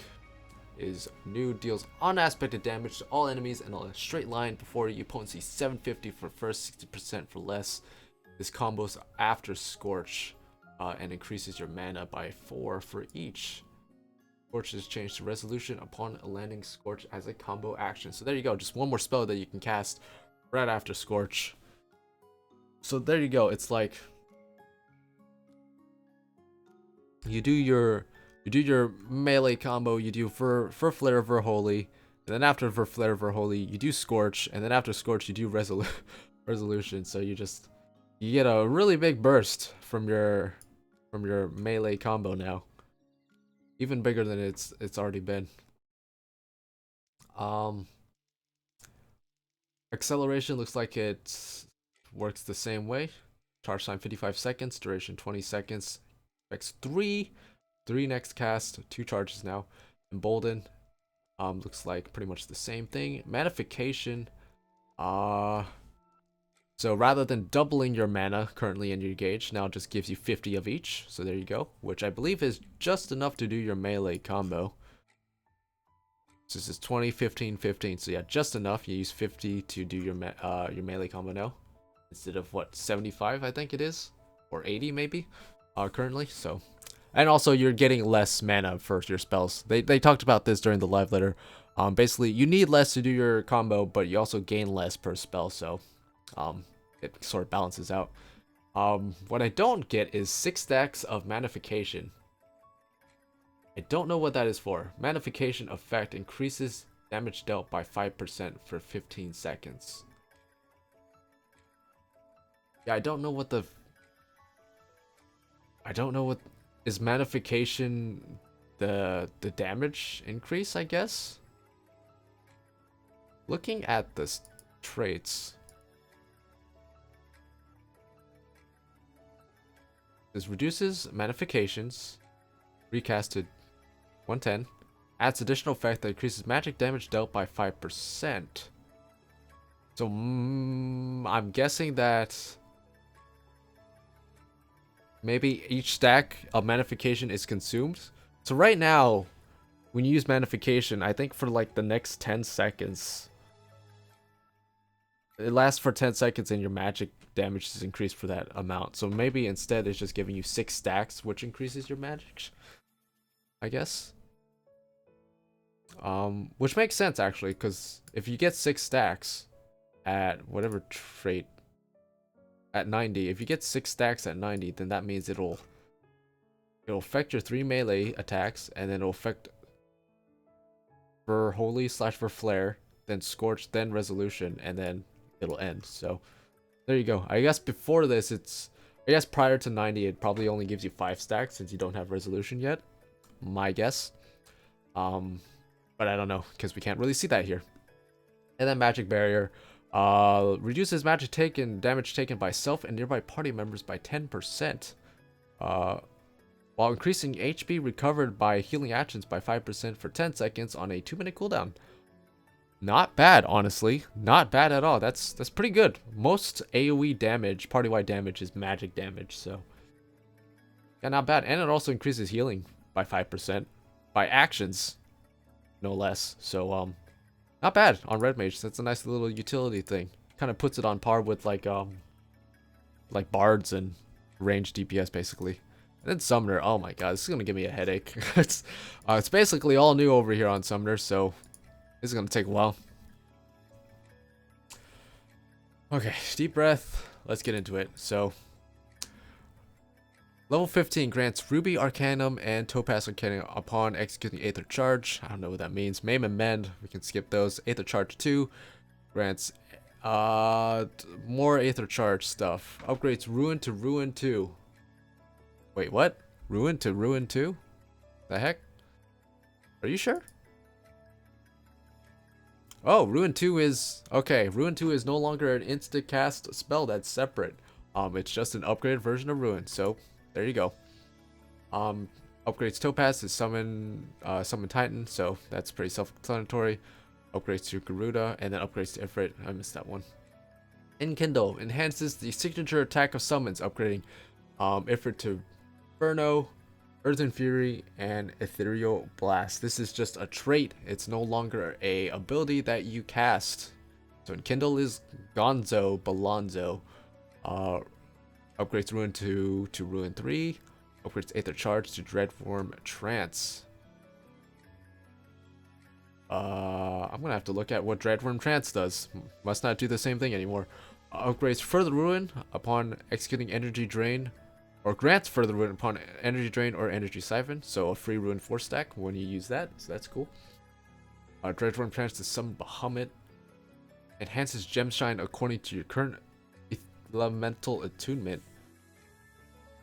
[SPEAKER 1] is new, deals unaspected damage to all enemies in a straight line before you. Potency 750 for first, 60% for less. This combos after Scorch, and increases your mana by 4 for each. Scorch is changed to Resolution upon landing Scorch as a combo action. So there you go, just one more spell that you can cast right after Scorch. So there you go. It's like you do your melee combo, you do for Flare for Holy, and then after for Flare for Holy, you do Scorch, and then after Scorch you do Resolution. So you get a really big burst from your melee combo now. Even bigger than it's already been. Acceleration looks like it works the same way. Charge time 55 seconds, duration 20 seconds. Effects 3 next cast, 2 charges now. Embolden, looks like pretty much the same thing. Manification, so rather than doubling your mana currently in your gauge, now it just gives you 50 of each. So there you go, which I believe is just enough to do your melee combo. So this is 20, 15, 15. So yeah, just enough. You use 50 to do your melee combo now, instead of what, 75 I think it is, or 80 maybe, currently. So, and also you're getting less mana for your spells. They talked about this during the live letter. Basically you need less to do your combo, but you also gain less per spell. So it sort of balances out. What I don't get is 6 stacks of Manification. I don't know what that is for. Manification effect increases damage dealt by 5% for 15 seconds. Yeah, I don't know what is Manification, the damage increase, I guess. Looking at the traits, this reduces Manifications, recasted 110, adds additional effect that increases magic damage dealt by 5%. So I'm guessing that maybe each stack of Manification is consumed. So right now, when you use Manification, I think for like the next 10 seconds, it lasts for 10 seconds and your magic damage is increased for that amount. So maybe instead it's just giving you 6 stacks, which increases your magic, I guess. Which makes sense actually, because if you get 6 stacks at whatever trait at 90, if you get 6 stacks at 90, then that means it'll affect your 3 melee attacks, and then it'll affect for Holy / for Flare, then Scorch, then Resolution, and then it'll end. So there you go. I guess before this, I guess prior to 90, it probably only gives you 5 stacks since you don't have Resolution yet. My guess. But I don't know, because we can't really see that here. And then Magic Barrier. Reduces magic taken, damage taken by self and nearby party members by 10%. While increasing HP recovered by healing actions by 5% for 10 seconds on a 2-minute cooldown. Not bad, honestly. Not bad at all. That's pretty good. Most AoE damage, party-wide damage, is magic damage, so yeah, not bad. And it also increases healing by 5% by actions, no less. So not bad on Red Mage. That's a nice little utility thing. Kind of puts it on par with like bards and ranged DPS basically. And then Summoner. Oh my god, this is gonna give me a headache. It's basically all new over here on Summoner, so this is gonna take a while. Okay, deep breath. Let's get into it. So, level 15 grants Ruby Arcanum and Topaz Arcanum upon executing Aether Charge. I don't know what that means. Maim and Mend, we can skip those. Aether Charge 2 grants more Aether Charge stuff. Upgrades Ruin to Ruin 2. Wait, what? Ruin to Ruin 2? The heck? Are you sure? Oh, Ruin 2 is... Okay, Ruin 2 is no longer an insta-cast spell that's separate. It's just an upgraded version of Ruin, so there you go. Upgrades Topaz to Summon Titan, so that's pretty self-explanatory. Upgrades to Garuda, and then upgrades to Ifrit. I missed that one. Enkindle enhances the signature attack of summons, upgrading Ifrit to Inferno, Earthen Fury, and Ethereal Blast. This is just a trait. It's no longer a ability that you cast. So Enkindle is Gonzo Balonzo. Upgrades Ruin to Ruin 3. Upgrades Aether Charge to Dreadworm Trance. I'm gonna have to look at what Dreadworm Trance does. Must not do the same thing anymore. Upgrades Further Ruin upon executing Energy Drain, or grants Further Ruin upon Energy Drain or Energy Siphon. So a free Ruin 4 stack when you use that. So that's cool. Dreadworm Trance to Summon Bahamut. Enhances Gemshine according to your current elemental attunement.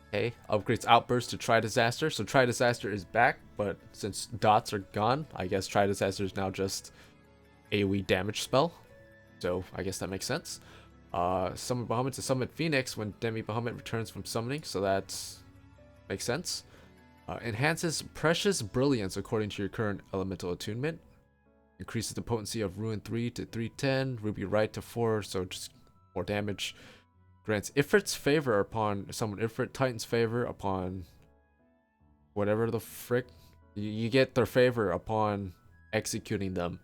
[SPEAKER 1] Okay. Upgrades Outburst to Try Disaster. So Try Disaster is back, but since dots are gone, I guess Try Disaster is now just AoE damage spell. So I guess that makes sense. Summon Bahamut to summon Phoenix when Demi Bahamut returns from summoning, so that makes sense. Enhances Precious Brilliance according to your current elemental attunement. Increases the potency of Ruin 3 to 310, Ruby Right to 4, so just more damage. Grants Ifrit's favor upon summon Ifrit, Titan's favor upon whatever the frick. You get their favor upon executing them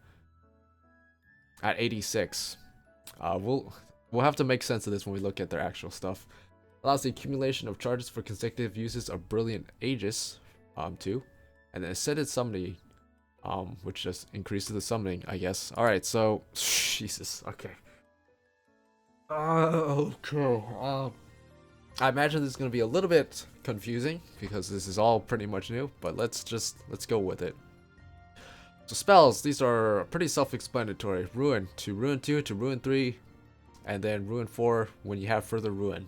[SPEAKER 1] at 86. We'll have to make sense of this when we look at their actual stuff. Allows the accumulation of charges for consecutive uses of Brilliant Aegis, 2. And then Ascended Summoning, which just increases the summoning, I guess. Alright, so... Jesus, okay. Okay. I imagine this is going to be a little bit confusing, because this is all pretty much new, but let's go with it. So spells, these are pretty self-explanatory. Ruin to Ruin 2 to Ruin 3, and then Ruin 4 when you have Further Ruin.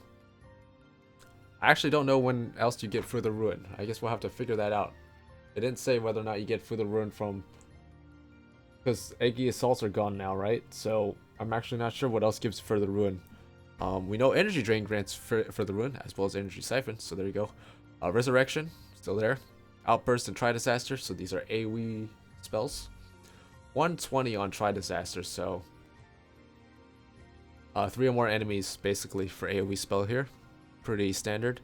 [SPEAKER 1] I actually don't know when else you get Further Ruin. I guess we'll have to figure that out. It didn't say whether or not you get Further Ruin from... Because Eggy Assaults are gone now, right? So I'm actually not sure what else gives Further Ruin. We know Energy Drain grants Further Ruin, as well as Energy Siphon, so there you go. Resurrection, still there. Outburst and Try Disaster, so these are AoE spells. 120 on Try Disaster, so... 3 or more enemies, basically, for AoE spell here. Pretty standard.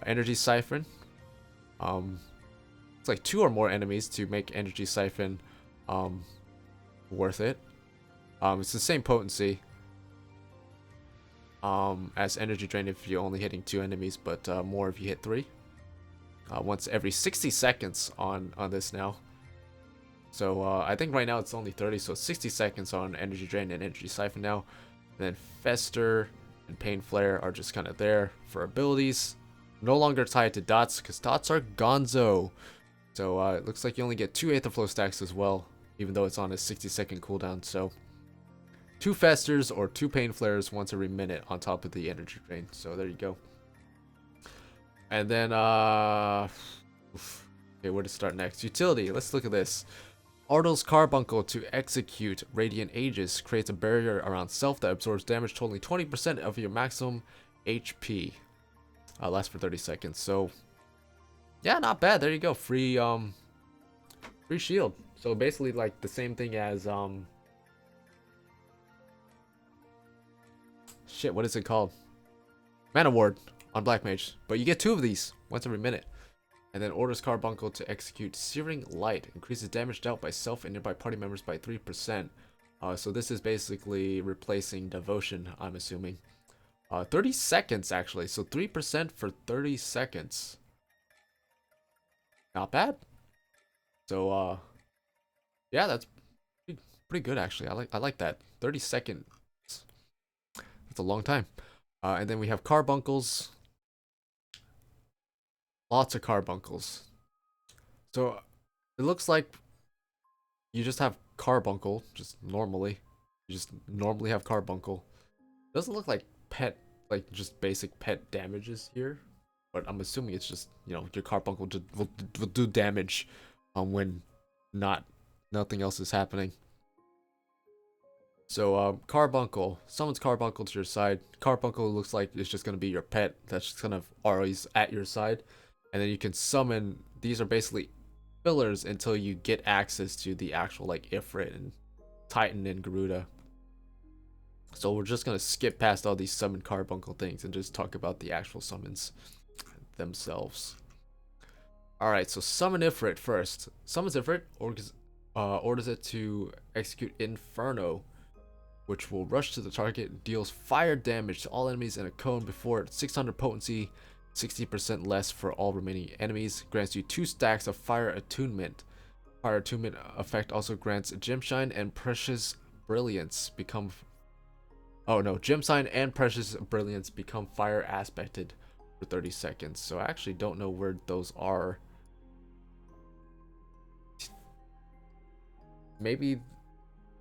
[SPEAKER 1] Energy Siphon. It's like 2 or more enemies to make Energy Siphon worth it. It's the same potency as Energy Drain if you're only hitting 2 enemies, but more if you hit 3. Once every 60 seconds on this now. So I think right now it's only 30, so 60 seconds on Energy Drain and Energy Siphon now. And then Fester and Pain Flare are just kind of there for abilities. No longer tied to dots, because dots are gonzo. So it looks like you only get 2 Aetherflow stacks as well, even though it's on a 60-second cooldown. So 2 Festers or 2 Pain Flares once every minute on top of the Energy Drain. So there you go. And then, okay, where to start next? Utility, let's look at this. Ardal's Carbuncle to execute Radiant Aegis creates a barrier around self that absorbs damage totaling 20% of your maximum HP. Lasts for 30 seconds. So, yeah, not bad. There you go. Free shield. So basically, like the same thing as shit. What is it called? Mana Ward on Black Mage. But you get 2 of these once every minute. And then orders Carbuncle to execute Searing Light. Increases damage dealt by self and nearby party members by 3%. So this is basically replacing Devotion, I'm assuming. 30 seconds, actually. So 3% for 30 seconds. Not bad. So, yeah, that's pretty good, actually. I like that. 30 seconds. That's a long time. And then we have Carbuncles. Lots of Carbuncles. So it looks like you just have Carbuncle, just normally. You just normally have Carbuncle. Doesn't look like pet, like just basic pet damages here. But I'm assuming it's just, you know, your Carbuncle will do damage when nothing else is happening. So Carbuncle, summons Carbuncle to your side. Carbuncle looks like it's just going to be your pet that's just kind of always at your side. And then you can summon, these are basically fillers until you get access to the actual like Ifrit and Titan and Garuda. So we're just going to skip past all these summon Carbuncle things and just talk about the actual summons themselves. Alright, so summon Ifrit first. Summons Ifrit, orders it to execute Inferno, which will rush to the target, deals fire damage to all enemies in a cone before 600 potency, 60% less for all remaining enemies, grants you 2 stacks of Fire Attunement. Fire Attunement effect also grants Gemshine and Precious Brilliance become... Oh no, Gemshine and Precious Brilliance become fire aspected for 30 seconds. So I actually don't know where those are. Maybe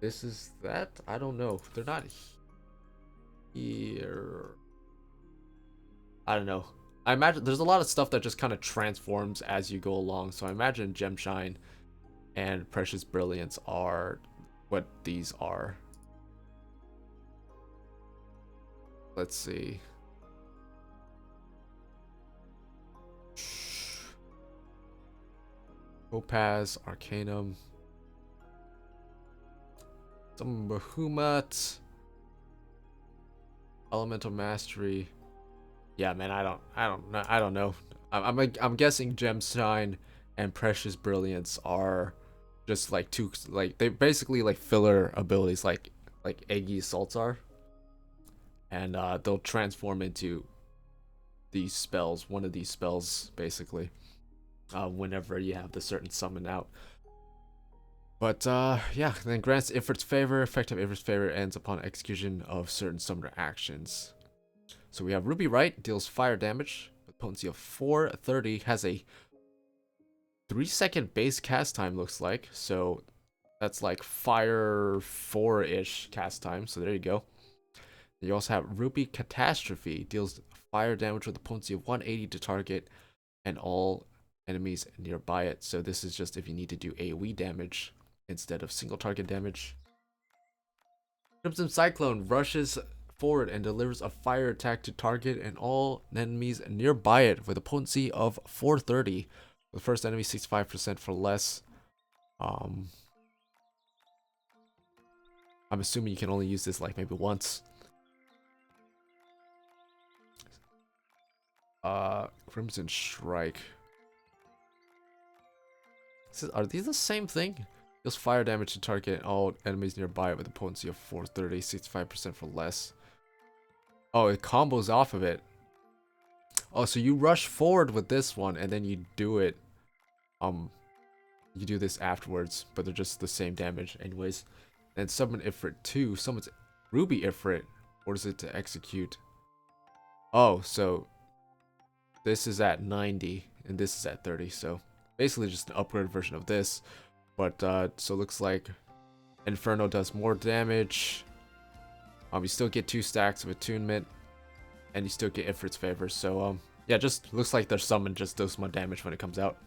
[SPEAKER 1] this is that? I don't know. They're not here. I don't know. I imagine there's a lot of stuff that just kind of transforms as you go along. So I imagine Gemshine and Precious Brilliance are what these are. Let's see. Topaz, Arcanum. Some Bahamut. Elemental Mastery. Yeah, man, I don't know. I'm guessing Gemshine and Precious Brilliance are just like two, like they basically like filler abilities, like Eggy Assaults are, and they'll transform into these spells, one of these spells basically, whenever you have the certain summon out. But yeah, then grants Ifrit's favor. Effective Ifrit's favor ends upon execution of certain summoner actions. So we have Ruby Right, deals fire damage with potency of 430, has a 3-second base cast time, looks like. So that's like fire 4-ish cast time. So there you go. You also have Ruby Catastrophe, deals fire damage with a potency of 180 to target and all enemies nearby it. So this is just if you need to do AoE damage instead of single target damage. Crimson Cyclone rushes forward and delivers a fire attack to target and all enemies nearby it with a potency of 430. The first enemy 65% for less. I'm assuming you can only use this like maybe once. Crimson Strike. Are these the same thing? Deals fire damage to target and all enemies nearby with a potency of 430, 65% for less. Oh, it combos off of it. Oh, so you rush forward with this one and then you do it You do this afterwards, but they're just the same damage anyways. And summon Ifrit 2. Summons Ruby Ifrit. Orders it to execute. Oh, so this is at 90 and this is at 30. So basically just an upgraded version of this. But so it looks like Inferno does more damage. You still get 2 stacks of attunement, and you still get Ifrit's favor. So yeah, just looks like their summon just does more damage when it comes out.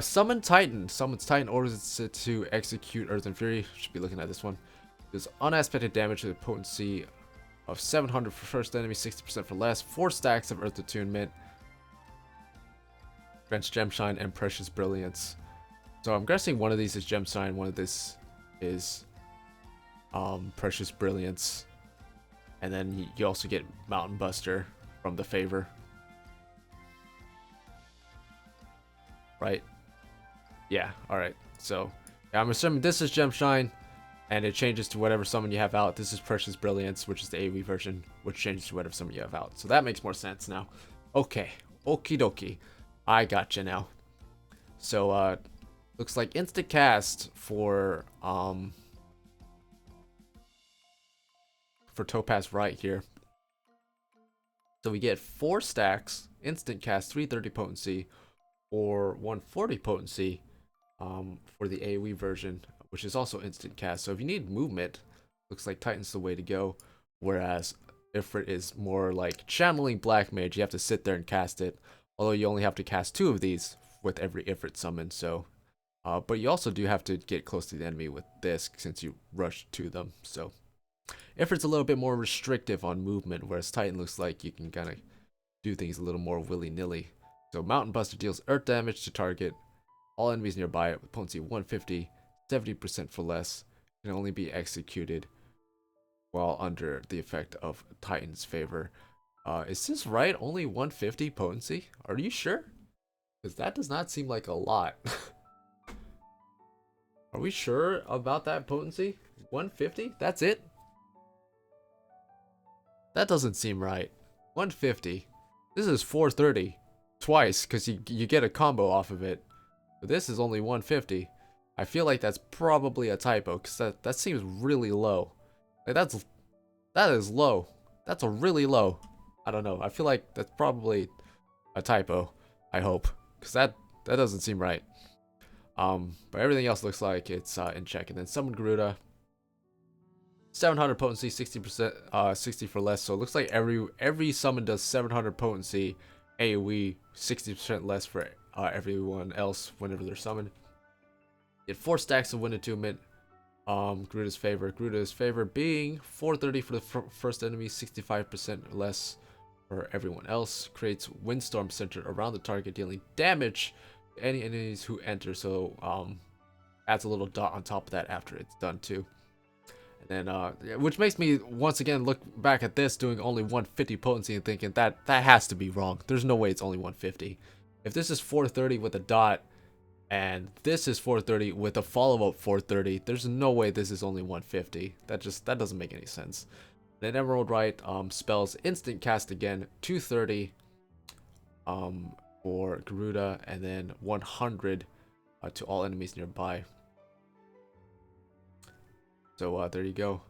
[SPEAKER 1] Summon Titan. Summons Titan, orders it to execute Earth and Fury. Should be looking at this one. Does unaspected damage to the potency of 700 for first enemy, 60% for less. 4 stacks of Earth attunement. Grants Gemshine and Precious Brilliance. So I'm guessing one of these is Gemshine, one of this is Precious Brilliance. And then you also get Mountain Buster from the favor. Right? Yeah, alright. So, yeah, I'm assuming this is Gemshine, and it changes to whatever summon you have out. This is Precious Brilliance, which is the AoE version, which changes to whatever summon you have out. So that makes more sense now. Okay, okie dokie. I gotcha now. So, looks like instant cast for Topaz right here. So we get 4 stacks, instant cast, 330 potency, or 140 potency for the AoE version, which is also instant cast. So if you need movement, looks like Titan's the way to go. Whereas Ifrit is more like channeling Black Mage. You have to sit there and cast it. Although you only have to cast 2 of these with every Ifrit summon. So, but you also do have to get close to the enemy with this since you rush to them. So Ifrit's a little bit more restrictive on movement, whereas Titan looks like you can kind of do things a little more willy-nilly. So Mountain Buster deals earth damage to target all enemies nearby with potency 150, 70% for less. Can only be executed while under the effect of Titan's favor. Is this right? Only 150 potency? Are you sure? Because that does not seem like a lot. Are we sure about that potency? 150? That's it? That doesn't seem right. 150. This is 430 twice because you get a combo off of it. But this is only 150. I feel like that's probably a typo because that seems really low. Like that is low. That's a really low. I don't know. I feel like that's probably a typo. I hope because that doesn't seem right. But everything else looks like it's in check. And then summon Garuda. 700 potency, 60%, 60 for less. So it looks like every summon does 700 potency, AoE, 60% less for everyone else whenever they're summoned. Get 4 stacks of Wind Attunement. Garuda's favor being 430 for the first enemy, 65% less for everyone else. Creates Windstorm centered around the target, dealing damage to any enemies who enter. So adds a little dot on top of that after it's done too. And then, which makes me once again look back at this doing only 150 potency and thinking that has to be wrong. There's no way it's only 150. If this is 430 with a dot and this is 430 with a follow-up 430, there's no way this is only 150. That doesn't make any sense. Then Emerald Right spells instant cast again, 230 for Garuda, and then 100 to all enemies nearby. So there you go.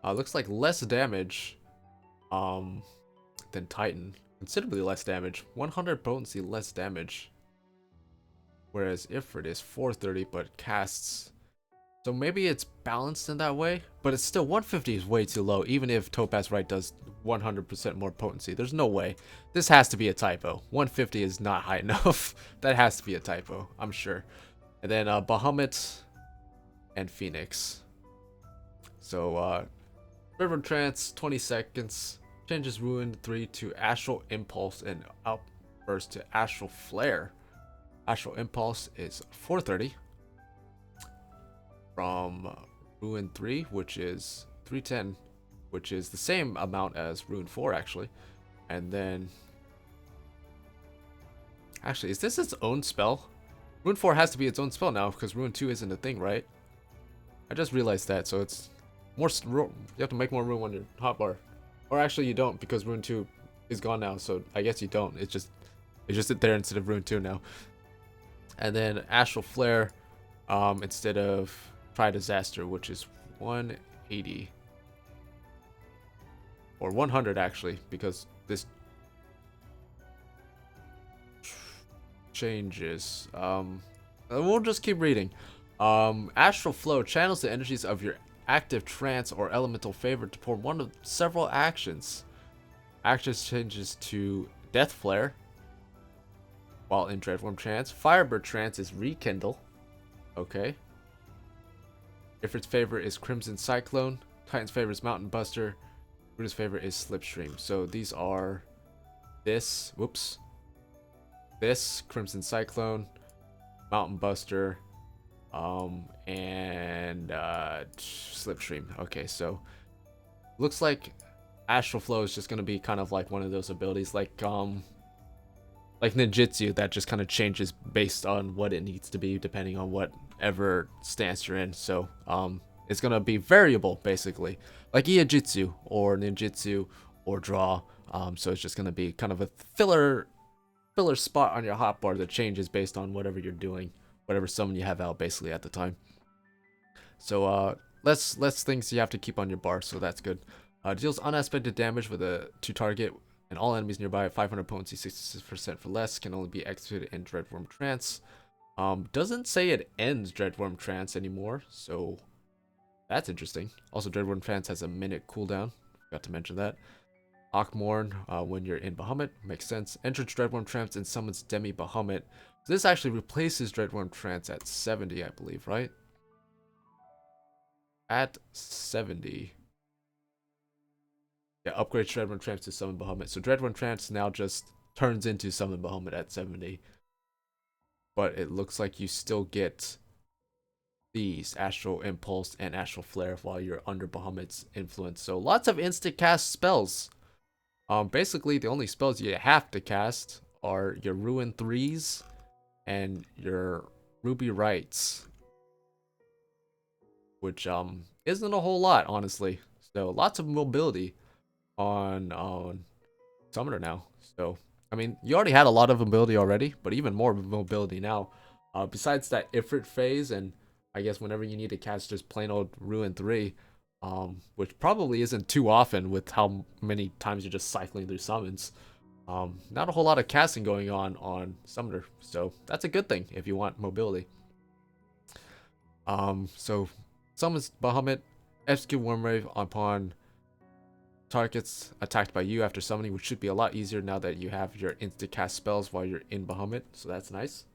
[SPEAKER 1] Looks like less damage than Titan. Considerably less damage. 100 potency, less damage. Whereas Ifrit is 430 but casts. So maybe it's balanced in that way. But it's still 150 is way too low. Even if Topaz Right does 100% more potency. There's no way. This has to be a typo. 150 is not high enough. That has to be a typo. I'm sure. And then Bahamut and Phoenix. So, River Trance, 20 seconds. Changes Ruin 3 to Astral Impulse and Outburst to Astral Flare. Astral Impulse is 430. From Ruin 3, which is 310. Which is the same amount as Ruin 4, actually. And then... Actually, is this its own spell? Ruin 4 has to be its own spell now, because Ruin 2 isn't a thing, right? I just realized that, so it's... more. You have to make more room on your hotbar, or actually you don't because Rune 2 is gone now. So I guess you don't. It's just there instead of Rune 2 now. And then Astral Flare instead of Try Disaster, which is 180. Or 100 actually, because this changes. We'll just keep reading. Astral Flow channels the energies of your active trance or elemental favor to perform one of several actions. Actions changes to Death Flare while in Dreadworm Trance. Firebird Trance is Rekindle. Okay. Ifrit's favor is Crimson Cyclone. Titan's favor is Mountain Buster. Buddha's favor is Slipstream. So these are this. Whoops. This Crimson Cyclone, Mountain Buster, and Slipstream. Okay, so looks like Astral Flow is just gonna be kind of like one of those abilities, like ninjutsu, that just kind of changes based on what it needs to be depending on whatever stance you're in. So it's gonna be variable basically, like Iajutsu or ninjutsu or draw. So it's just gonna be kind of a filler spot on your hotbar that changes based on whatever you're doing, whatever summon you have out basically at the time. So less things you have to keep on your bar, so that's good. Deals unexpected damage to target and all enemies nearby at 500 potency, 66% for less. Can only be executed in Dreadworm Trance. Doesn't say it ends Dreadworm Trance anymore, so that's interesting. Also, Dreadworm Trance has a minute cooldown. Forgot to mention that. Akmorn, when you're in Bahamut, makes sense. Enters Dreadworm Trance and summons Demi Bahamut. So this actually replaces Dreadworm Trance at 70, I believe, right? At 70. Yeah, upgrade Dreadworm Trance to summon Bahamut. So Dreadworm Trance now just turns into summon Bahamut at 70. But it looks like you still get these Astral Impulse and Astral Flare while you're under Bahamut's influence. So lots of instant cast spells. Basically the only spells you have to cast are your Ruin 3s and your Ruby Rights, which isn't a whole lot, honestly. So lots of mobility on Summoner now. So I mean, you already had a lot of mobility already, but even more mobility now. Besides that Ifrit phase, and I guess whenever you need to cast just plain old Ruin 3, which probably isn't too often with how many times you're just cycling through summons. Not a whole lot of casting going on Summoner, so that's a good thing if you want mobility. So summons Bahamut, execute Wormwave upon targets attacked by you after summoning, which should be a lot easier now that you have your instant cast spells while you're in Bahamut, so that's nice.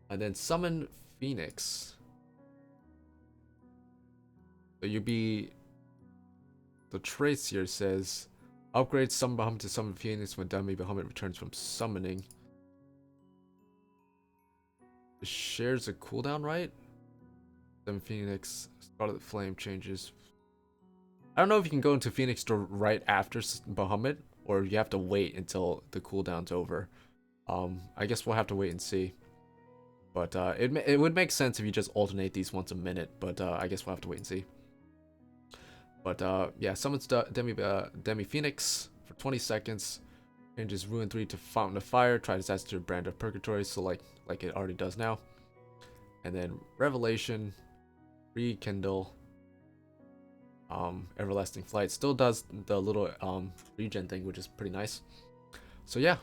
[SPEAKER 1] And then summon Phoenix. So the traits here says upgrade summon Bahamut to summon Phoenix when Dummy Bahamut returns from summoning. It shares a cooldown, right? Then Phoenix, Scarlet Flame changes. I don't know if you can go into Phoenix right after Bahamut, or you have to wait until the cooldown's over. I guess we'll have to wait and see. But it would make sense if you just alternate these once a minute, but I guess we'll have to wait and see. But yeah, summons Demi Phoenix for 20 seconds. Changes Ruin 3 to Fountain of Fire. Try disaster to Brand of Purgatory, so like it already does now. And then Revelation, Rekindle, Everlasting Flight. Still does the little regen thing, which is pretty nice. So yeah,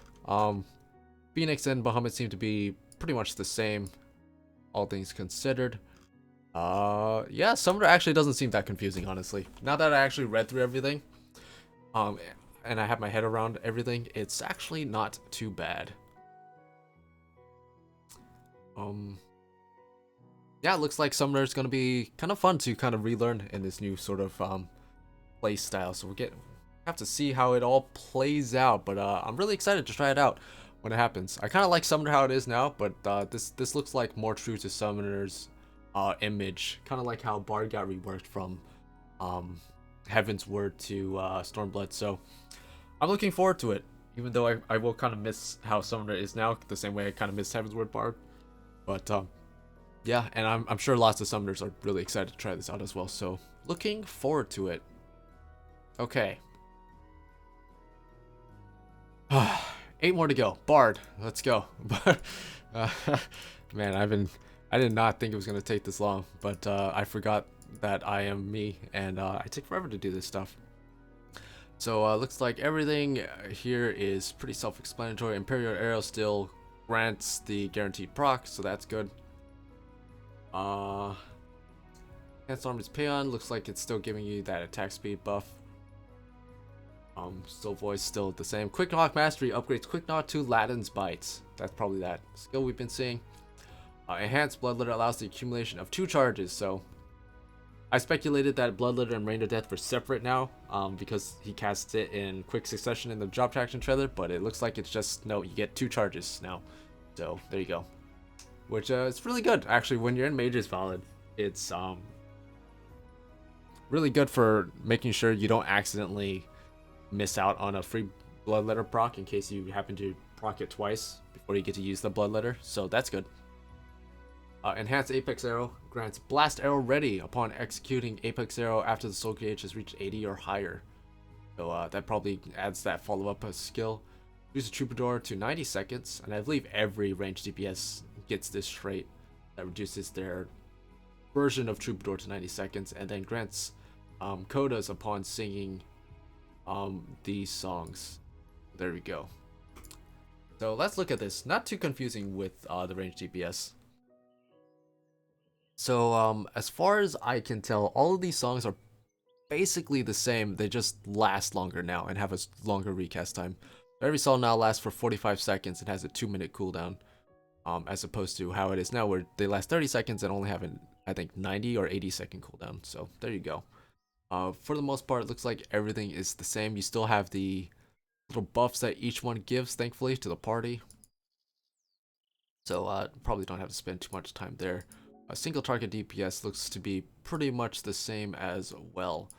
[SPEAKER 1] Phoenix and Bahamut seem to be pretty much the same, all things considered. Yeah, Summoner actually doesn't seem that confusing, honestly. Now that I actually read through everything, and I have my head around everything, it's actually not too bad. Yeah, it looks like Summoner is gonna be kind of fun to kind of relearn in this new sort of play style. So have to see how it all plays out, but I'm really excited to try it out when it happens. I kind of like Summoner how it is now, but this looks like more true to Summoner's image, kind of like how Bard got reworked from Heaven's Word to Stormblood. So I'm looking forward to it, even though I will kind of miss how Summoner is now, the same way I kind of miss Heaven's Word Bard. But yeah, and I'm sure lots of Summoners are really excited to try this out as well, so looking forward to it. Okay. 8 more to go. Bard, let's go. Uh, Man, I did not think it was gonna take this long, but I forgot that I am me, and I take forever to do this stuff. So looks like everything here is pretty self-explanatory. Imperial Arrow still grants the guaranteed proc, so that's good. Enhanced Armor's Paeon looks like it's still giving you that attack speed buff. Still voice still the same. Quick Knock Mastery upgrades Quick Knock to Ladin's Bites. That's probably that skill we've been seeing. Enhanced Bloodletter allows the accumulation of 2 charges, so I speculated that Bloodletter and Rain of Death were separate now, because he casts it in quick succession in the drop traction trailer, but it looks like it's just, no, you get 2 charges now. So, there you go. Which, it's really good, actually, when you're in Mage's Valid. It's, really good for making sure you don't accidentally miss out on a free Bloodletter proc in case you happen to proc it twice before you get to use the Bloodletter, so that's good. Enhanced Apex Arrow grants Blast Arrow ready upon executing Apex Arrow after the soul gauge has reached 80 or higher. So that probably adds that follow-up skill. Use a Troubadour to 90 seconds, and I believe every ranged DPS gets this trait that reduces their version of Troubadour to 90 seconds, and then grants codas upon singing these songs. There we go. So let's look at this. Not too confusing with the ranged DPS. So, as far as I can tell, all of these songs are basically the same. They just last longer now and have a longer recast time. Every song now lasts for 45 seconds and has a 2-minute cooldown, as opposed to how it is now, where they last 30 seconds and only have an, I think, 90 or 80-second cooldown. So there you go. For the most part, it looks like everything is the same. You still have the little buffs that each one gives, thankfully, to the party. So probably don't have to spend too much time there. A single target DPS looks to be pretty much the same as well.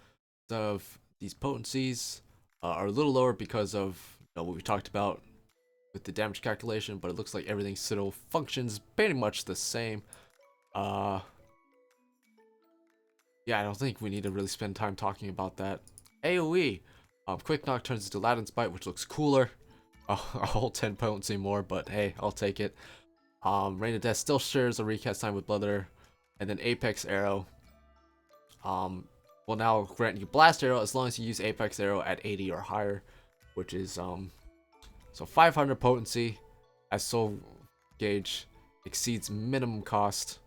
[SPEAKER 1] Of these potencies are a little lower because of what we talked about with the damage calculation, but it looks like everything still functions pretty much the same. Yeah, I don't think we need to really spend time talking about that. AoE, Quick Knock turns into Ladin's Bite, which looks cooler. A whole 10 potency more, but hey, I'll take it. Rain of Death still shares a recast time with Bloodletter, and then Apex Arrow will now grant you Blast Arrow as long as you use Apex Arrow at 80 or higher, which is so 500 potency as soul gauge exceeds minimum cost,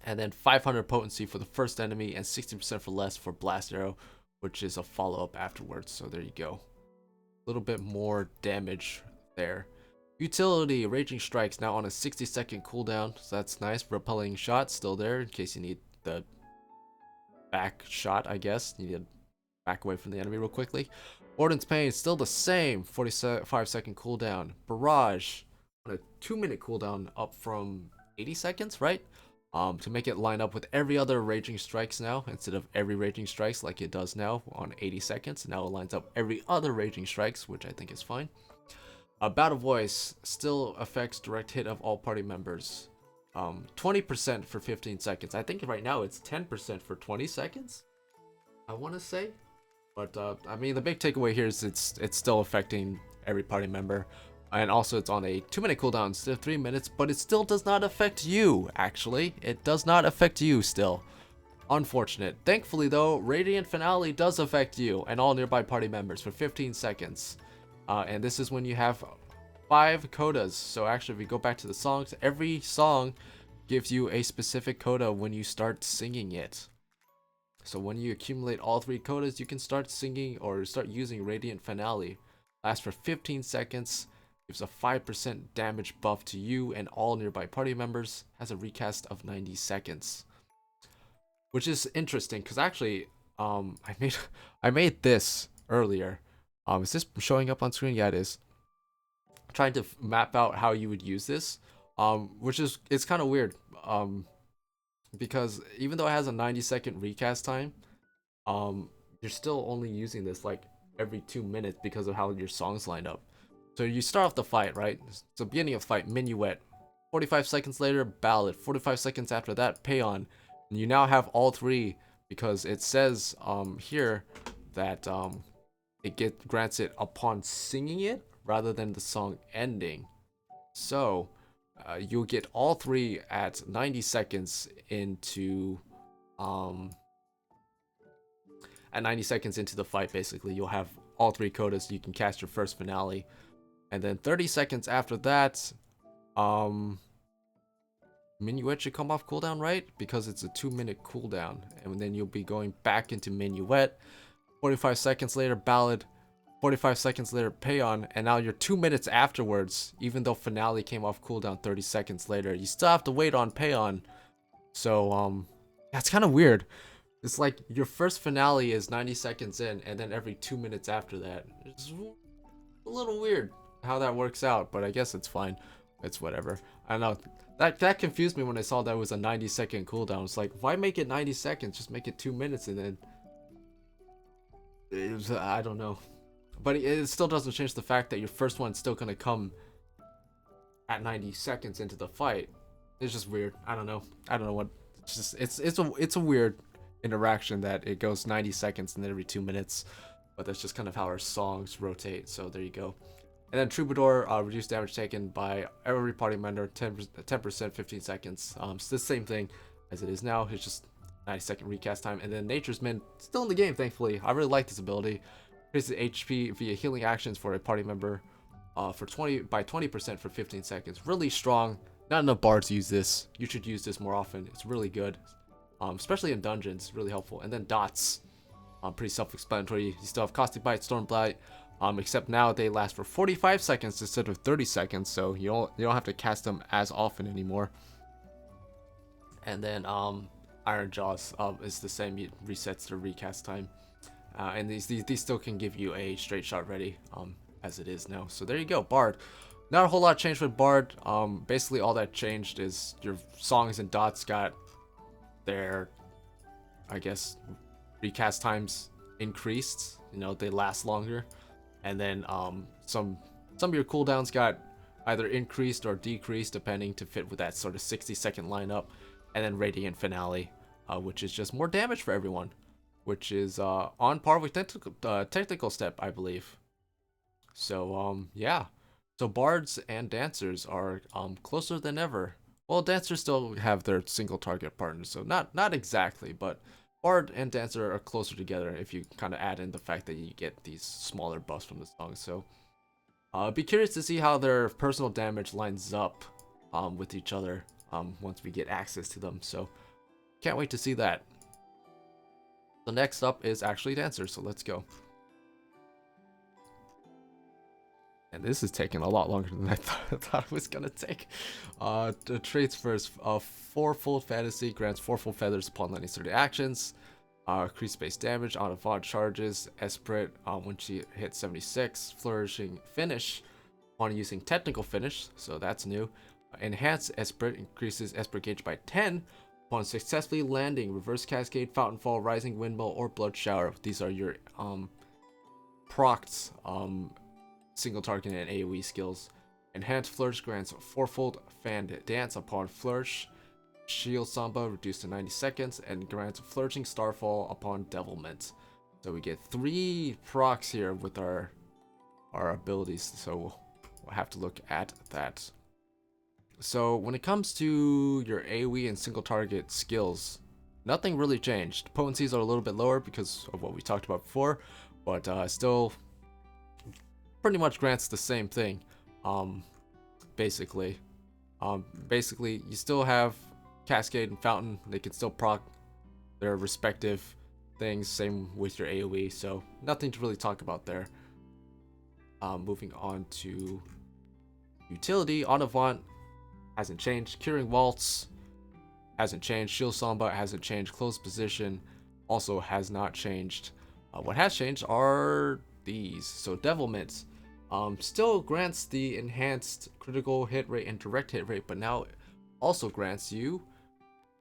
[SPEAKER 1] and then 500 potency for the first enemy and 60% for less for Blast Arrow, which is a follow-up afterwards. So there you go, a little bit more damage there. Utility, Raging Strikes now on a 60-second cooldown, so that's nice. Repelling Shot still there in case you need the back shot, I guess. You need to back away from the enemy real quickly. Ordnance Pain still the same, 45-second cooldown. Barrage on a 2-minute cooldown, up from 80 seconds, right? To make it line up with every other Raging Strikes now, instead of every Raging Strikes like it does now on 80 seconds. Now it lines up every other Raging Strikes, which I think is fine. Battle Voice still affects direct hit of all party members. 20% for 15 seconds. I think right now it's 10% for 20 seconds, I want to say. But I mean, the big takeaway here is it's still affecting every party member. And also it's on a 2-minute cooldown instead of 3 minutes, but it still does not affect you, actually. It does not affect you still. Unfortunate. Thankfully though, Radiant Finale does affect you and all nearby party members for 15 seconds. And this is when you have 5 codas. So actually, if we go back to the songs, every song gives you a specific coda when you start singing it. So when you accumulate all 3 codas, you can start singing or start using Radiant Finale. Lasts for 15 seconds, gives a 5% damage buff to you and all nearby party members, has a recast of 90 seconds. Which is interesting, because actually, I made this earlier. Is this showing up on screen? Yeah, it is. I'm trying to map out how you would use this, which is, it's kind of weird, because even though it has a 90-second recast time, you're still only using this like every 2 minutes because of how your songs lined up. So you start off the fight, right? So beginning of fight, Minuet. 45 seconds later, Ballad. 45 seconds after that, Paeon. And you now have all 3 because it says here that it grants it upon singing it rather than the song ending. So you'll get all three at 90 seconds into the fight. Basically, you'll have all three codas. You can cast your first finale, and then 30 seconds after that, Minuet should come off cooldown, right? Because it's a 2-minute cooldown, and then you'll be going back into Minuet. 45 seconds later, Ballad. 45 seconds later, Payon, and now you're 2 minutes afterwards. Even though finale came off cooldown 30 seconds later, you still have to wait on Payon. So that's kind of weird. It's like your first finale is 90 seconds in, and then every 2 minutes after that. It's a little weird how that works out, but I guess it's fine. It's whatever. I don't know. That confused me when I saw that it was a 90-second cooldown. It's like, why make it 90 seconds? Just make it 2 minutes, and then it was, I don't know. But it still doesn't change the fact that your first one's still gonna come at 90 seconds into the fight. It's just weird. I don't know what. It's a weird interaction that it goes 90 seconds and then every 2 minutes. But that's just kind of how our songs rotate. So there you go. And then Troubadour, reduced damage taken by every party member 10%, 15 seconds. It's the same thing as it is now. It's just 90-second recast time. And then Nature's Mint, still in the game, thankfully. I really like this ability. Increases HP via healing actions for a party member by 20% for 15 seconds. Really strong. Not enough bards use this. You should use this more often. It's really good, especially in dungeons. Really helpful. And then dots, pretty self-explanatory. You still have Caustic Bite, Storm Blight, except now they last for 45 seconds instead of 30 seconds. So you don't have to cast them as often anymore. And then Iron Jaws is the same. It resets the recast time. And these still can give you a straight shot ready, as it is now. So there you go, Bard. Not a whole lot changed with Bard. Basically all that changed is your songs and dots got their, I guess, recast times increased. You know, they last longer. And then some of your cooldowns got either increased or decreased depending to fit with that sort of 60-second lineup. And then Radiant Finale, which is just more damage for everyone, which is on par with technical step, I believe. So yeah, so bards and dancers are closer than ever. Well, dancers still have their single target partners, so not exactly, but bard and dancer are closer together if you kind of add in the fact that you get these smaller buffs from the song. So be curious to see how their personal damage lines up with each other once we get access to them. So can't wait to see that. The next up is actually Dancer, so let's go. And this is taking a lot longer than I thought it was gonna take. The traits first. 4-fold Fantasy grants 4-fold feathers upon landing certain actions. Increased base damage on Avant charges. Esprit when she hits 76. Flourishing Finish on using Technical Finish, so that's new. Enhanced Esprit increases Esprit gauge by 10. Upon successfully landing Reverse Cascade, Fountain Fall, Rising Windmill, or Blood Shower. These are your procs, single target and AoE skills. Enhanced Flourish grants 4-fold Fanned Dance upon Flourish. Shield Samba reduced to 90 seconds, and grants Flourishing Starfall upon Devilment. So we get 3 procs here with our abilities, so we'll have to look at that. So when it comes to your AoE and single target skills, nothing really changed. Potencies are a little bit lower because of what we talked about before, but still pretty much grants the same thing. Basically you still have Cascade and Fountain. They can still proc their respective things. Same with your AoE, so nothing to really talk about there. Moving on to utility. On Avant hasn't changed. Curing Waltz hasn't changed. Shield Samba hasn't changed. Close Position also has not changed. What has changed are these. So Devilment still grants the enhanced critical hit rate and direct hit rate, but now also grants you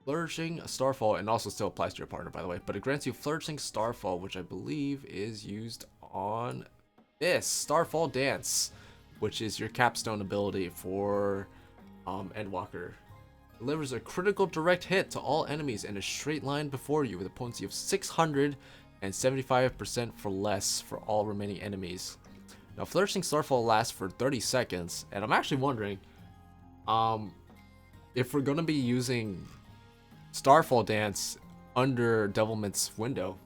[SPEAKER 1] Flourishing Starfall, and also still applies to your partner, by the way, but it grants you Flourishing Starfall, which I believe is used on this Starfall Dance, which is your capstone ability for Endwalker. Delivers a critical direct hit to all enemies in a straight line before you with a potency of 600 and 75% for less for all remaining enemies. Now, Flourishing Starfall lasts for 30 seconds, and I'm actually wondering, if we're gonna be using Starfall Dance under Devilment's window,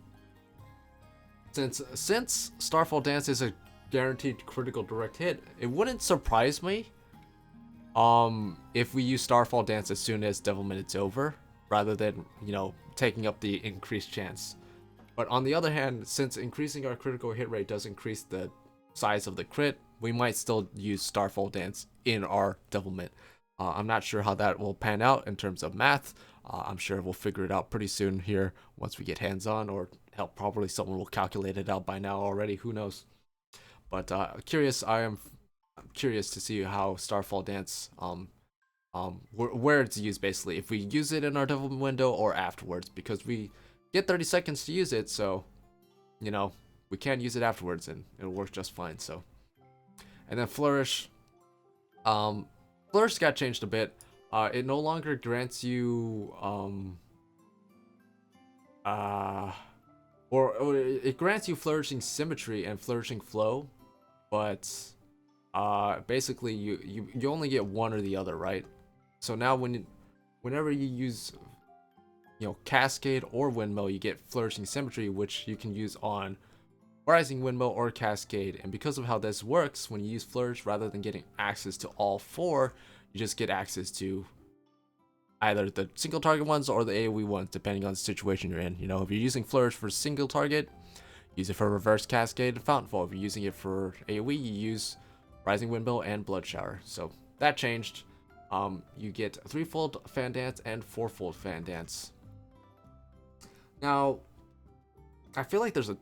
[SPEAKER 1] since Starfall Dance is a guaranteed critical direct hit, it wouldn't surprise me if we use Starfall Dance as soon as Devilment is over, rather than, you know, taking up the increased chance. But on the other hand, since increasing our critical hit rate does increase the size of the crit, we might still use Starfall Dance in our Devilment. I'm not sure how that will pan out in terms of math. I'm sure we'll figure it out pretty soon here once we get hands-on, or hell, probably someone will calculate it out by now already. Who knows? But I'm curious to see how Starfall Dance, where it's used basically. If we use it in our Devilment window or afterwards, because we get 30 seconds to use it, so you know we can use it afterwards and it'll work just fine. So, and then Flourish. Flourish got changed a bit. It no longer grants you or it grants you Flourishing Symmetry and Flourishing Flow, but basically you only get one or the other, right? So now whenever you use, you know, Cascade or Windmill, you get Flourishing Symmetry, which you can use on Rising Windmill or Cascade. And because of how this works, when you use Flourish, rather than getting access to all four, you just get access to either the single target ones or the AoE ones, depending on the situation you're in. You know, if you're using Flourish for single target, use it for Reverse Cascade and Fountain Fall. If you're using it for AoE, you use Rising Windmill and Blood Shower. So that changed. You get threefold Fan Dance and fourfold Fan Dance. Now, I feel like there's a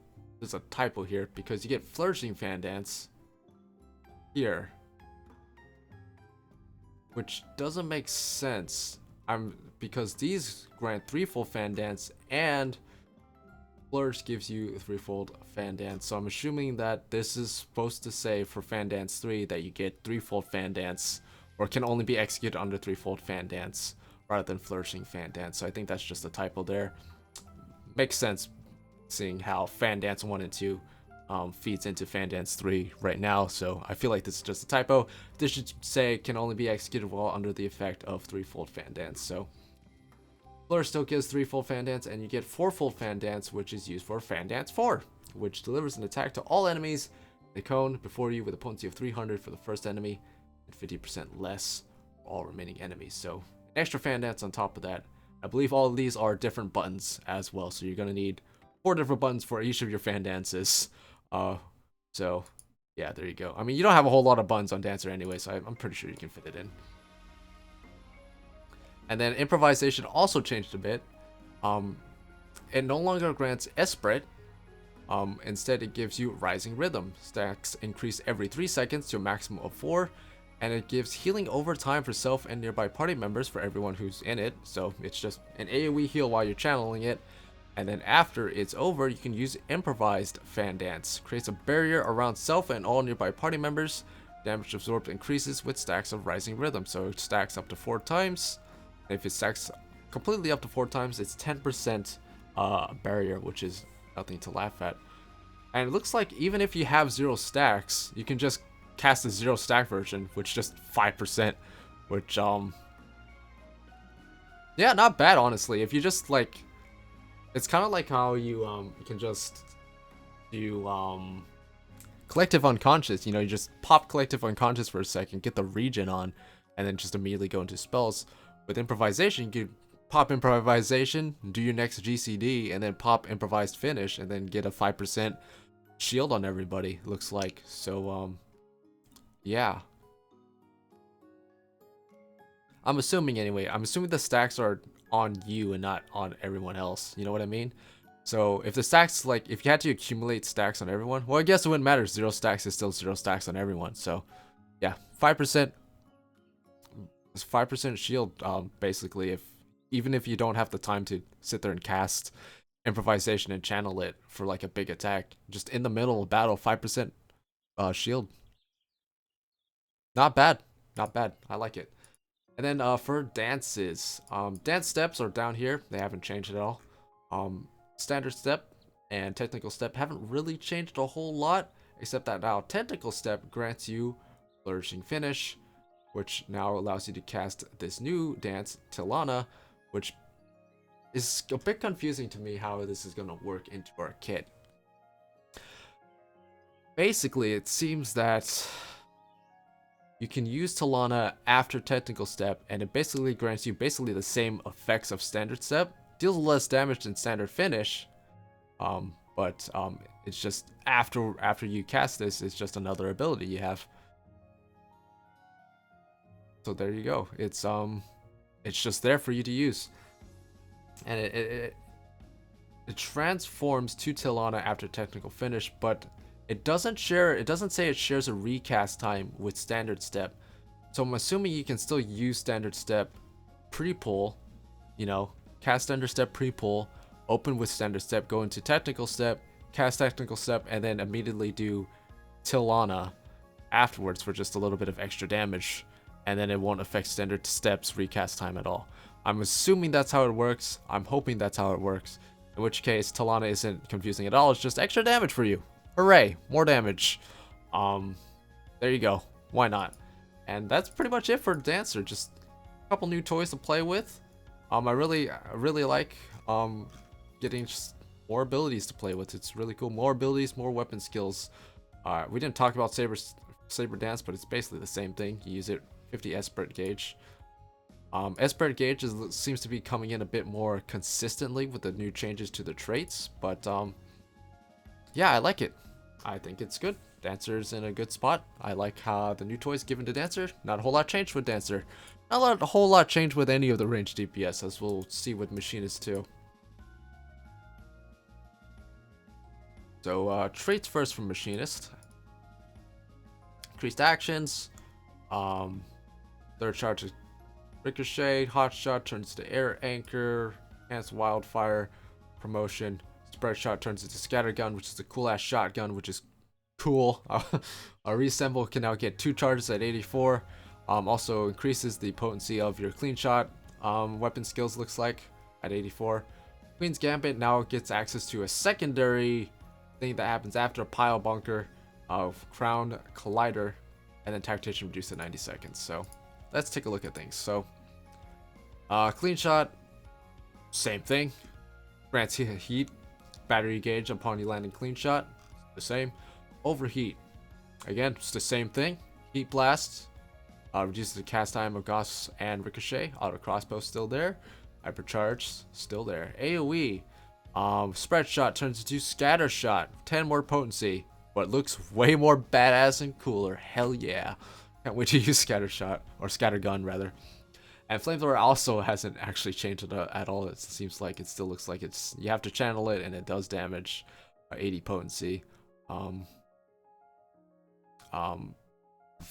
[SPEAKER 1] typo here, because you get Flourishing Fan Dance here, which doesn't make sense. Because these grant threefold Fan Dance and Flourish gives you threefold Fan Dance. So I'm assuming that this is supposed to say for Fan Dance 3 that you get threefold Fan Dance, or can only be executed under threefold Fan Dance rather than Flourishing Fan Dance. So I think that's just a typo there. Makes sense, seeing how Fan Dance 1 and 2 feeds into Fan Dance 3 right now. So I feel like this is just a typo. This should say can only be executed while under the effect of threefold Fan Dance. So Flourish still gives threefold Fan Dance, and you get fourfold Fan Dance, which is used for Fan Dance 4, which delivers an attack to all enemies in the cone before you with a potency of 300 for the first enemy and 50% less for all remaining enemies. So an extra Fan Dance on top of that. I believe all of these are different buttons as well, so you're going to need 4 different buttons for each of your Fan Dances. So yeah, there you go. I mean, you don't have a whole lot of buttons on Dancer anyway, so I'm pretty sure you can fit it in. And then Improvisation also changed a bit. It no longer grants Esprit. Instead, it gives you Rising Rhythm. Stacks increase every 3 seconds to a maximum of 4. And it gives healing over time for self and nearby party members for everyone who's in it. So it's just an AoE heal while you're channeling it. And then after it's over, you can use Improvised Fan Dance. Creates a barrier around self and all nearby party members. Damage absorbed increases with stacks of Rising Rhythm. So it stacks up to 4 times. If it stacks completely up to 4 times, it's 10% barrier, which is nothing to laugh at. And it looks like even if you have 0 stacks, you can just cast the 0 stack version, which just 5%, which yeah, not bad, honestly. If you just like, it's kind of like how you can just do Collective Unconscious. You know, you just pop Collective Unconscious for a second, get the regen on, and then just immediately go into spells. With Improvisation, you can pop Improvisation, do your next GCD, and then pop Improvised Finish, and then get a 5% shield on everybody, looks like. So yeah, I'm assuming anyway. I'm assuming the stacks are on you and not on everyone else. You know what I mean? So if the stacks, like, if you had to accumulate stacks on everyone, well, I guess it wouldn't matter. 0 stacks is still 0 stacks on everyone. So yeah, 5%. It's 5% shield, basically. Even if you don't have the time to sit there and cast Improvisation and channel it for like a big attack, just in the middle of battle, 5% shield. Not bad, not bad. I like it. And then for dances, dance steps are down here. They haven't changed at all. Standard step and technical step haven't really changed a whole lot, except that now technical step grants you Flourishing Finish, which now allows you to cast this new dance, Luana, which is a bit confusing to me how this is going to work into our kit. Basically, it seems that you can use Luana after technical step, and it basically grants you basically the same effects of standard step. Deals less damage than standard finish, but it's just after you cast this, it's just another ability you have. So there you go. It's just there for you to use, and it transforms to Luana after technical finish, but it doesn't say it shares a recast time with standard step. So I'm assuming you can still use standard step pre-pull, you know, cast standard step pre-pull, open with standard step, go into technical step, cast technical step, and then immediately do Luana afterwards for just a little bit of extra damage, and then it won't affect standard steps recast time at all. I'm assuming that's how it works. I'm hoping that's how it works. In which case, Luana isn't confusing at all. It's just extra damage for you. Hooray, more damage. There you go. Why not? And that's pretty much it for Dancer. Just a couple new toys to play with. I really like getting just more abilities to play with. It's really cool. More abilities, more weapon skills. We didn't talk about Saber Dance, but it's basically the same thing. You use it 50 Esprit gauge. Esprit gauge seems to be coming in a bit more consistently with the new changes to the traits, but yeah, I like it. I think it's good. Dancer's in a good spot. I like how the new toys given to Dancer. Not a whole lot changed with Dancer. Not a whole lot changed with any of the ranged DPS, as we'll see with Machinist too. So traits first from Machinist. Increased actions. Third charge is Ricochet. Hot Shot turns to Air Anchor. Enhanced Wildfire. Promotion. Spread Shot turns into Scattergun, which is a cool ass shotgun, which is cool. A Reassemble can now get 2 charges at 84. Also increases the potency of your clean shot weapon skills, looks like, at 84. Queen's Gambit now gets access to a secondary thing that happens after a pile bunker of Crown Collider, and then Tactician reduced to 90 seconds. So let's take a look at things. So clean shot, same thing. Grants heat battery gauge upon you landing clean shot, the same. Overheat, again, it's the same thing. Heat blast reduces the cast time of Gauss and Ricochet. Auto crossbow still there. Hypercharge still there. AoE, spread shot turns into scatter shot, 10 more potency, but looks way more badass and cooler. Hell yeah! Can't wait to use scatter shot, or scatter gun rather. And Flamethrower also hasn't actually changed at all. It seems like it still looks like it's, you have to channel it and it does damage. 80 potency.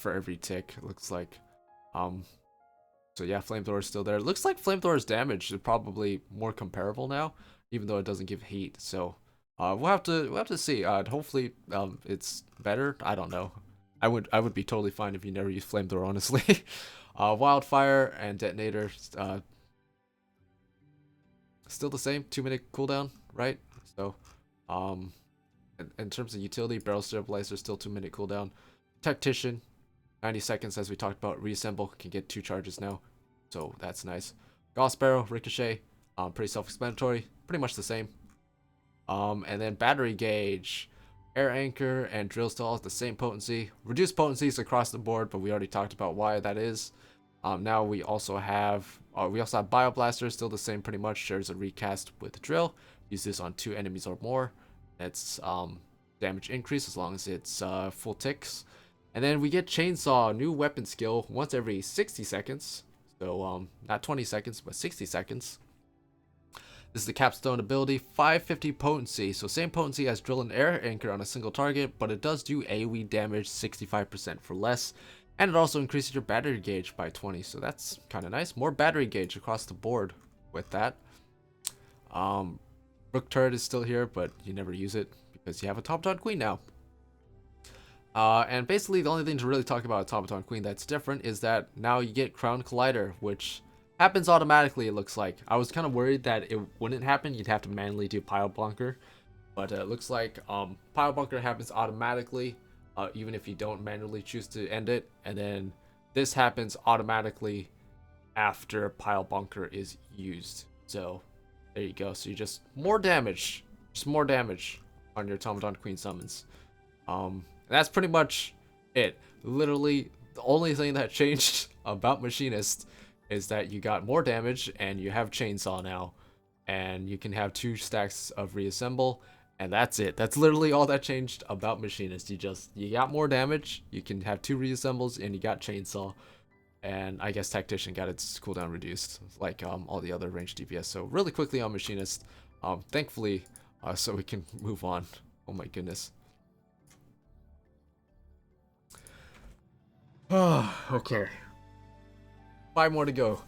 [SPEAKER 1] For every tick, it looks like. So yeah, Flamethrower is still there. It looks like Flamethrower's damage is probably more comparable now, even though it doesn't give heat. So we'll have to see. Hopefully it's better. I don't know. I would be totally fine if you never use Flamethrower, honestly. Wildfire and Detonator, still the same, 2-minute cooldown, right? So, in terms of utility, Barrel Stabilizer still 2-minute cooldown. Tactician, 90 seconds, as we talked about. Reassemble can get 2 charges now, so that's nice. Gauss Barrel, Ricochet, pretty self-explanatory, pretty much the same. And then Battery Gauge, Air Anchor, and Drill Stall is the same potency. Reduced potencies across the board, but we already talked about why that is. Now we also have Bioblaster, still the same pretty much. Shares a recast with the Drill. Use this on 2 enemies or more. It's damage increase as long as it's full ticks. And then we get Chainsaw, new weapon skill, once every 60 seconds. So not 20 seconds, but 60 seconds. This is the capstone ability, 550 potency. So same potency as Drill and Air Anchor on a single target, but it does do AoE damage 65% for less. And it also increases your battery gauge by 20, so that's kind of nice. More battery gauge across the board with that. Rook Turret is still here, but you never use it because you have a Automaton Queen now. And basically the only thing to really talk about Automaton Queen that's different is that now you get Crown Collider, which happens automatically, it looks like. I was kind of worried that it wouldn't happen. You'd have to manually do Pile Bunker. But it looks like Pile Bunker happens automatically, even if you don't manually choose to end it. And then this happens automatically after Pile Bunker is used. So there you go. So you just more damage on your Automaton Queen summons. That's pretty much it. Literally, the only thing that changed about Machinist is that you got more damage and you have Chainsaw now, and you can have 2 stacks of Reassemble, and that's it. That's literally all that changed about Machinist. You got more damage, you can have 2 Reassembles, and you got Chainsaw. And I guess Tactician got its cooldown reduced, like all the other ranged DPS. So really quickly on Machinist, thankfully, so we can move on. Oh my goodness. Okay. 5 more to go.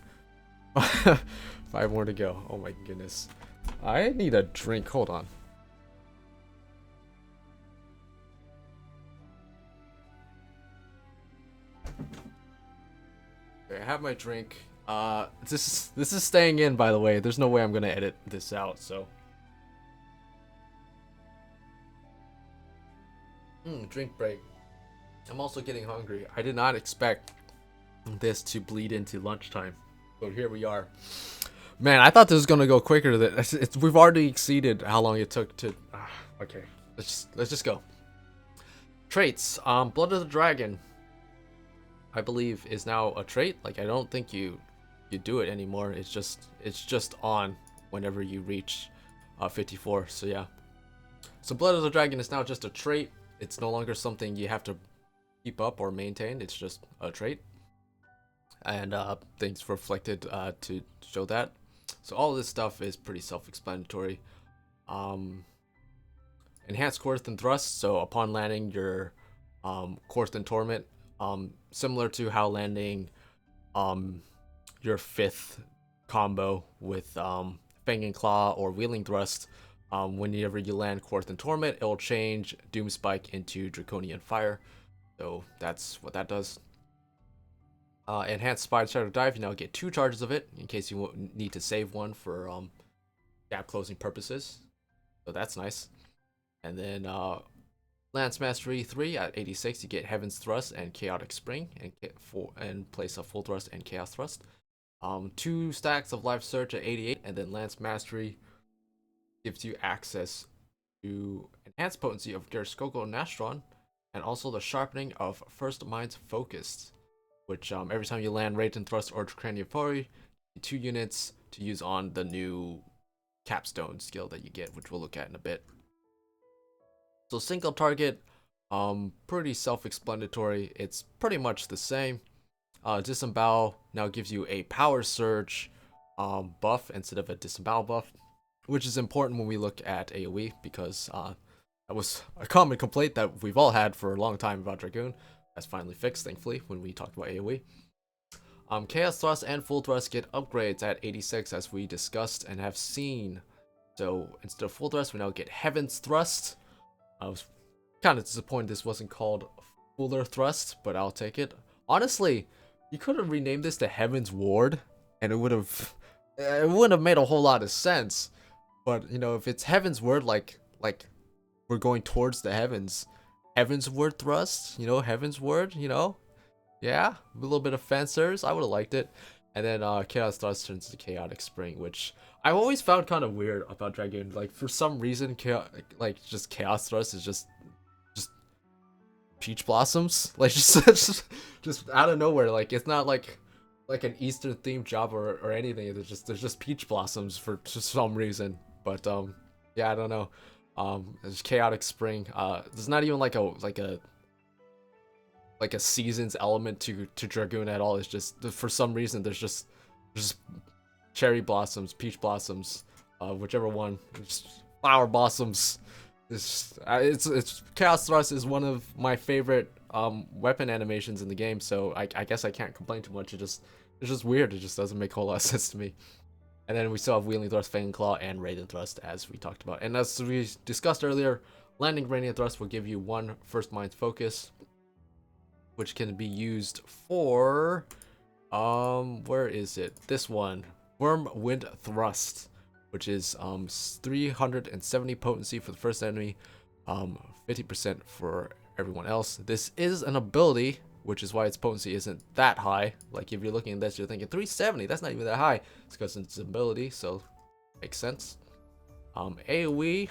[SPEAKER 1] 5 more to go. Oh my goodness. I need a drink. Hold on. Okay, I have my drink. This is staying in, by the way. There's no way I'm gonna edit this out, so. Drink break. I'm also getting hungry. I did not expect this to bleed into lunchtime, but here we are. Man, I thought this was gonna go quicker than we've already exceeded how long it took to. Okay, let's just go. Traits. Blood of the Dragon, I believe, is now a trait. Like, I don't think you do it anymore. It's just on whenever you reach 54. So yeah. So Blood of the Dragon is now just a trait. It's no longer something you have to keep up or maintain. It's just a trait, and things reflected to show that. So all of this stuff is pretty self-explanatory. Enhanced Course and Thrust. So upon landing your Course and Torment, similar to how landing your 5th combo with Fang and Claw or Wheeling Thrust, whenever you land Course and Torment, it will change Doom Spike into Draconian Fire. So that's what that does. Enhanced Spider Shadow Dive, you now get 2 charges of it in case you need to save one for gap closing purposes. So that's nice. And then Lance Mastery 3 at 86, you get Heaven's Thrust and Chaotic Spring, and place a Full Thrust and Chaos Thrust. 2 stacks of Life Surge at 88, and then Lance Mastery gives you access to Enhanced Potency of Gerskoko Nastron, and also the Sharpening of First Mind's Focused, which every time you land Radiant Thrust or Cranium Fury, 2 units to use on the new Capstone skill that you get, which we'll look at in a bit. So single target, pretty self-explanatory. It's pretty much the same. Disembowel now gives you a Power Surge buff instead of a Disembowel buff, which is important when we look at AoE, because that was a common complaint that we've all had for a long time about Dragoon. That's finally fixed, thankfully, when we talked about AoE. Chaos Thrust and Full Thrust get upgrades at 86, as we discussed and have seen. So instead of Full Thrust, we now get Heaven's Thrust. I was kind of disappointed this wasn't called Fuller Thrust, but I'll take it. Honestly, you could have renamed this to Heaven's Ward, and it wouldn't have made a whole lot of sense. But, you know, if it's Heaven's Word, like we're going towards the heavens, Heaven's Word Thrust, you know, Heaven's Word, you know, yeah, a little bit of fan service, I would have liked it. And then Chaos Thrust turns to Chaotic Spring, which I've always found kind of weird about Dragoon. Like, for some reason, just Chaos Thrust is just peach blossoms, like just out of nowhere. Like, it's not like an Eastern themed job or anything. There's just peach blossoms for some reason. But yeah, I don't know. There's Chaotic Spring. There's not even like a seasons element to Dragoon at all. It's just, for some reason, there's just cherry blossoms, peach blossoms, whichever one. Just flower blossoms. It's Chaos Thrust is one of my favorite weapon animations in the game, so I guess I can't complain too much. It's just weird. It just doesn't make a whole lot of sense to me. And then we still have Wheeling Thrust, Fang Claw, and Radiant Thrust, as we talked about. And as we discussed earlier, landing Radiant Thrust will give you 1 First Mind's Focus, which can be used for where is it? This one, Wormwind Thrust, which is 370 potency for the first enemy, 50% for everyone else. This is an ability which is why its potency isn't that high. Like if you're looking at this, you're thinking 370, that's not even that high. It's because it's ability, so makes sense. AoE,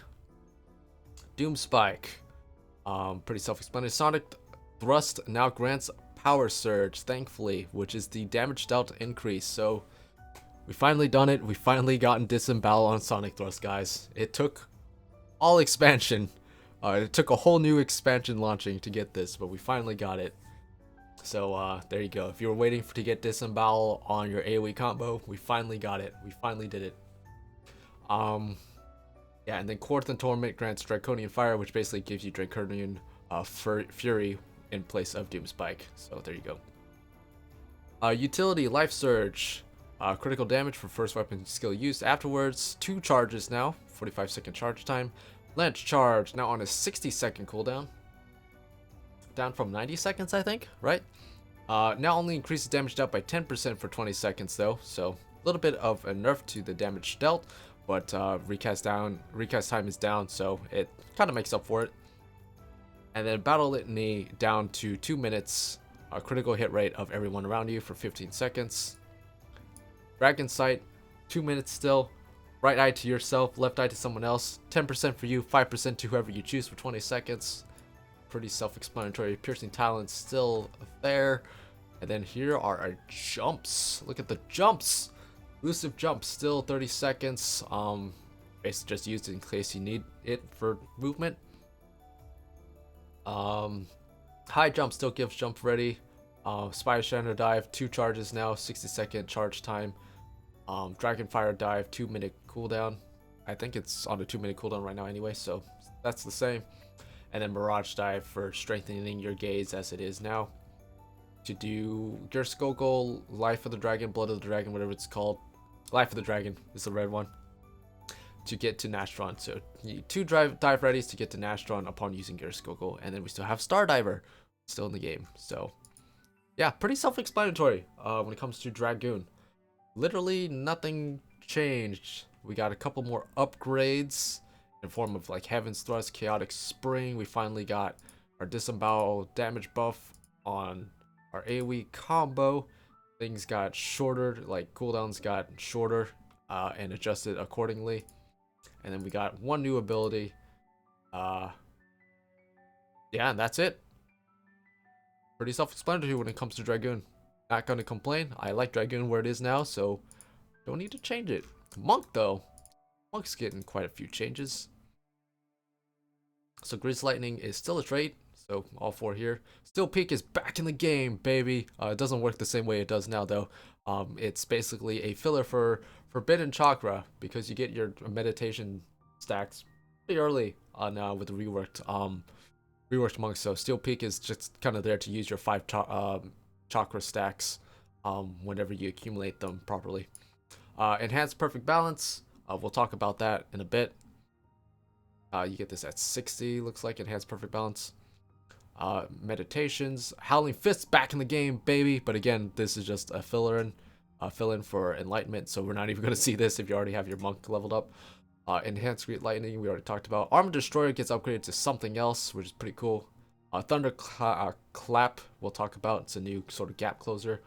[SPEAKER 1] Doom Spike, pretty self-explanatory. Sonic Thrust now grants Power Surge, thankfully, which is the damage dealt increase. So we finally done it. We finally gotten disembowel on Sonic Thrust, guys. It took all expansion. It took a whole new expansion launching to get this, but we finally got it. So there you go. If you were waiting to get disembowel on your AoE combo, we finally got it. We finally did it. Yeah, and then Quarthan Torment grants Draconian Fire, which basically gives you Draconian Fury in place of Doom Spike. So there you go. Utility Life Surge. Critical damage for first weapon skill use. Afterwards, 2 charges now. 45-second charge time. Lance Charge now on a 60-second cooldown. Down from 90 seconds, I think, right? Now only increases damage dealt by 10% for 20 seconds, though. So a little bit of a nerf to the damage dealt. But recast time is down, so it kind of makes up for it. And then Battle Litany down to 2 minutes. A critical hit rate of everyone around you for 15 seconds. Dragon Sight, 2 minutes still. Right eye to yourself, left eye to someone else. 10% for you, 5% to whoever you choose for 20 seconds. Pretty self-explanatory. Piercing Talent still there. And then here are our jumps. Look at the jumps. Elusive Jump still 30 seconds. Basically just used in case you need it for movement. High Jump still gives jump ready. Spy Shadow Dive, 2 charges now, 60-second charge time. Dragon Fire Dive, 2-minute cooldown. I think it's on a 2-minute cooldown right now anyway, so that's the same. And then Mirage Dive for strengthening your gaze as it is now. To do Gerskogel, Life of the Dragon, Blood of the Dragon, whatever it's called. Life of the Dragon is the red one. To get to Nastron. So you need 2 dive readies to get to Nastron upon using Gerskogel. And then we still have Stardiver still in the game. So yeah, pretty self-explanatory when it comes to Dragoon. Literally nothing changed. We got a couple more upgrades in form of like Heaven's Thrust, Chaotic Spring. We finally got our Disembowel damage buff on our AoE combo. Things got shorter, like cooldowns got shorter and adjusted accordingly. And then we got 1 new ability. Yeah, and that's it. Pretty self-explanatory when it comes to Dragoon. Not gonna complain. I like Dragoon where it is now, so don't need to change it. Monk though, Monk's getting quite a few changes. So Grizz Lightning is still a trait, so all 4 here. Steel Peak is back in the game, baby. It doesn't work the same way it does now though. It's basically a filler for Forbidden Chakra because you get your meditation stacks pretty early on with the reworked monks. So Steel Peak is just kind of there to use your 5 chakra stacks whenever you accumulate them properly. Enhanced Perfect Balance, we'll talk about that in a bit. You get this at 60, looks like, Enhanced Perfect Balance. Meditations, Howling Fists back in the game, baby. But again, this is just a fill-in for Enlightenment, so we're not even going to see this if you already have your monk leveled up. Enhanced Great Lightning, we already talked about. Armor Destroyer gets upgraded to something else, which is pretty cool. Thunder Clap, we'll talk about. It's a new sort of gap closer.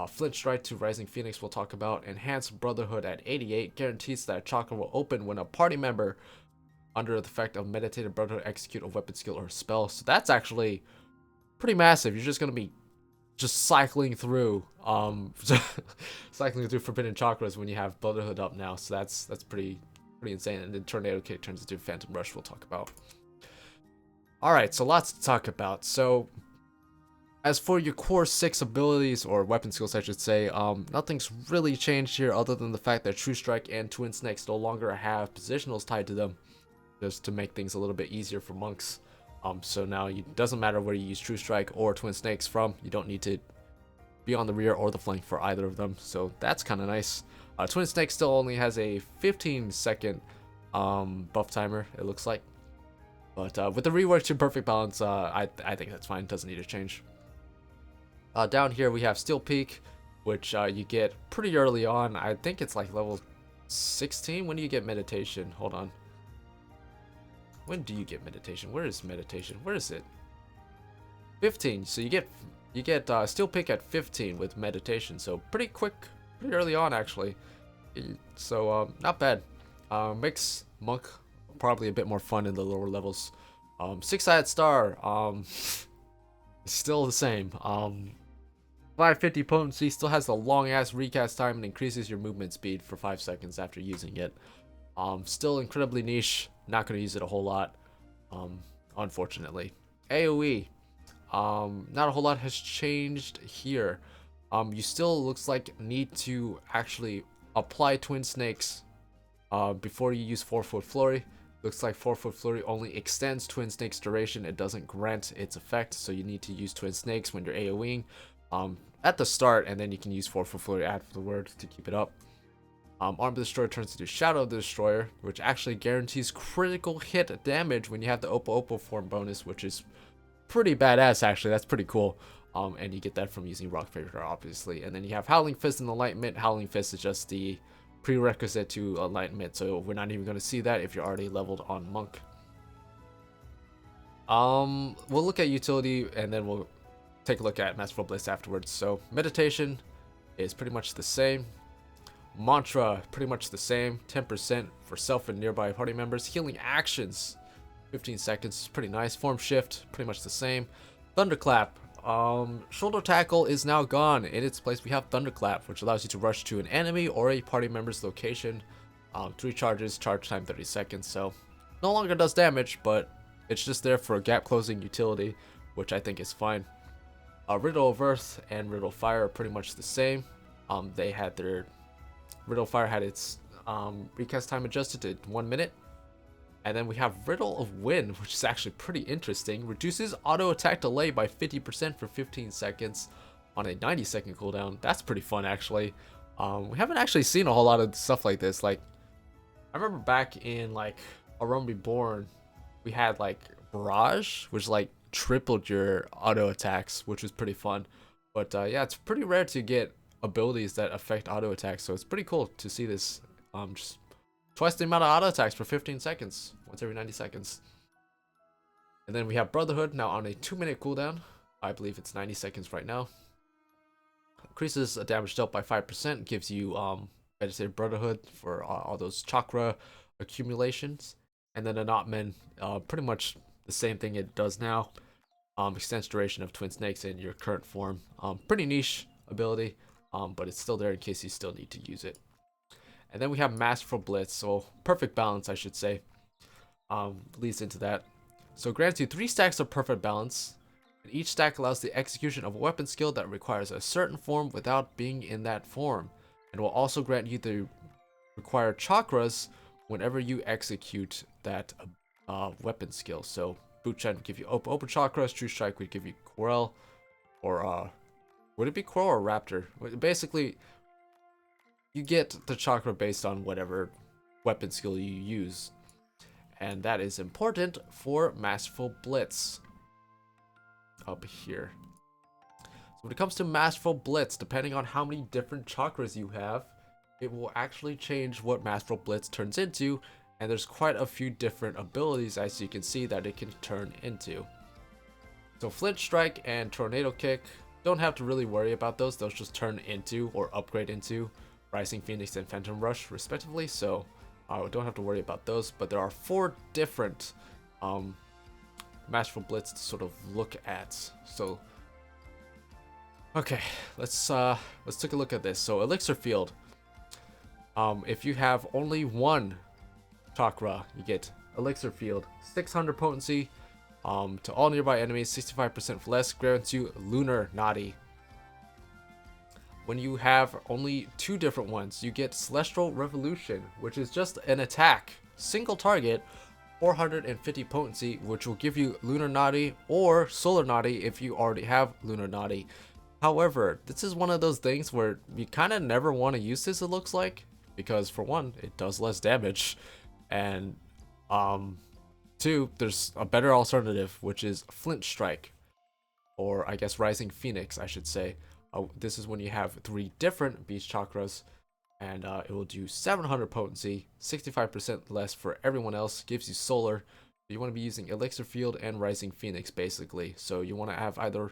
[SPEAKER 1] Flint Strike to Rising Phoenix, we'll talk about. Enhanced Brotherhood at 88 guarantees that chakra will open when a party member under the effect of Meditated Brotherhood execute a weapon skill or spell. So that's actually pretty massive. You're just going to be just cycling through Forbidden Chakras when you have Brotherhood up now. So that's pretty insane. And then Tornado Kick turns into Phantom Rush, we'll talk about. Alright, so lots to talk about. So as for your core 6 abilities, or weapon skills I should say, nothing's really changed here other than the fact that True Strike and Twin Snakes no longer have positionals tied to them, just to make things a little bit easier for monks. So now it doesn't matter where you use True Strike or Twin Snakes from, you don't need to be on the rear or the flank for either of them, so that's kind of nice. Twin Snake still only has a 15-second buff timer, it looks like. But with the rework to Perfect Balance, I think that's fine, doesn't need to change. Down here we have Steel Peak, which you get pretty early on. I think it's like level 16. When do you get Meditation? Hold on. When do you get Meditation? Where is Meditation? Where is it? 15. So you get You get Steel Pick at 15 with Meditation, so pretty quick, pretty early on actually. So not bad. Makes Monk probably a bit more fun in the lower levels. Six-Sided Star, still the same. 550 potency, still has a long ass recast time and increases your movement speed for 5 seconds after using it. Still incredibly niche, not going to use it a whole lot, unfortunately. AoE, not a whole lot has changed here. You still looks like need to actually apply Twin Snakes before you use 4-foot Flurry. Looks like 4-foot Flurry only extends Twin Snake's duration. It doesn't grant its effect, so you need to use Twin Snakes when you're AoEing at the start, and then you can use 4-foot Flurry afterward to keep it up. Arm of the Destroyer turns into Shadow of the Destroyer, which actually guarantees critical hit damage when you have the Oppo Oppo form bonus, which is pretty badass actually. That's pretty cool. And you get that from using Rock Faerie, obviously. And then you have Howling Fist and Enlightenment. Howling Fist is just the prerequisite to Enlightenment, so we're not even going to see that if you're already leveled on Monk. We'll look at utility and then we'll take a look at Masterful Bliss afterwards. So Meditation is pretty much the same. Mantra, pretty much the same. 10% for self and nearby party members. Healing Actions, 15 seconds, pretty nice. Form Shift, pretty much the same. Thunderclap, Shoulder Tackle is now gone. In its place, we have Thunderclap, which allows you to rush to an enemy or a party member's location. 3 charges, charge time 30 seconds, so no longer does damage, but it's just there for a gap closing utility, which I think is fine. Riddle of Earth and Riddle of Fire are pretty much the same. They had their Riddle of Fire had its recast time adjusted to 1 minute. And then we have Riddle of Wind, which is actually pretty interesting. Reduces auto attack delay by 50% for 15 seconds on a 90-second cooldown. That's pretty fun, actually. We haven't actually seen a whole lot of stuff like this. Like, I remember back in like A Realm Reborn, we had like Barrage, which like tripled your auto attacks, which was pretty fun. But yeah, it's pretty rare to get abilities that affect auto attacks, so it's pretty cool to see this. Just twice the amount of auto attacks for 15 seconds, once every 90 seconds. And then we have Brotherhood, now on a 2-minute cooldown. I believe it's 90 seconds right now. Increases damage dealt by 5%, gives you Meditative Brotherhood for all those chakra accumulations. And then Anatman, pretty much the same thing it does now. Extends duration of Twin Snakes in your current form. Pretty niche ability, but it's still there in case you still need to use it. And then we have Masterful Blitz, so perfect balance, I should say. Leads into that. So grants you 3 stacks of perfect balance, and each stack allows the execution of a weapon skill that requires a certain form without being in that form, and will also grant you the required chakras whenever you execute that weapon skill. So Bootchan would give you Open chakras, True Strike would give you Quirrell, or would it be Quirrell or Raptor? Basically, you get the chakra based on whatever weapon skill you use. And that is important for Masterful Blitz. Up here. So when it comes to Masterful Blitz, depending on how many different chakras you have, it will actually change what Masterful Blitz turns into. And there's quite a few different abilities, as you can see, that it can turn into. So Flint Strike and Tornado Kick, don't have to really worry about those. Those just turn into or upgrade into Rising Phoenix and Phantom Rush respectively, so don't have to worry about those. But there are 4 different Masterful Blitz to sort of look at. So okay, let's take a look at this. So Elixir Field, if you have only 1 chakra, you get Elixir Field, 600 potency to all nearby enemies, 65% less, grants you Lunar Naughty. When you have only 2 different ones, you get Celestial Revolution, which is just an attack, single target, 450 potency, which will give you Lunar Naughty or Solar Naughty if you already have Lunar Naughty. However, this is one of those things where you kind of never want to use this, it looks like, because for one, it does less damage, and 2, there's a better alternative, which is Flint Strike, or I guess Rising Phoenix, I should say. This is when you have 3 different beast chakras, and it will do 700 potency, 65% less for everyone else, gives you solar. You want to be using Elixir Field and Rising Phoenix basically, so you want to have either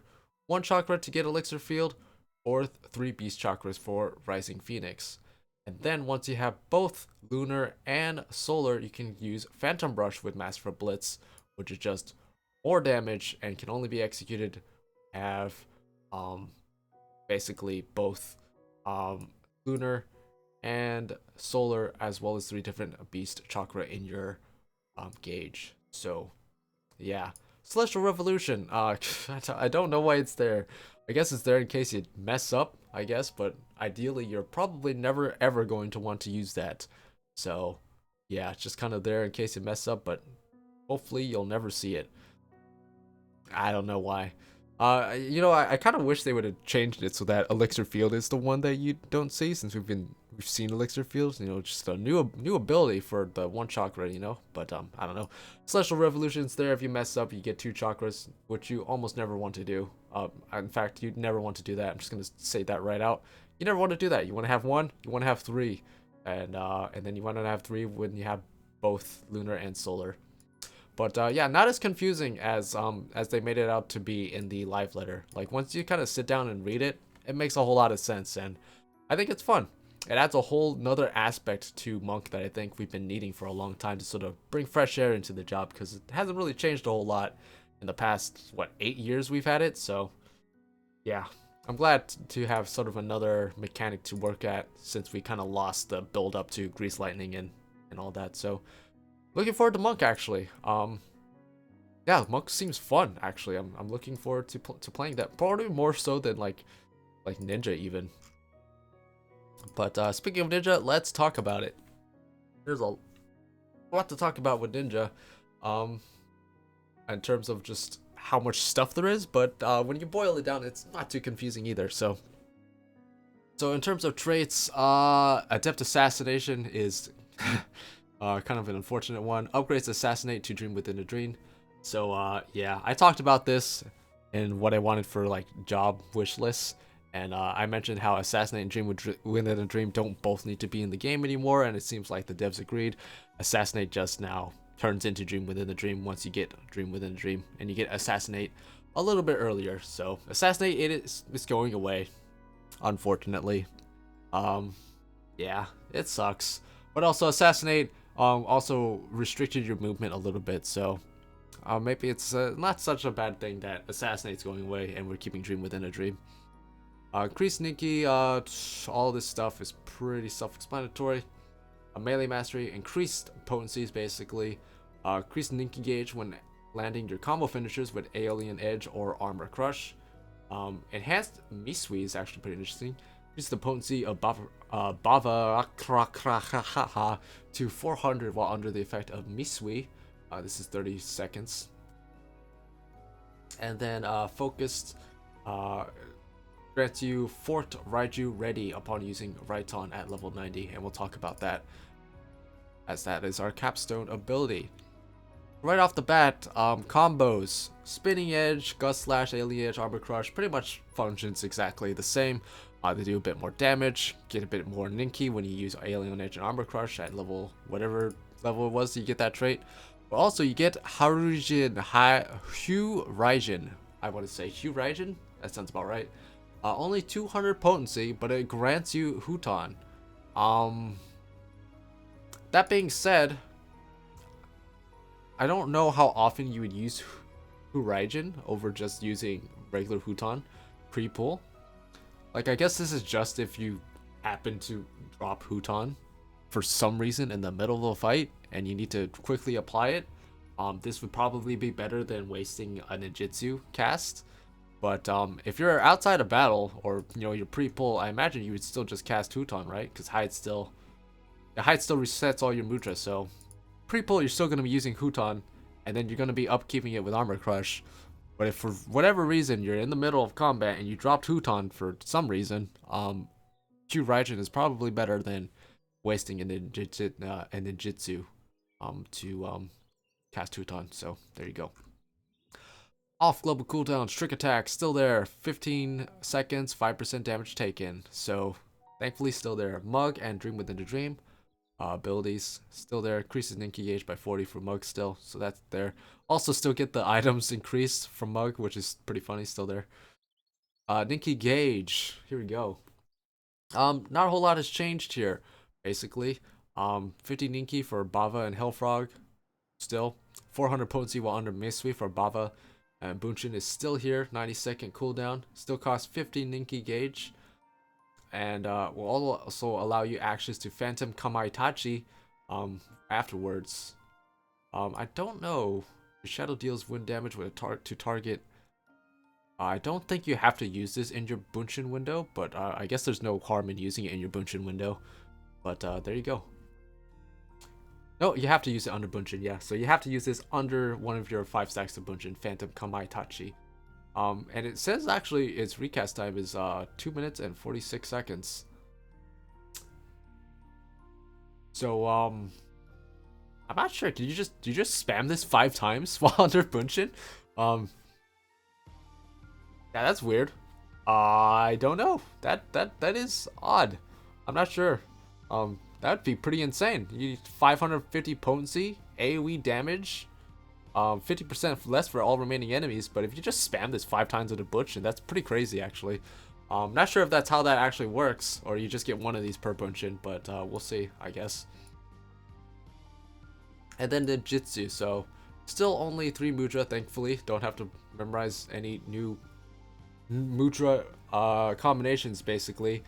[SPEAKER 1] 1 chakra to get Elixir Field, or 3 Beast Chakras for Rising Phoenix. And then once you have both Lunar and Solar, you can use Phantom Brush with Master of Blitz, which is just more damage and can only be executed. Have basically both Lunar and Solar, as well as 3 different Beast Chakra in your gauge. So yeah, Celestial Revolution. I don't know why it's there. I guess it's there in case you mess up, I guess, but ideally you're probably never ever going to want to use that. So yeah, it's just kind of there in case you mess up, but hopefully you'll never see it. I don't know why. I kind of wish they would have changed it so that Elixir Field is the one that you don't see, since we've seen Elixir Fields, just a new ability for the 1 chakra, But I don't know. Celestial Revolution's there. If you mess up, you get 2 chakras, which you almost never want to do. In fact, you never want to do that. I'm just gonna say that right out. You never want to do that. You want to have 1, you want to have 3, and then you want to have 3 when you have both Lunar and Solar. But yeah, not as confusing as they made it out to be in the live letter. Like, once you kind of sit down and read it, it makes a whole lot of sense, and I think it's fun. It adds a whole nother aspect to Monk that I think we've been needing for a long time to sort of bring fresh air into the job, because it hasn't really changed a whole lot in the past, 8 years we've had it. So yeah, I'm glad to have sort of another mechanic to work at, since we kind of lost the build up to Grease Lightning and all that. So looking forward to Monk, actually. Yeah, Monk seems fun, actually. I'm looking forward to playing that, probably more so than like Ninja even. But speaking of Ninja, let's talk about it. There's a lot to talk about with Ninja, in terms of just how much stuff there is. But when you boil it down, it's not too confusing either. So in terms of traits, Adept Assassination is kind of an unfortunate one. Upgrades Assassinate to Dream Within a Dream. So yeah, I talked about this in what I wanted for like job wish lists, and I mentioned how Assassinate and Dream Within a Dream don't both need to be in the game anymore, and it seems like the devs agreed. Assassinate just now turns into Dream Within a Dream once you get Dream Within a Dream, and you get Assassinate a little bit earlier. So Assassinate is going away, unfortunately. Yeah, it sucks. But also Assassinate also restricted your movement a little bit, so maybe it's not such a bad thing that Assassinate's going away and we're keeping Dream Within a Dream. Increased Ninki, all this stuff is pretty self-explanatory. Melee Mastery, increased potencies basically. Increased Ninki gauge when landing your combo finishers with Alien Edge or Armor Crush. Enhanced Misui is actually pretty interesting. Increase the potency of Bava to 400 while under the effect of Misui. This is 30 seconds. And then Focused grants you Fort Raiju ready upon using Raiton at level 90, and we'll talk about that, as that is our capstone ability. Right off the bat, combos. Spinning Edge, Gust Slash, Alien Edge, Armor Crush pretty much functions exactly the same. They do a bit more damage, get a bit more Ninki when you use Alien Edge and Armor Crush at level, whatever level it was you get that trait. But also you get Hyu Raijin. I want to say Hyu Raijin? That sounds about right. Only 200 potency, but it grants you Huton. That being said, I don't know how often you would use Hyu Raijin over just using regular Huton pre-pull. Like, I guess this is just if you happen to drop Huton for some reason in the middle of a fight and you need to quickly apply it. This would probably be better than wasting a ninjutsu cast. But if you're outside of battle, or you're pre-pull, I imagine you would still just cast Huton, right? Because hide still resets all your mudra. So pre-pull, you're still going to be using Huton, and then you're going to be upkeeping it with Armor Crush. But if for whatever reason you're in the middle of combat and you dropped Huton for some reason, Hyu Raijin is probably better than wasting a ninjutsu to cast Huton. So there you go. Off global cooldown, Trick Attack still there, 15 seconds, 5% damage taken. So thankfully still there. Mug and Dream Within a Dream abilities still there. Increases Ninki gauge by 40 for Mug still, so that's there. Also still get the items increased from Mug, which is pretty funny, still there. Ninki Gauge. Here we go. Not a whole lot has changed here, basically. 50 Ninki for Bava and Hellfrog, still. 400 potency while under Misui for Bava and Bunshin is still here. 90-second cooldown. Still costs 50 Ninki Gauge. And will also allow you access to Phantom Kamaitachi afterwards. I don't know. The Shadow deals wind damage with to target. I don't think you have to use this in your Bunshin window, but I guess there's no harm in using it in your Bunshin window. But there you go. No, you have to use it under Bunshin, yeah. So you have to use this under one of your 5 stacks of Bunshin, Phantom Kamaitachi. And it says actually its recast time is 2 minutes and 46 seconds. So I'm not sure. Did you just spam this 5 times while under Bunshin? Yeah, that's weird. I don't know. That is odd. I'm not sure. That'd be pretty insane. You need 550 potency, AoE damage, 50% less for all remaining enemies. But if you just spam this 5 times with a Bunshin, that's pretty crazy actually. Not sure if that's how that actually works, or you just get one of these per Bunshin, but we'll see, I guess. And then the Jitsu, so still only 3 Mudra, thankfully. Don't have to memorize any new Mudra combinations, basically.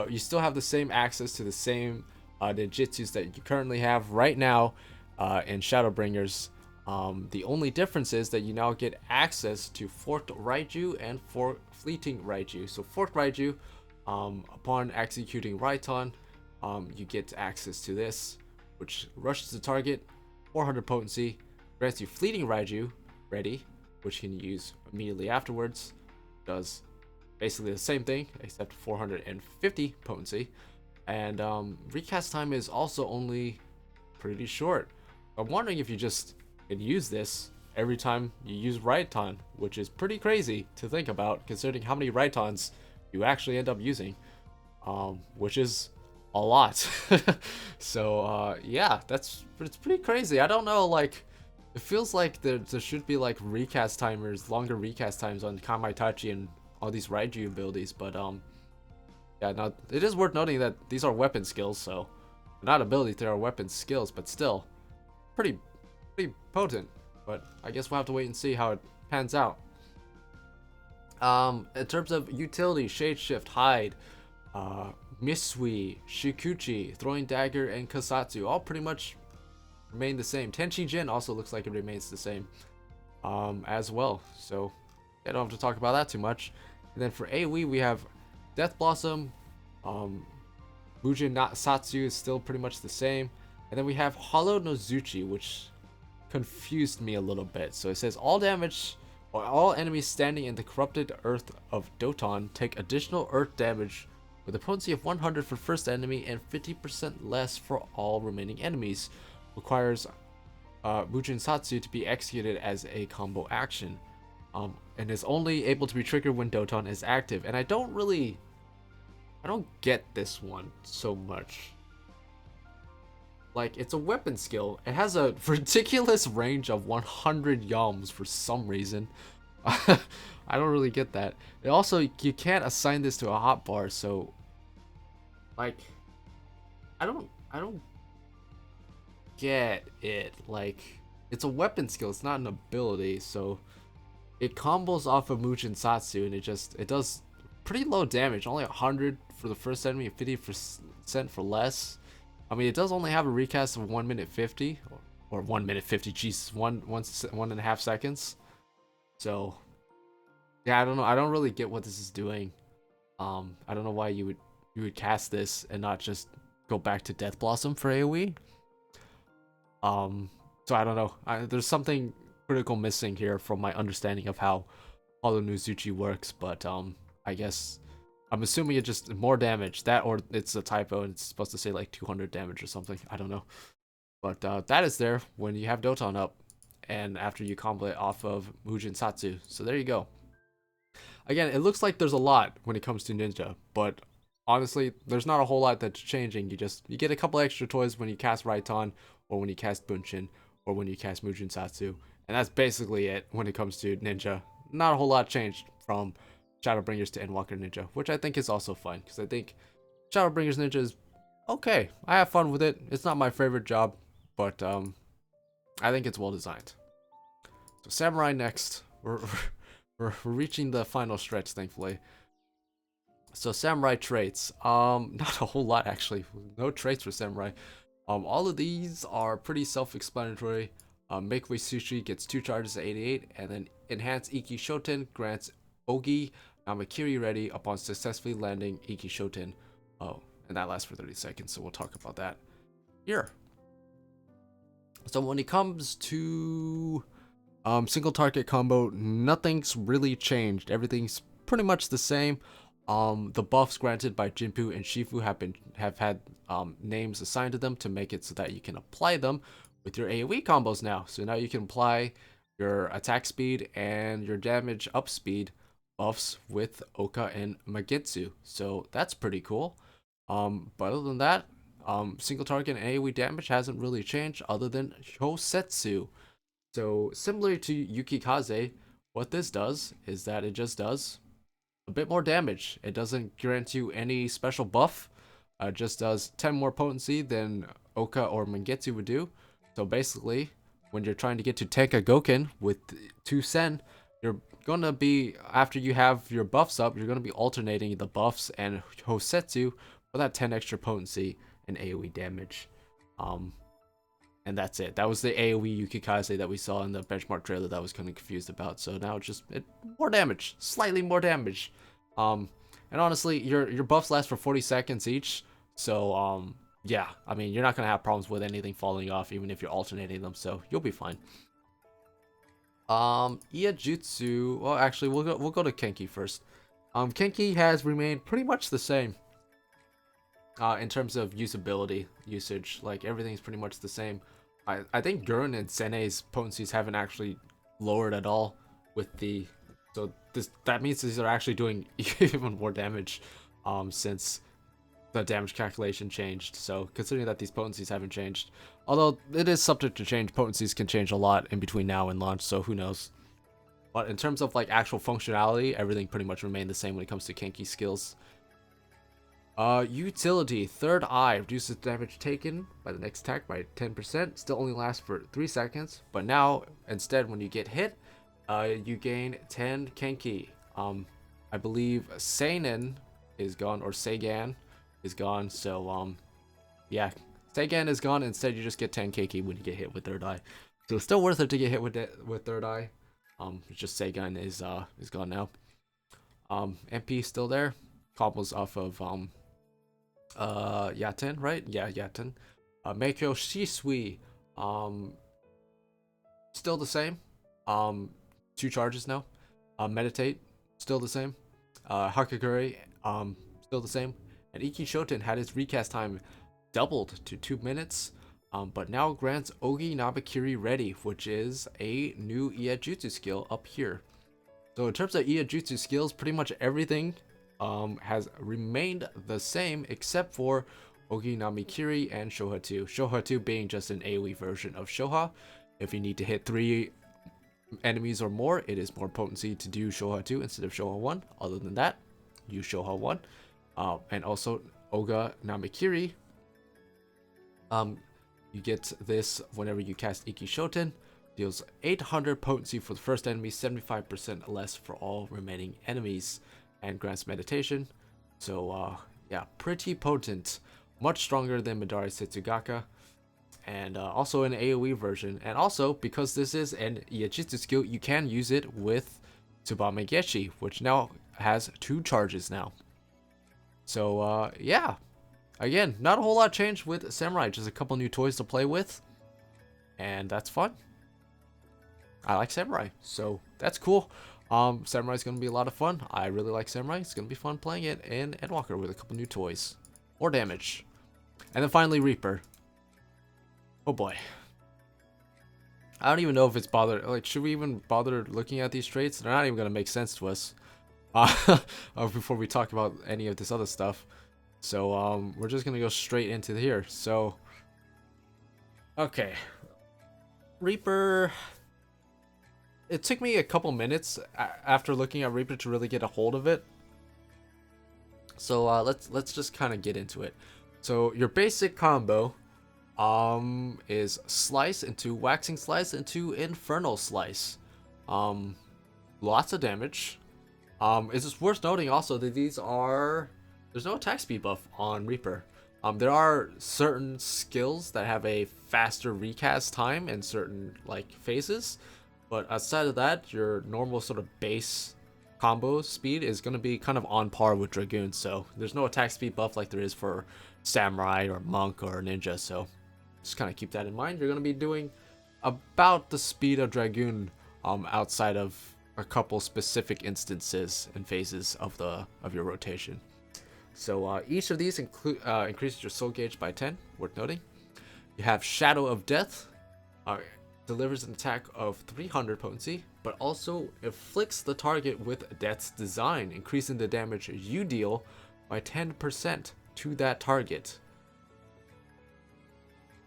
[SPEAKER 1] You still have the same access to the same ninjutsus that you currently have right now in Shadowbringers. The only difference is that you now get access to Forked Raiju and Fleeting Raiju. So Forked Raiju, upon executing Raiton, you get access to this, which rushes the target, 400 potency, grants you Fleeting Raiju, ready, which you can use immediately afterwards. Does basically the same thing, except 450 potency. And recast time is also only pretty short. I'm wondering if you just can use this every time you use Raiton, which is pretty crazy to think about, considering how many Raitons you actually end up using, which is a lot. So yeah, it's pretty crazy. I don't know, like, it feels like there should be like recast timers, longer recast times on Kamaitachi and all these Raiju abilities, but yeah, now it is worth noting that these are weapon skills, so not abilities, they are weapon skills, but still pretty potent. But I guess we'll have to wait and see how it pans out. In terms of utility, Shade Shift, Hide, Misui, Shikuchi, Throwing Dagger, and Kasatsu all pretty much remain the same. Tenchi Jin also looks like it remains the same as well, so I don't have to talk about that too much. And then for AoE, we have Death Blossom, Mujin Satsu is still pretty much the same, and then we have Hollow Nozuchi, which confused me a little bit. So it says all damage or all enemies standing in the corrupted earth of Doton take additional earth damage with a potency of 100 for first enemy and 50% less for all remaining enemies. Requires Mujin Satsu to be executed as a combo action, and is only able to be triggered when Doton is active. And I don't get this one so much. Like, it's a weapon skill. It has a ridiculous range of 100 yalms for some reason. I don't really get that. It also, you can't assign this to a hotbar, so like, I don't get it. Like, it's a weapon skill, it's not an ability, so it combos off of Mujin Satsu, and it does pretty low damage, only 100 for the first enemy and 50% for less. I mean, it does only have a recast of 1 minute 50, or 1 minute 50, Jesus, 1.5 seconds. So yeah, I don't know, I don't really get what this is doing. I don't know why you would cast this and not just go back to Death Blossom for AoE. So I don't know, there's something critical missing here from my understanding of how Hollow Nozuchi works, but I guess I'm assuming it's just more damage, that, or it's a typo and it's supposed to say like 200 damage or something, I don't know. But that is there when you have Doton up and after you combo it off of Mujin Satsu. So there you go. Again, it looks like there's a lot when it comes to ninja, but honestly, there's not a whole lot that's changing. You get a couple extra toys when you cast Raiton, or when you cast Bunshin, or when you cast Mujin Satsu, and that's basically it when it comes to ninja. Not a whole lot changed from Shadowbringers to Endwalker Ninja, which I think is also fun because I think Shadowbringers Ninja is okay. I have fun with it. It's not my favorite job, but I think it's well designed. So Samurai next. We're reaching the final stretch, thankfully. So Samurai traits. Not a whole lot actually. No traits for Samurai. All of these are pretty self-explanatory. Makeway Sushi gets 2 charges at 88, and then Enhanced Iki Shoten grants Ogi Namakiri ready upon successfully landing Iki Shoten. Oh, and that lasts for 30 seconds, so we'll talk about that here. So when it comes to single target combo, nothing's really changed. Everything's pretty much the same. The buffs granted by Jinpu and Shifu have had names assigned to them to make it so that you can apply them with your AoE combos now. So now you can apply your attack speed and your damage up speed buffs with Oka and Magetsu. So that's pretty cool. But other than that, single target and AoE damage hasn't really changed other than Hosetsu. So similar to Yukikaze, what this does is that it just does a bit more damage. It doesn't grant you any special buff. It just does 10 more potency than Oka or Mangetsu would do. So basically, when you're trying to get to Tenka Goken with 2 Sen, you're gonna be, after you have your buffs up, you're gonna be alternating the buffs and Hosetsu for that 10 extra potency and AoE damage. And that's it. That was the AoE Yukikaze that we saw in the benchmark trailer that I was kind of confused about. So now it's just more damage, slightly more damage. And honestly, your buffs last for 40 seconds each. So yeah, I mean, you're not gonna have problems with anything falling off, even if you're alternating them. So you'll be fine. Iajutsu. Well, actually, we'll go to Kenki first. Kenki has remained pretty much the same. In terms of usage, like everything's pretty much the same. I think Gurren and Sene's potencies haven't actually lowered at all with the, so that means these are actually doing even more damage since the damage calculation changed. So considering that these potencies haven't changed, although it is subject to change, potencies can change a lot in between now and launch, so who knows. But in terms of like actual functionality, everything pretty much remained the same when it comes to Kenki skills. Utility, Third Eye, reduces damage taken by the next attack by 10%, still only lasts for 3 seconds, but now, instead, when you get hit, you gain 10 Kenki. I believe Seinen is gone, or Seigan is gone, so, yeah, Seigan is gone, instead you just get 10 Kenki when you get hit with Third Eye. So it's still worth it to get hit with Third Eye, it's just Seigan is gone now. MP still there, combos off of, Yaten, right? Yeah, Yaten. Meikyo Shisui, still the same. 2 charges now. Meditate, still the same. Hakaguri, still the same. And Iki Shoten had his recast time doubled to 2 minutes, but now grants Ogi Nabakiri ready, which is a new Iajutsu skill up here. So in terms of Iajutsu skills, pretty much everything has remained the same except for Ogi Namikiri and Shoha 2. Shoha 2 being just an AoE version of Shoha. If you need to hit 3 enemies or more, it is more potency to do Shoha 2 instead of Shoha 1. Other than that, use Shoha 1. And also Oga Namikiri. You get this whenever you cast Iki Shoten. Deals 800 potency for the first enemy, 75% less for all remaining enemies, and grants meditation. So yeah, pretty potent, much stronger than Midari Setsugaka, and also an AoE version. And also, because this is an Iajutsu skill, you can use it with Tsubame Geshi, which now has 2 charges now. So yeah, again, not a whole lot changed with Samurai, just a couple new toys to play with, and that's fun. I like Samurai, so that's cool. Samurai's gonna be a lot of fun. I really like Samurai. It's gonna be fun playing it in Endwalker with a couple new toys. More damage. And then finally Reaper. Oh boy. I don't even know if it's should we even bother looking at these traits? They're not even gonna make sense to us. Before we talk about any of this other stuff. So we're just gonna go straight into here. So okay. Reaper. it took me a couple minutes after looking at Reaper to really get a hold of it. So let's just kind of get into it. So your basic combo is slice into waxing slice into infernal slice. Lots of damage. It's just worth noting also that there's no attack speed buff on Reaper. There are certain skills that have a faster recast time in certain like phases, but outside of that, your normal sort of base combo speed is going to be kind of on par with Dragoon. So there's no attack speed buff like there is for Samurai or Monk or Ninja. So just kind of keep that in mind. You're going to be doing about the speed of Dragoon, outside of a couple specific instances and phases of your rotation. So each of these increases your soul gauge by 10, worth noting. You have Shadow of Death, delivers an attack of 300 potency, but also afflicts the target with Death's Design, increasing the damage you deal by 10% to that target.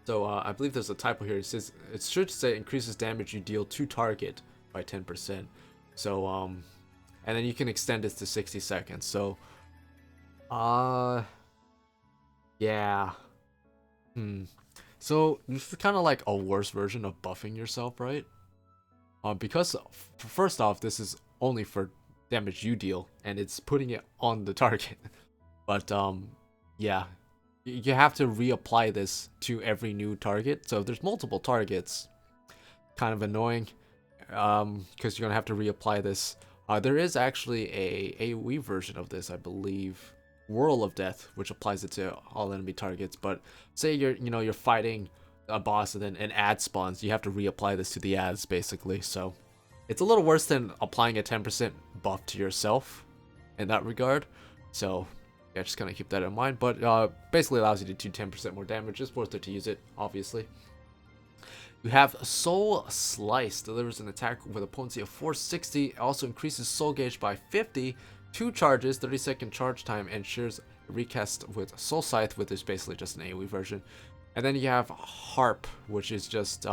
[SPEAKER 1] So I believe there's a typo here. It should say increases damage you deal to target by 10%. So and then you can extend this to 60 seconds. So yeah. So this is kind of like a worse version of buffing yourself, right? Because first off, this is only for damage you deal, and it's putting it on the target. But yeah, you have to reapply this to every new target. So if there's multiple targets, kind of annoying, because you're gonna have to reapply this. There is actually a AoE version of this, I believe. Whirl of Death, which applies it to all enemy targets. But say you're fighting a boss and then an ad spawns, you have to reapply this to the ads basically. So it's a little worse than applying a 10% buff to yourself in that regard. So yeah, just kind of keep that in mind. But basically allows you to do 10% more damage. It's worth it to use it, obviously. You have Soul Slice, delivers an attack with a potency of 460, also increases soul gauge by 50. 2 charges, 30-second charge time, and shares a recast with Soul Scythe, which is basically just an AoE version. And then you have Harp, which is just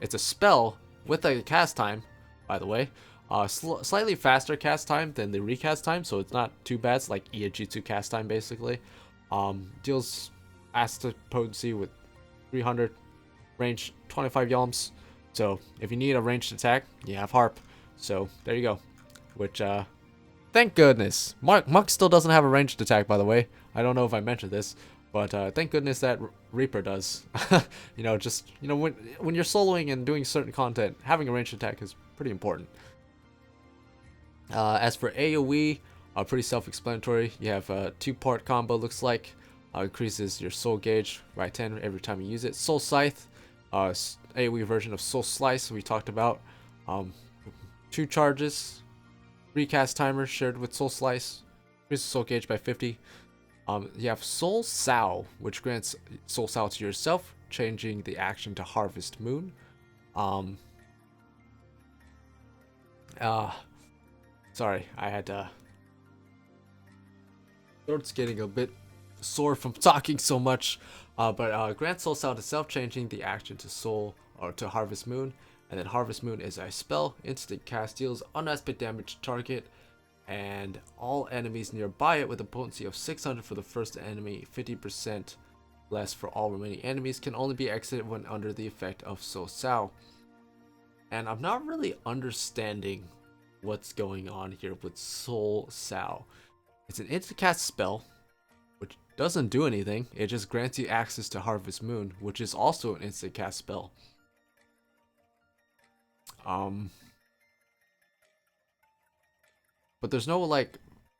[SPEAKER 1] it's a spell with a cast time, by the way. Slightly faster cast time than the recast time, so it's not too bad. It's like Iajitsu cast time basically. Deals acid potency with 300, range 25 yalms. So if you need a ranged attack, you have Harp. So there you go. Which thank goodness. Monk still doesn't have a ranged attack, by the way. I don't know if I mentioned this, but thank goodness that Reaper does. When you're soloing and doing certain content, having a ranged attack is pretty important. As for AoE, pretty self-explanatory. You have a 2-part combo, looks like. Increases your soul gauge by 10 every time you use it. Soul Scythe, AoE version of Soul Slice we talked about. 2 charges. Recast timer shared with Soul Slice, increases soul gauge by 50. You have Soul Sow, which grants Soul Sow to yourself, changing the action to Harvest Moon. Sorry, I had throat's getting a bit sore from talking so much. But grant Soul Sow to self, changing the action to Soul or to Harvest Moon. And then Harvest Moon is a spell, instant cast, deals unaspect damage to target and all enemies nearby it with a potency of 600 for the first enemy, 50% less for all remaining enemies, can only be exited when under the effect of Soul Sow. And I'm not really understanding what's going on here with Soul Sow. It's an instant cast spell, which doesn't do anything. It just grants you access to Harvest Moon, which is also an instant cast spell. But there's no like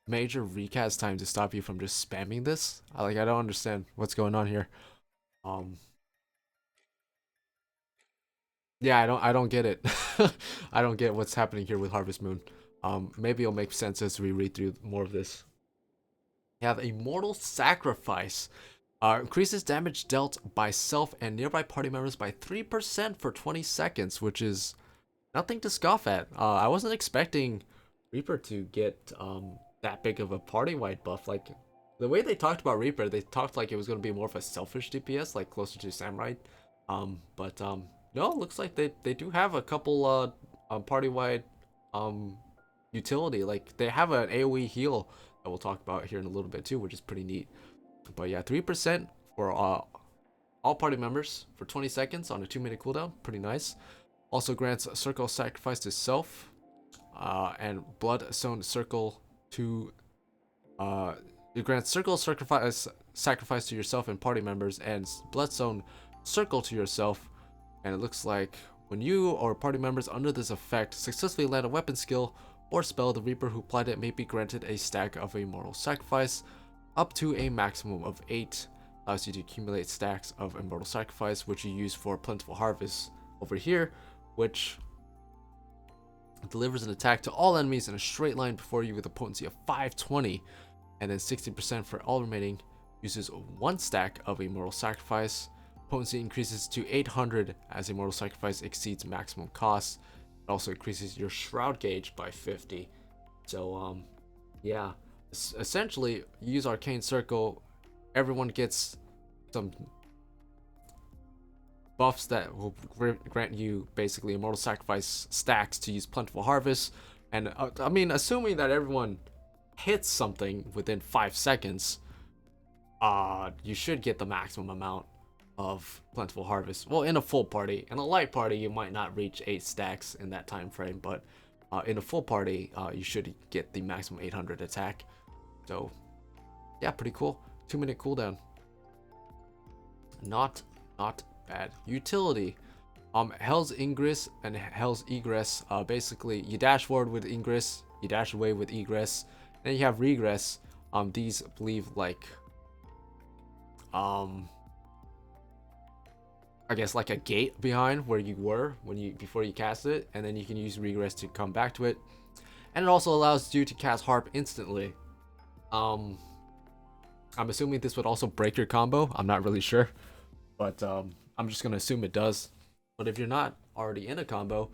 [SPEAKER 1] major recast time to stop you from just spamming this. I don't understand what's going on here. Yeah, I don't get it. I don't get what's happening here with Harvest Moon. Maybe it'll make sense as we read through more of this. You have Immortal Sacrifice. Increases damage dealt by self and nearby party members by 3% for 20 seconds, which is nothing to scoff at. I wasn't expecting Reaper to get that big of a party-wide buff. Like, the way they talked about Reaper, they talked like it was going to be more of a selfish DPS, like closer to Samurai. No, looks like they do have a couple party-wide utility. Like they have an AoE heal that we'll talk about here in a little bit too, which is pretty neat. But yeah, 3% for all party members for 20 seconds on a 2-minute cooldown. Pretty nice. Also grants a circle of sacrifice to self, and blood-sown circle to it grants circle sacrifice to yourself and party members, and blood-sown circle to yourself. And it looks like when you or party members under this effect successfully land a weapon skill or spell, the Reaper who applied it may be granted a stack of immortal sacrifice up to a maximum of 8. Allows you to accumulate stacks of immortal sacrifice, which you use for plentiful harvest over here, which delivers an attack to all enemies in a straight line before you with a potency of 520, and then 60% for all remaining uses 1 stack of immortal sacrifice. Potency increases to 800 as immortal sacrifice exceeds maximum cost. It also increases your shroud gauge by 50. So yeah, essentially you use arcane circle, everyone gets some buffs that will grant you basically immortal sacrifice stacks to use plentiful harvest. And I mean, assuming that everyone hits something within 5 seconds, you should get the maximum amount of plentiful harvest. Well, in a full party. In a light party, you might not reach 8 stacks in that time frame, but in a full party, you should get the maximum 800 attack. So yeah, pretty cool. 2-minute cooldown. Not bad. Utility. Hell's Ingress and Hell's Egress. Basically, you dash forward with Ingress, you dash away with Egress, then you have Regress. These believe like I guess like a gate behind where you were before you cast it, and then you can use Regress to come back to it. And it also allows you to cast Harp instantly. I'm assuming this would also break your combo. I'm not really sure, but I'm just gonna assume it does. But if you're not already in a combo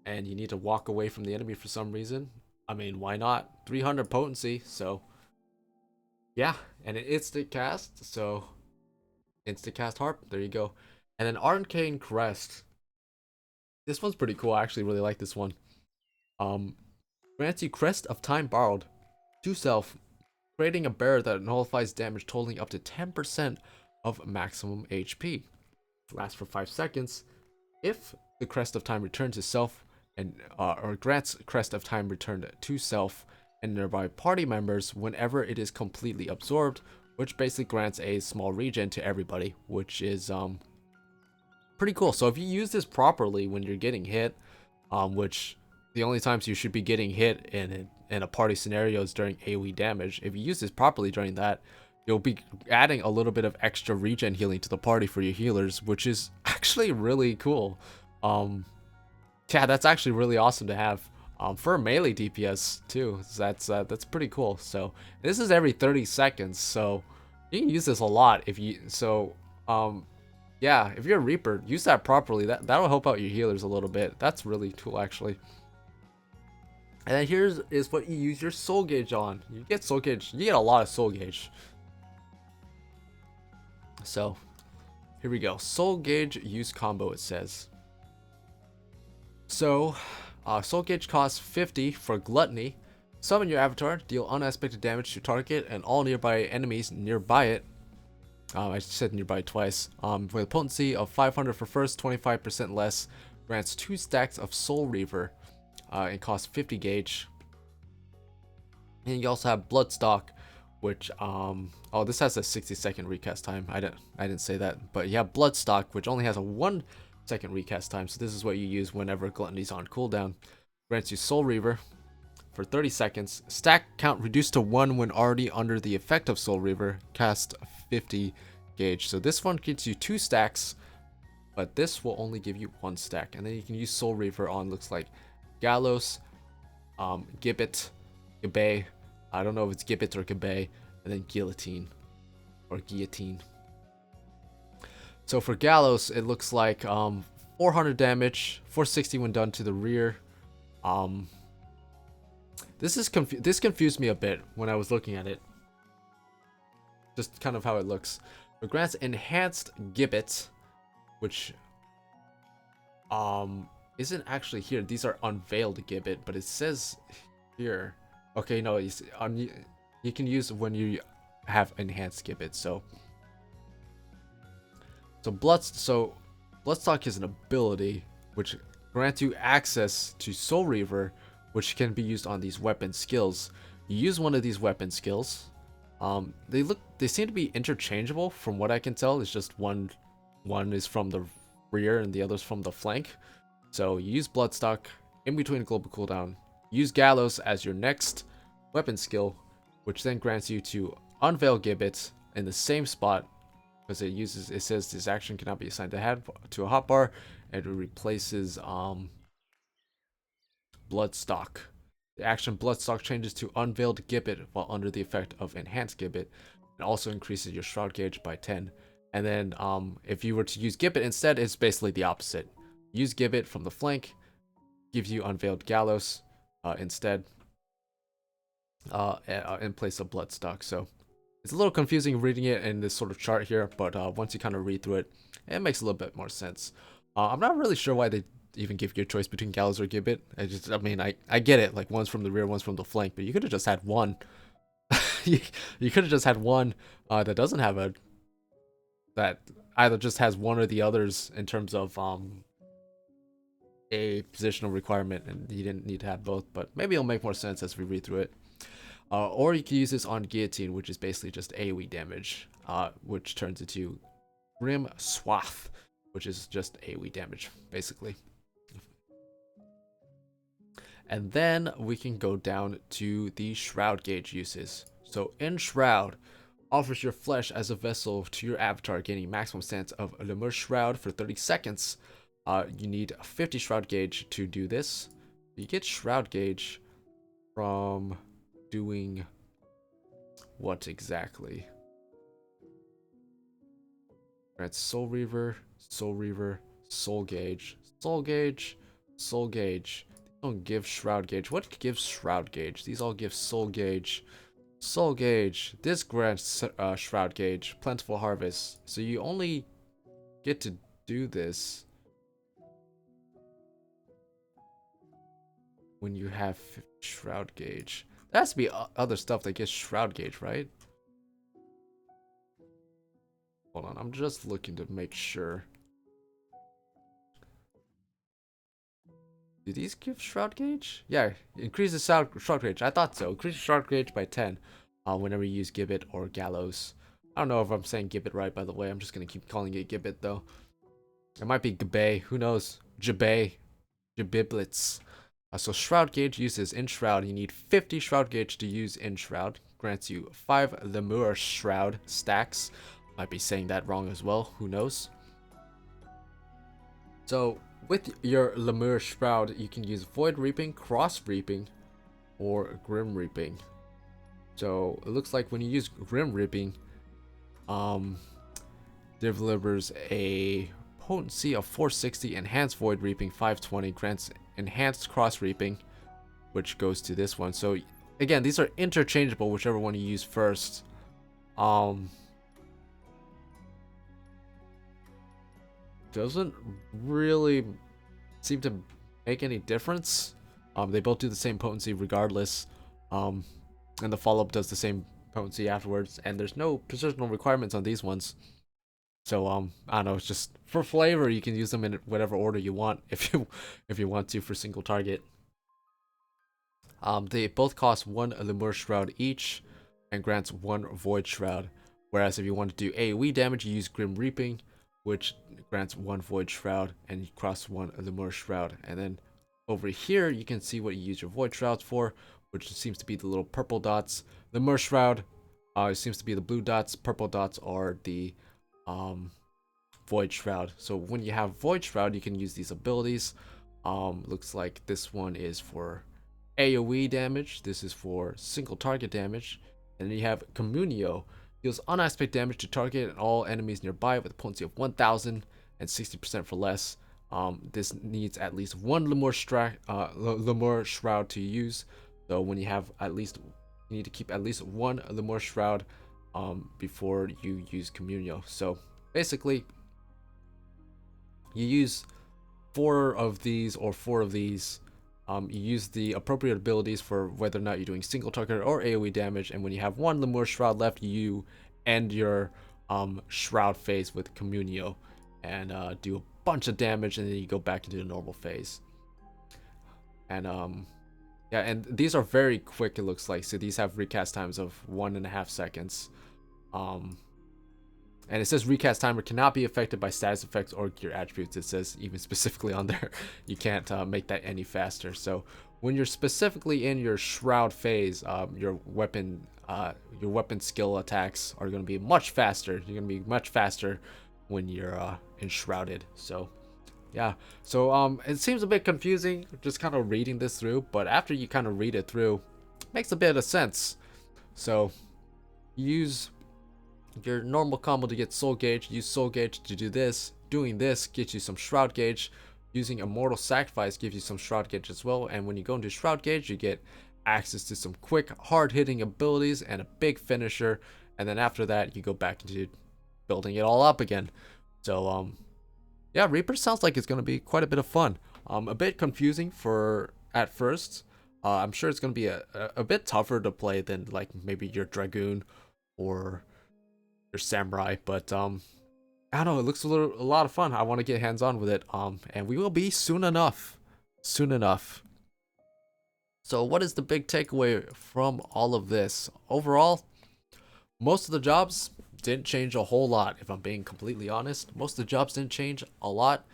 [SPEAKER 1] and you need to walk away from the enemy for some reason, I mean, why not? 300 potency, so yeah, and an instant cast, so instant cast Harp, there you go. And an Arcane Crest. This one's pretty cool. I actually really like this one. Grants you Crest of Time Borrowed to self, creating a bearer that nullifies damage totaling up to 10% of maximum HP. Lasts for 5 seconds. If the Crest of Time returns to self and or grants Crest of Time returned to self and nearby party members whenever it is completely absorbed, which basically grants a small regen to everybody, which is pretty cool. So if you use this properly when you're getting hit, which the only times you should be getting hit in a party scenario is during AoE damage. If you use this properly during that, you'll be adding a little bit of extra regen healing to the party for your healers, which is actually really cool. Yeah, that's actually really awesome to have for melee DPS too. That's pretty cool. So this is every 30 seconds, so you can use this a lot if you yeah, if you're a Reaper, use that properly. That'll help out your healers a little bit. That's really cool, actually. And then here's what you use your soul gauge on. You get soul gauge. You get a lot of soul gauge. So here we go. Soul gauge use combo, it says. So soul gauge costs 50 for Gluttony. Summon your avatar, deal unexpected damage to target and all nearby enemies nearby it. I said nearby twice. With a potency of 500 for first, 25% less, grants 2 stacks of Soul Reaver. It costs 50 gauge. And you also have Bloodstock, which oh, this has a 60-second recast time. I didn't say that, but you have Bloodstock, which only has a 1-second recast time. So this is what you use whenever Gluttony's on cooldown. Grants you Soul Reaver for 30 seconds. Stack count reduced to 1 when already under the effect of Soul Reaver. Cast 50 gauge. So this one gives you 2 stacks, but this will only give you 1 stack. And then you can use Soul Reaver on, looks like, Gallows, Gibbet, Gibay. I don't know if it's Gibbet or Gibay. And then Guillotine or Guillotine. So for Gallows, it looks like 400 damage, 460 when done to the rear. This confused me a bit when I was looking at it. Just kind of how it looks. It grants enhanced Gibbet, which isn't actually here. These are unveiled gibbet, but it says here. Okay, no, you can use when you have enhanced gibbet. So Bloodstock is an ability which grants you access to Soul Reaver, which can be used on these weapon skills. You use one of these weapon skills. They seem to be interchangeable from what I can tell. It's just one is from the rear and the other's from the flank. So you use Bloodstock in between global cooldown. Use Gallows as your next weapon skill, which then grants you to unveil gibbet in the same spot, because it says this action cannot be assigned to a hotbar, and it replaces Bloodstock. The action Bloodstock changes to unveiled gibbet while under the effect of enhanced gibbet, and also increases your shroud gauge by 10. And then if you were to use gibbet instead, it's basically the opposite. Use gibbet from the flank, gives you unveiled gallows instead, in place of Bloodstock. So it's a little confusing reading it in this sort of chart here, but once you kind of read through it, it makes a little bit more sense. I'm not really sure why they even give you a choice between gallows or gibbet. I mean, I get it, like one's from the rear, one's from the flank, but you could have just had one. you could have just had one that doesn't have that either just has one or the others in terms of a positional requirement, and you didn't need to have both. But maybe it'll make more sense as we read through it. Or you can use this on Guillotine, which is basically just AoE damage, which turns into Grim Swath, which is just AoE damage, basically. And then we can go down to the Shroud Gauge uses. So in Shroud, offers your flesh as a vessel to your avatar, gaining maximum stance of Lemur Shroud for 30 seconds. You need 50 Shroud Gauge to do this. You get Shroud Gauge from doing what exactly? Right, Soul Reaver, Soul Reaver, Soul Gauge, Soul Gauge, Soul Gauge. These don't give Shroud Gauge. What gives Shroud Gauge? These all give Soul Gauge. Soul Gauge. This grants Shroud Gauge. Plentiful Harvest. So you only get to do this when you have Shroud Gauge. There has to be other stuff that gets Shroud Gauge, right? Hold on, I'm just looking to make sure. Do these give Shroud Gauge? Yeah, increases Shroud Gauge. I thought so. Increases Shroud Gauge by 10 whenever you use Gibbet or Gallows. I don't know if I'm saying Gibbet right, by the way. I'm just going to keep calling it Gibbet, though. It might be Gabay. Who knows? Jabay. Jabiblets. So Shroud Gauge uses in Shroud. You need 50 Shroud Gauge to use in Shroud. Grants you 5 Lemur Shroud stacks. Might be saying that wrong as well. Who knows? So with your Lemur Shroud, you can use Void Reaping, Cross Reaping, or Grim Reaping. So it looks like when you use Grim Reaping, delivers a potency of 460, enhanced Void Reaping 520, grants enhanced Cross Reaping, which goes to this one. So again, these are interchangeable, whichever one you use first. Doesn't really seem to make any difference. They both do the same potency regardless, and the follow-up does the same potency afterwards, and there's no positional requirements on these ones. So I don't know, it's just for flavor. You can use them in whatever order you want if you want to for single target. They both cost 1 Lemur Shroud each and grants 1 Void Shroud. Whereas if you want to do AoE damage, you use Grim Reaping, which grants 1 Void Shroud, and you cross 1 Lemur Shroud. And then over here, you can see what you use your Void Shrouds for, which seems to be the little purple dots. Lemur Shroud seems to be the blue dots. Purple dots are the Void Shroud. So when you have Void Shroud, you can use these abilities. Looks like this one is for AoE damage. This is for single target damage. And then you have Communio. Deals unaspect damage to target and all enemies nearby with a potency of 1000 and 60% for less. This needs at least 1 Lemur Shroud to use. So when you have you need to keep at least 1 Lemur Shroud before you use Communio. So basically, you use 4 of these or 4 of these, you use the appropriate abilities for whether or not you're doing single target or AoE damage, and when you have 1 Lemur Shroud left, you end your Shroud phase with Communio and do a bunch of damage, and then you go back into the normal phase. And yeah, and these are very quick, it looks like. So these have recast times of 1.5 seconds. And it says recast timer cannot be affected by status effects or gear attributes. It says even specifically on there, you can't make that any faster. So when you're specifically in your Shroud phase, your weapon skill attacks are going to be much faster. You're going to be much faster when you're enshrouded. So yeah, so it seems a bit confusing just kind of reading this through, but after you kind of read it through, it makes a bit of sense. So use your normal combo to get soul gauge, use soul gauge to do this. Doing this gets you some shroud gauge. Using immortal sacrifice gives you some shroud gauge as well, and when you go into shroud gauge, you get access to some quick hard-hitting abilities and a big finisher, and then after that you go back into building it all up again. So yeah, Reaper sounds like it's going to be quite a bit of fun. A bit confusing for at first. I'm sure it's going to be a bit tougher to play than like maybe your Dragoon or your Samurai, but I don't know, it looks a lot of fun. I want to get hands-on with it, and we will be soon enough. So what is the big takeaway from all of this? Overall, most of the jobs didn't change a whole lot, if I'm being completely honest. Most of the jobs didn't change a lot,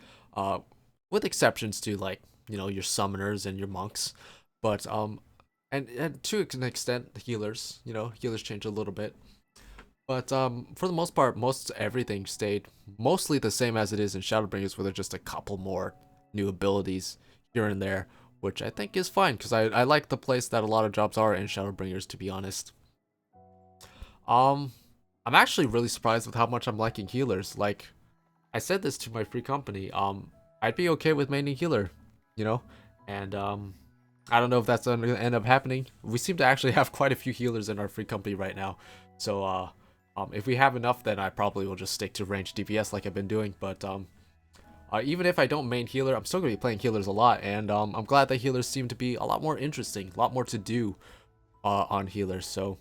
[SPEAKER 1] with exceptions to, like, you know, your summoners and your monks. But and to an extent, the healers, you know, healers change a little bit. But for the most part, most everything stayed mostly the same as it is in Shadowbringers, where there's just a couple more new abilities here and there, which I think is fine, because I like the place that a lot of jobs are in Shadowbringers, to be honest. I'm actually really surprised with how much I'm liking healers. Like, I said this to my free company, I'd be okay with maining healer, you know? And I don't know if that's going to end up happening. We seem to actually have quite a few healers in our free company right now. So if we have enough, then I probably will just stick to ranged DPS like I've been doing. But even if I don't main healer, I'm still going to be playing healers a lot. And I'm glad that healers seem to be a lot more interesting, a lot more to do on healers. So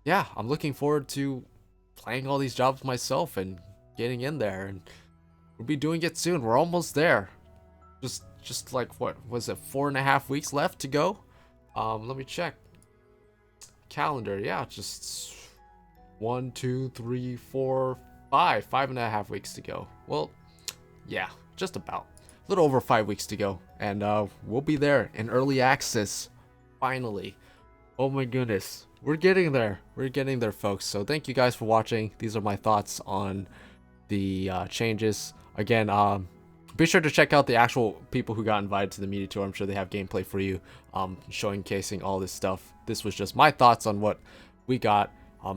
[SPEAKER 1] yeah, I'm looking forward to playing all these jobs myself and getting in there. And we'll be doing it soon. We're almost there. Just like, what was it, 4.5 weeks left to go? Let me check. Calendar, yeah, just 1, 2, 3, 4, 5.5 weeks to go. Well, yeah, just about a little over 5 weeks to go, and we'll be there in early access finally. Oh my goodness, we're getting there, folks. So thank you guys for watching. These are my thoughts on the changes. Again, be sure to check out the actual people who got invited to the media tour. I'm sure they have gameplay for you, showcasing all this stuff. This was just my thoughts on what we got,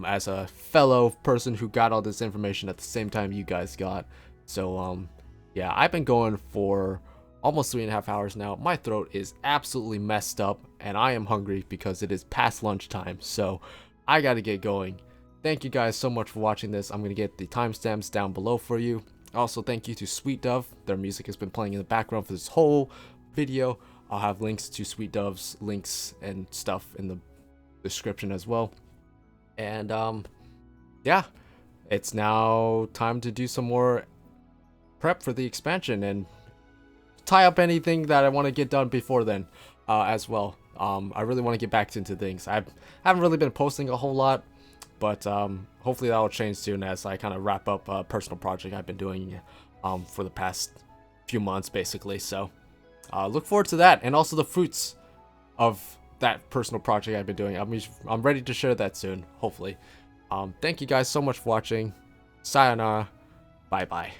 [SPEAKER 1] as a fellow person who got all this information at the same time you guys got. So yeah, I've been going for almost 3.5 hours now. My throat is absolutely messed up, and I am hungry because it is past lunchtime. So I gotta get going. Thank you guys so much for watching this. I'm gonna get the timestamps down below for you. Also, thank you to Sweet Dove. Their music has been playing in the background for this whole video. I'll have links to Sweet Dove's links and stuff in the description as well. And yeah, it's now time to do some more prep for the expansion and tie up anything that I want to get done before then as well. I really want to get back into things. I haven't really been posting a whole lot, but hopefully that will change soon as I kind of wrap up a personal project I've been doing for the past few months, basically. So look forward to that, and also the fruits of that personal project I've been doing. I'm ready to share that soon, hopefully. Thank you guys so much for watching. Sayonara. Bye bye.